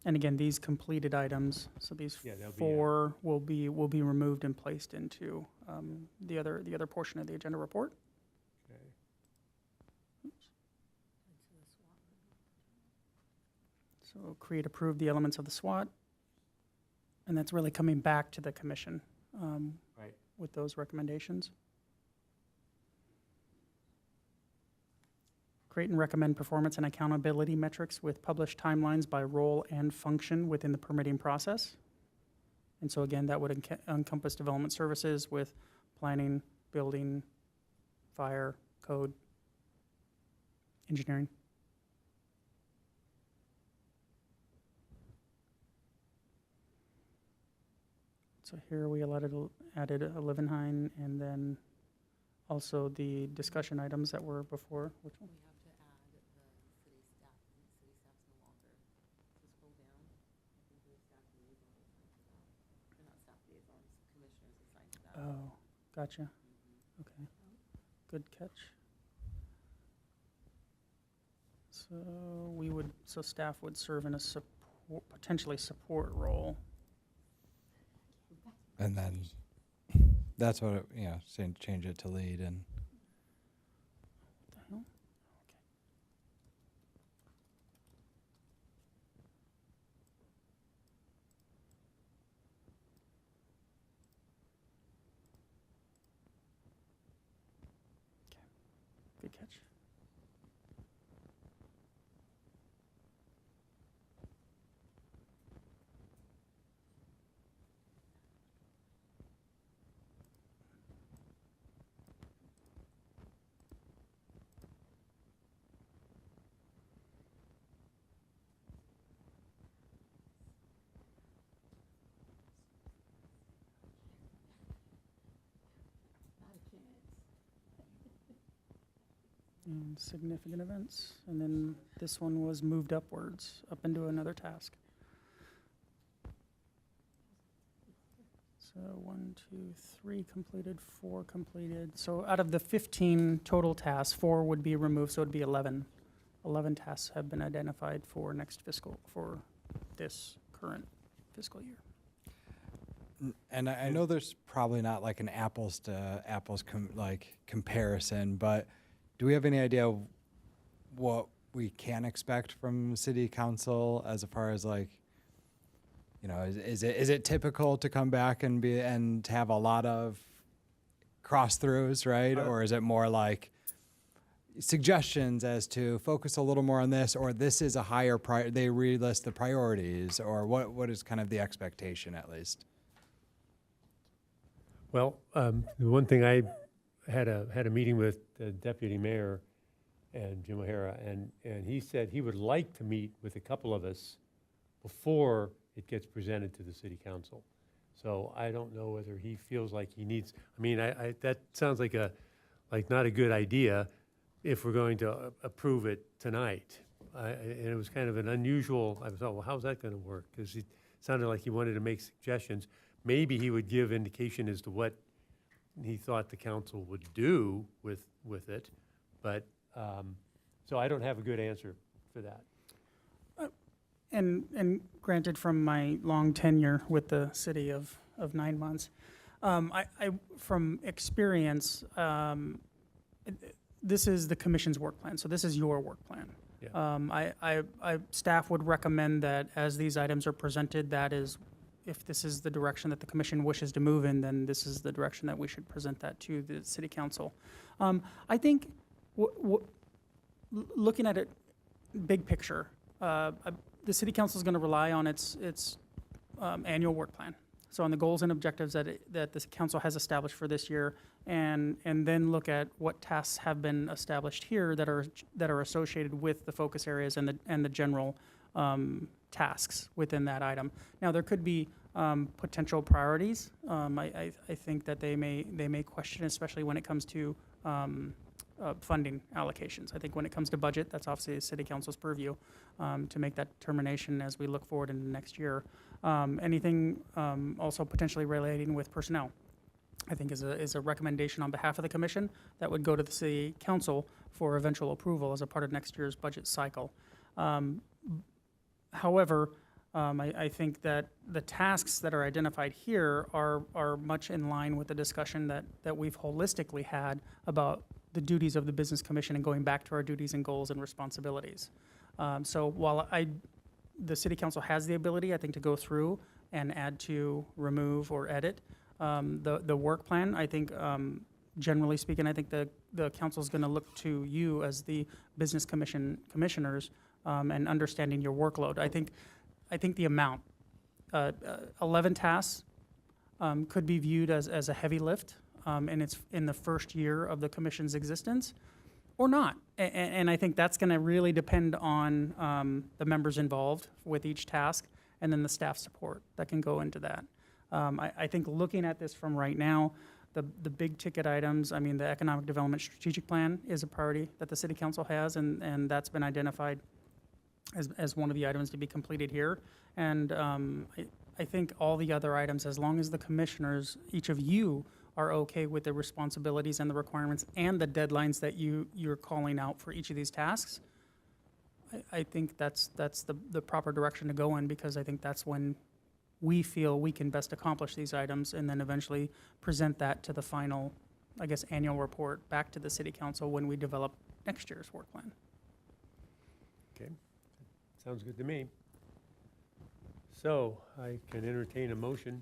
And again, these completed items, so these Yeah, they'll be, four will be removed and placed into the other portion of the agenda report. Okay. So create, approve the elements of the SWOT, and that's really coming back to the commission Right. with those recommendations. Create and recommend performance and accountability metrics with published timelines by role and function within the permitting process. And so again, that would encompass development services with planning, building, fire, code, engineering. So here we added a Livenheim, and then also the discussion items that were before. Which one? We have to add the city staff. I think city staff's no longer. So scroll down. I think there's staff liaisons assigned to that. Or not staff liaisons, commissioners assigned to that. Oh, gotcha. Okay, good catch. So staff would serve in a potentially support role. And then that's what, change it to lead and. What the hell? Okay. Good catch. And significant events, and then this one was moved upwards, up into another task. So 1, 2, 3 completed, 4 completed. So out of the 15 total tasks, 4 would be removed, so it'd be 11. 11 tasks have been identified for this current fiscal year. And I know there's probably not like an apples to apples comparison, but do we have any idea what we can expect from city council as far as like, you know, is it typical to come back and have a lot of cross throughs, right? Or is it more like suggestions as to focus a little more on this, or this is a higher they relist the priorities, or what is kind of the expectation at least? Well, the one thing, I had a meeting with the deputy mayor and Jim O'Hara, and he said he would like to meet with a couple of us before it gets presented to the city council. So I don't know whether he feels like he needs, I mean, that sounds like not a good idea if we're going to approve it tonight. And it was kind of an unusual, I thought, well, how's that going to work? Because it sounded like he wanted to make suggestions. Maybe he would give indication as to what he thought the council would do with it. But, so I don't have a good answer for that. And granted, from my long tenure with the city of 9 months, I from experience, this is the commission's work plan, so this is your work plan. Yeah. Staff would recommend that as these items are presented, that is, if this is the direction that the commission wishes to move in, then this is the direction that we should present that to the city council. I think looking at it big picture, the city council is going to rely on its annual work plan. So on the goals and objectives that this council has established for this year, and then look at what tasks have been established here that are associated with the focus areas and the general tasks within that item. Now there could be potential priorities. I think that they may question, especially when it comes to funding allocations. I think when it comes to budget, that's obviously the city council's purview to make that determination as we look forward into next year. Anything also potentially relating with personnel, I think is a recommendation on behalf of the commission that would go to the city council for eventual approval as a part of next year's budget cycle. However, I think that the tasks that are identified here are much in line with the discussion that we've holistically had about the duties of the business commission and going back to our duties and goals and responsibilities. So while the city council has the ability, I think, to go through and add to, remove, or edit the work plan, I think, generally speaking, I think the council is going to look to you as the business commissioners and understanding your workload. I think the amount, 11 tasks, could be viewed as a heavy lift, and it's in the first year of the commission's existence, or not. And I think that's going to really depend on the members involved with each task, and then the staff support that can go into that. I think looking at this from right now, the big ticket items, I mean, the economic development strategic plan is a priority that the city council has, and that's been identified as one of the items to be completed here. And I think all the other items, as long as the commissioners, each of you, are okay with the responsibilities and the requirements and the deadlines that you're calling out for each of these tasks, I think that's the proper direction to go in, because I think that's when we feel we can best accomplish these items, and then eventually present that to the final, I guess, annual report back to the city council when we develop next year's work plan. Okay, sounds good to me. So I can entertain a motion.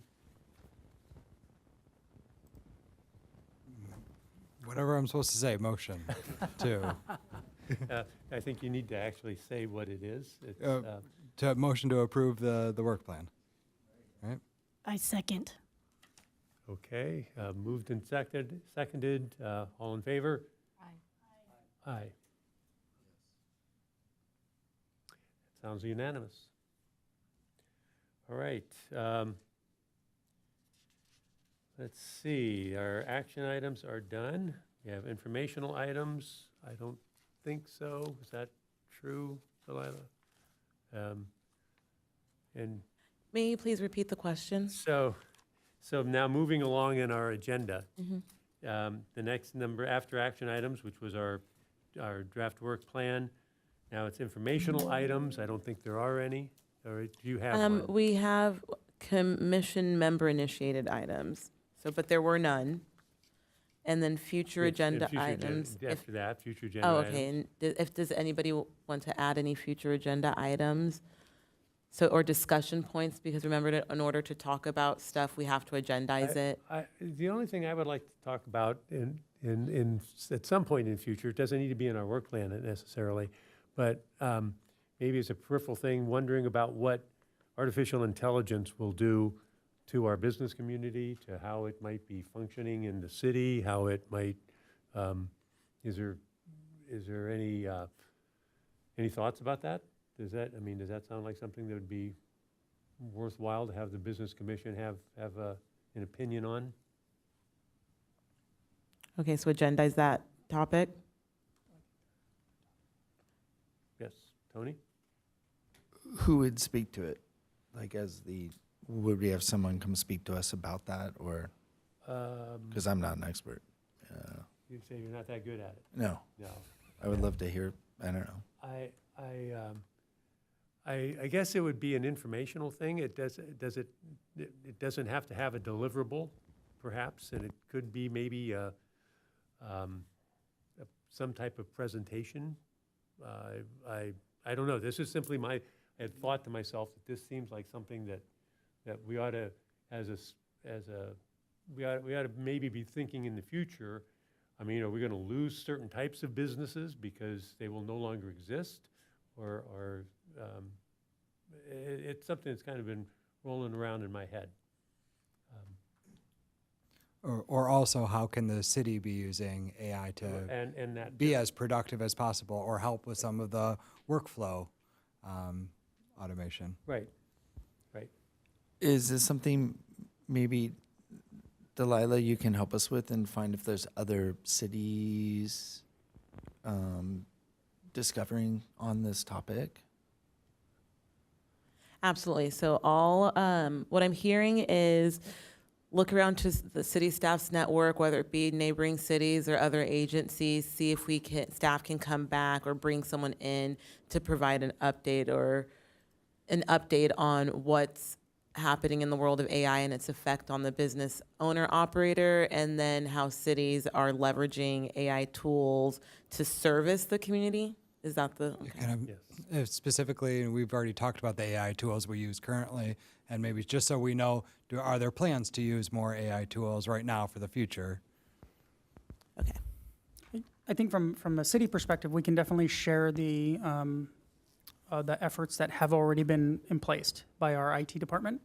Whatever I'm supposed to say, motion to. I think you need to actually say what it is. It's, To motion to approve the work plan. Right? I second. okay, moved and seconded. All in favor? Aye. Aye. Sounds unanimous. All right. Let's see, our action items are done. We have informational items. I don't think so. Is that true, Delilah? And May you please repeat the question? so now moving along in our agenda, the next number after action items, which was our draft work plan. Now it's informational items. I don't think there are any. Or do you have one? We have commission member initiated items. So, but there were none. And then future Yes, and agenda future items. After that, future agenda Oh, items. okay. And does anybody want to add any future agenda items? So, or discussion points, because remember, in order to talk about stuff, we have to agendize it. The only thing I would like to talk about at some point in the future, it doesn't need to be in our work plan necessarily, but maybe it's a peripheral thing, wondering about what artificial intelligence will do to our business community, to how it might be functioning in the city, how it might, is there any thoughts about that? Does that sound like something that would be worthwhile to have the Business Commission have an opinion on? Okay, so agendize that topic. Yes, Tony? Who would speak to it? Like would we have someone come speak to us about that, or, because I'm not an expert. You'd say you're not that good at it. No, No. I would love to hear, I don't know. I guess it would be an informational thing. It doesn't have to have a deliverable, perhaps, and it could be maybe some type of presentation. I don't know. This is simply I had thought to myself that this seems like something that we ought to, we ought to maybe be thinking in the future. I mean, are we going to lose certain types of businesses because they will no longer exist, or it's something that's kind of been rolling around in my head. Or also, how can the city be using AI to And that be as productive as possible, or help with some of the workflow automation? right. Is this something maybe, Delilah, you can help us with and find if there's other cities discovering on this topic? Absolutely. So what I'm hearing is look around to the city staff's network, whether it be neighboring cities or other agencies, see if staff can come back or bring someone in to provide an update on what's happening in the world of AI and its effect on the business owner operator, and then how cities are leveraging AI tools to service the community. Is that the? Okay. Kind of, specifically, and we've already talked about the AI tools we use currently, and maybe just so we know, are there plans to use more AI tools right now for the future? Okay. I think from a city perspective, we can definitely share the efforts that have already been in place by our IT department.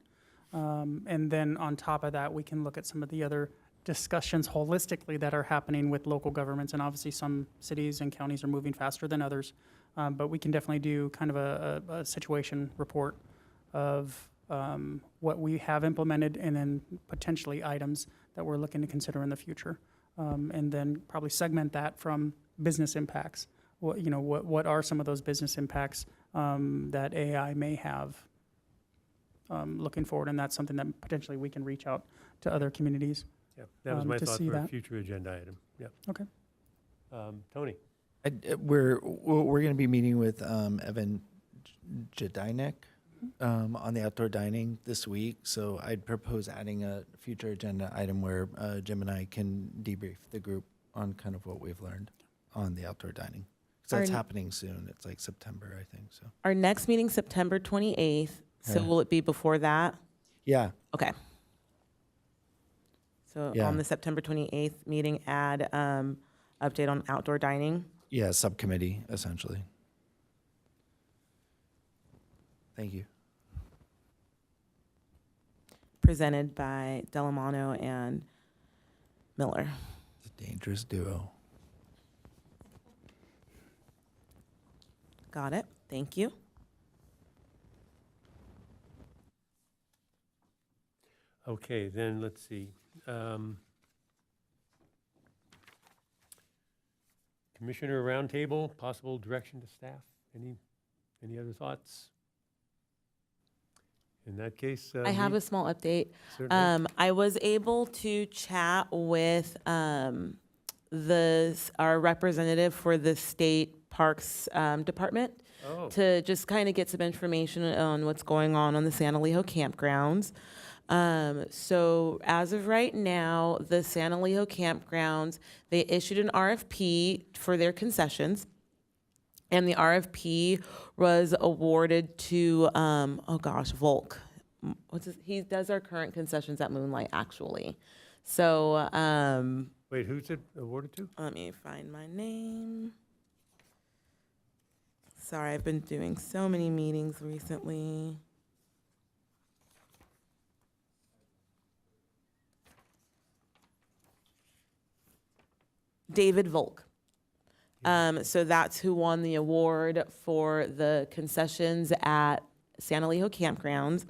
And then on top of that, we can look at some of the other discussions holistically that are happening with local governments. And obviously some cities and counties are moving faster than others. But we can definitely do kind of a situation report of what we have implemented, and then potentially items that we're looking to consider in the future. And then probably segment that from business impacts. What are some of those business impacts that AI may have looking forward? And that's something that potentially we can reach out to other communities. Yeah, that was my to thought see for a that. future agenda item. Yeah. Okay. Tony? We're going to be meeting with Evan Jedinek on the outdoor dining this week, so I'd propose adding a future agenda item where Jim and I can debrief the group on kind of what we've learned on the outdoor dining. So that's happening soon. It's like September, I think. So Our next meeting, September 28th. So Yeah. will it be before that? yeah, Okay. So Yeah. on the September 28th meeting, add update on outdoor dining. yeah, subcommittee essentially. Thank you. Presented by Delamano and Miller. It's a dangerous duo. Got it. Thank you. Okay, then let's see. Commissioner Roundtable, possible direction to staff. Any other thoughts? In that case, I have a small update. certainly. I was able to chat with our representative for the state parks department. Oh. to just kind of get some information on what's going on the San Elijo campgrounds. So as of right now, the San Elijo campgrounds, they issued an RFP for their concessions. And the RFP was awarded to, Volk. He does our current concessions at Moonlight, actually. So, Wait, who's it awarded to? let me find my name. Sorry, I've been doing so many meetings recently. David Volk. So that's who won the award for the concessions at San Elijo campgrounds.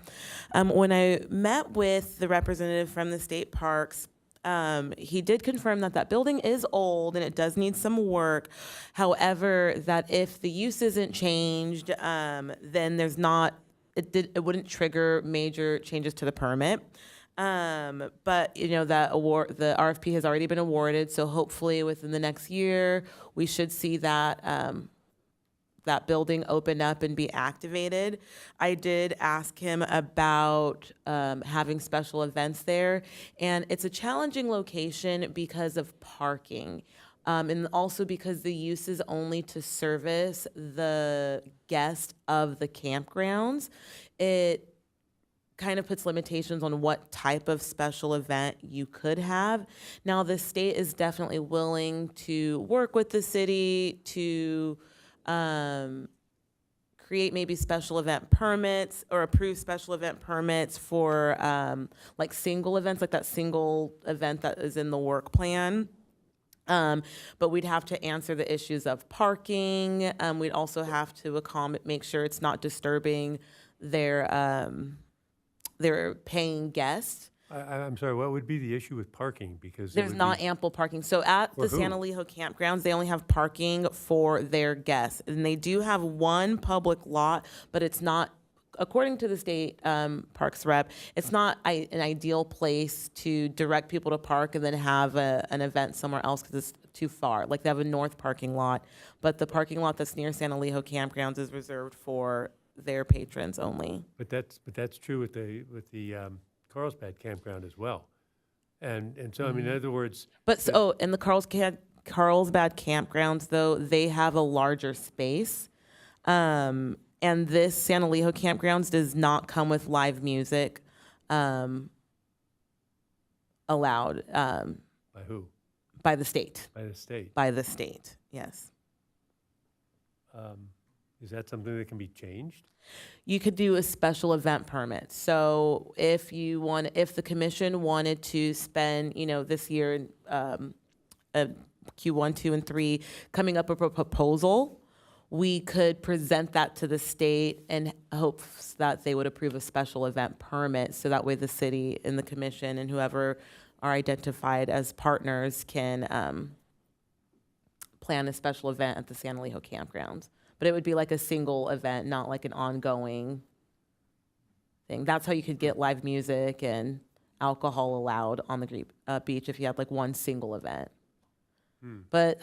When I met with the representative from the state parks, he did confirm that that building is old and it does need some work. However, that if the use isn't changed, then there's not, it wouldn't trigger major changes to the permit. But you know, that award, the RFP has already been awarded, so hopefully within the next year, we should see that, that building open up and be activated. I did ask him about having special events there, and it's a challenging location because of parking. And also because the use is only to service the guest of the campgrounds. It kind of puts limitations on what type of special event you could have. Now, the state is definitely willing to work with the city to create maybe special event permits or approve special event permits for like single events, like that single event that is in the work plan. But we'd have to answer the issues of parking. We'd also have to make sure it's not disturbing their paying guests. I'm sorry, what would be the issue with parking? Because it There's would not be- ample parking. So at For the San who? Elijo campgrounds, they only have parking for their guests. And they do have one public lot, but it's not, according to the state parks rep, it's not an ideal place to direct people to park and then have an event somewhere else because it's too far. Like they have a north parking lot, but the parking lot that's near San Elijo campgrounds is reserved for their patrons only. But that's true with the Carlsbad campground as well. And so, I mean, in other words, But in the Carlsbad campgrounds, though, they have a larger space. And this San Elijo campgrounds does not come with live music allowed by who? by the state. By the state. By the state, yes. Is that something that can be changed? You could do a special event permit. So if the commission wanted to spend, this year, Q1, 2, and 3, coming up with a proposal, we could present that to the state in hopes that they would approve a special event permit. So that way the city and the commission and whoever are identified as partners can plan a special event at the San Elijo campgrounds. But it would be like a single event, not like an ongoing thing. That's how you could get live music and alcohol allowed on the beach if you had like one single event. But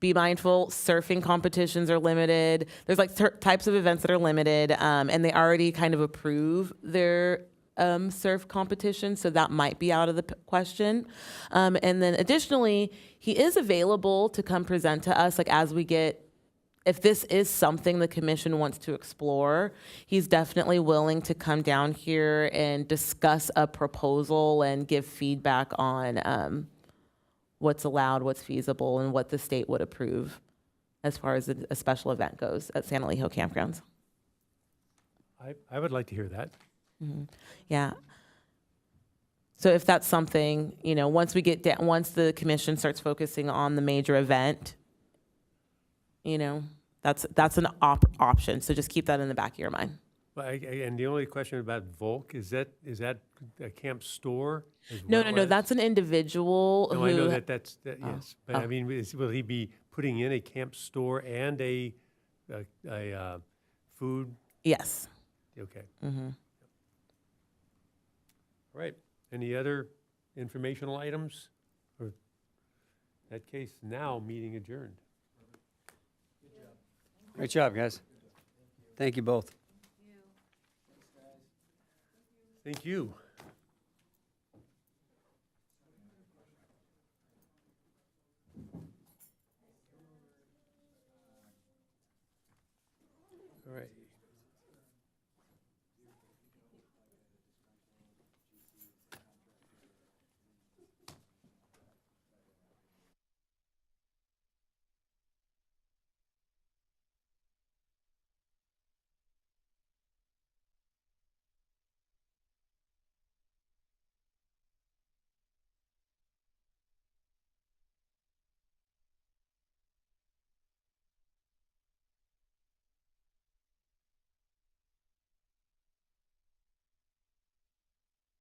be mindful, surfing competitions are limited. There's like types of events that are limited, and they already kind of approve their surf competition, so that might be out of the question. And then additionally, he is available to come present to us, like as we get, if this is something the commission wants to explore, he's definitely willing to come down here and discuss a proposal and give feedback on what's allowed, what's feasible, and what the state would approve as far as a special event goes at San Elijo campgrounds. I would like to hear that. Mm-hmm. Yeah. So if that's something, once we get down, once the commission starts focusing on the major event, that's an option. So just keep that in the back of your mind. And the only question about Volk, is that a camp store? No. That's an individual No, who. I know that's, yes. But I mean, will he be putting in a camp store and a food? Yes. Okay. Mm-hmm. All right. Any other informational items? Or in that case, now meeting adjourned. Great job, guys. Thank you both. Thank you. All right.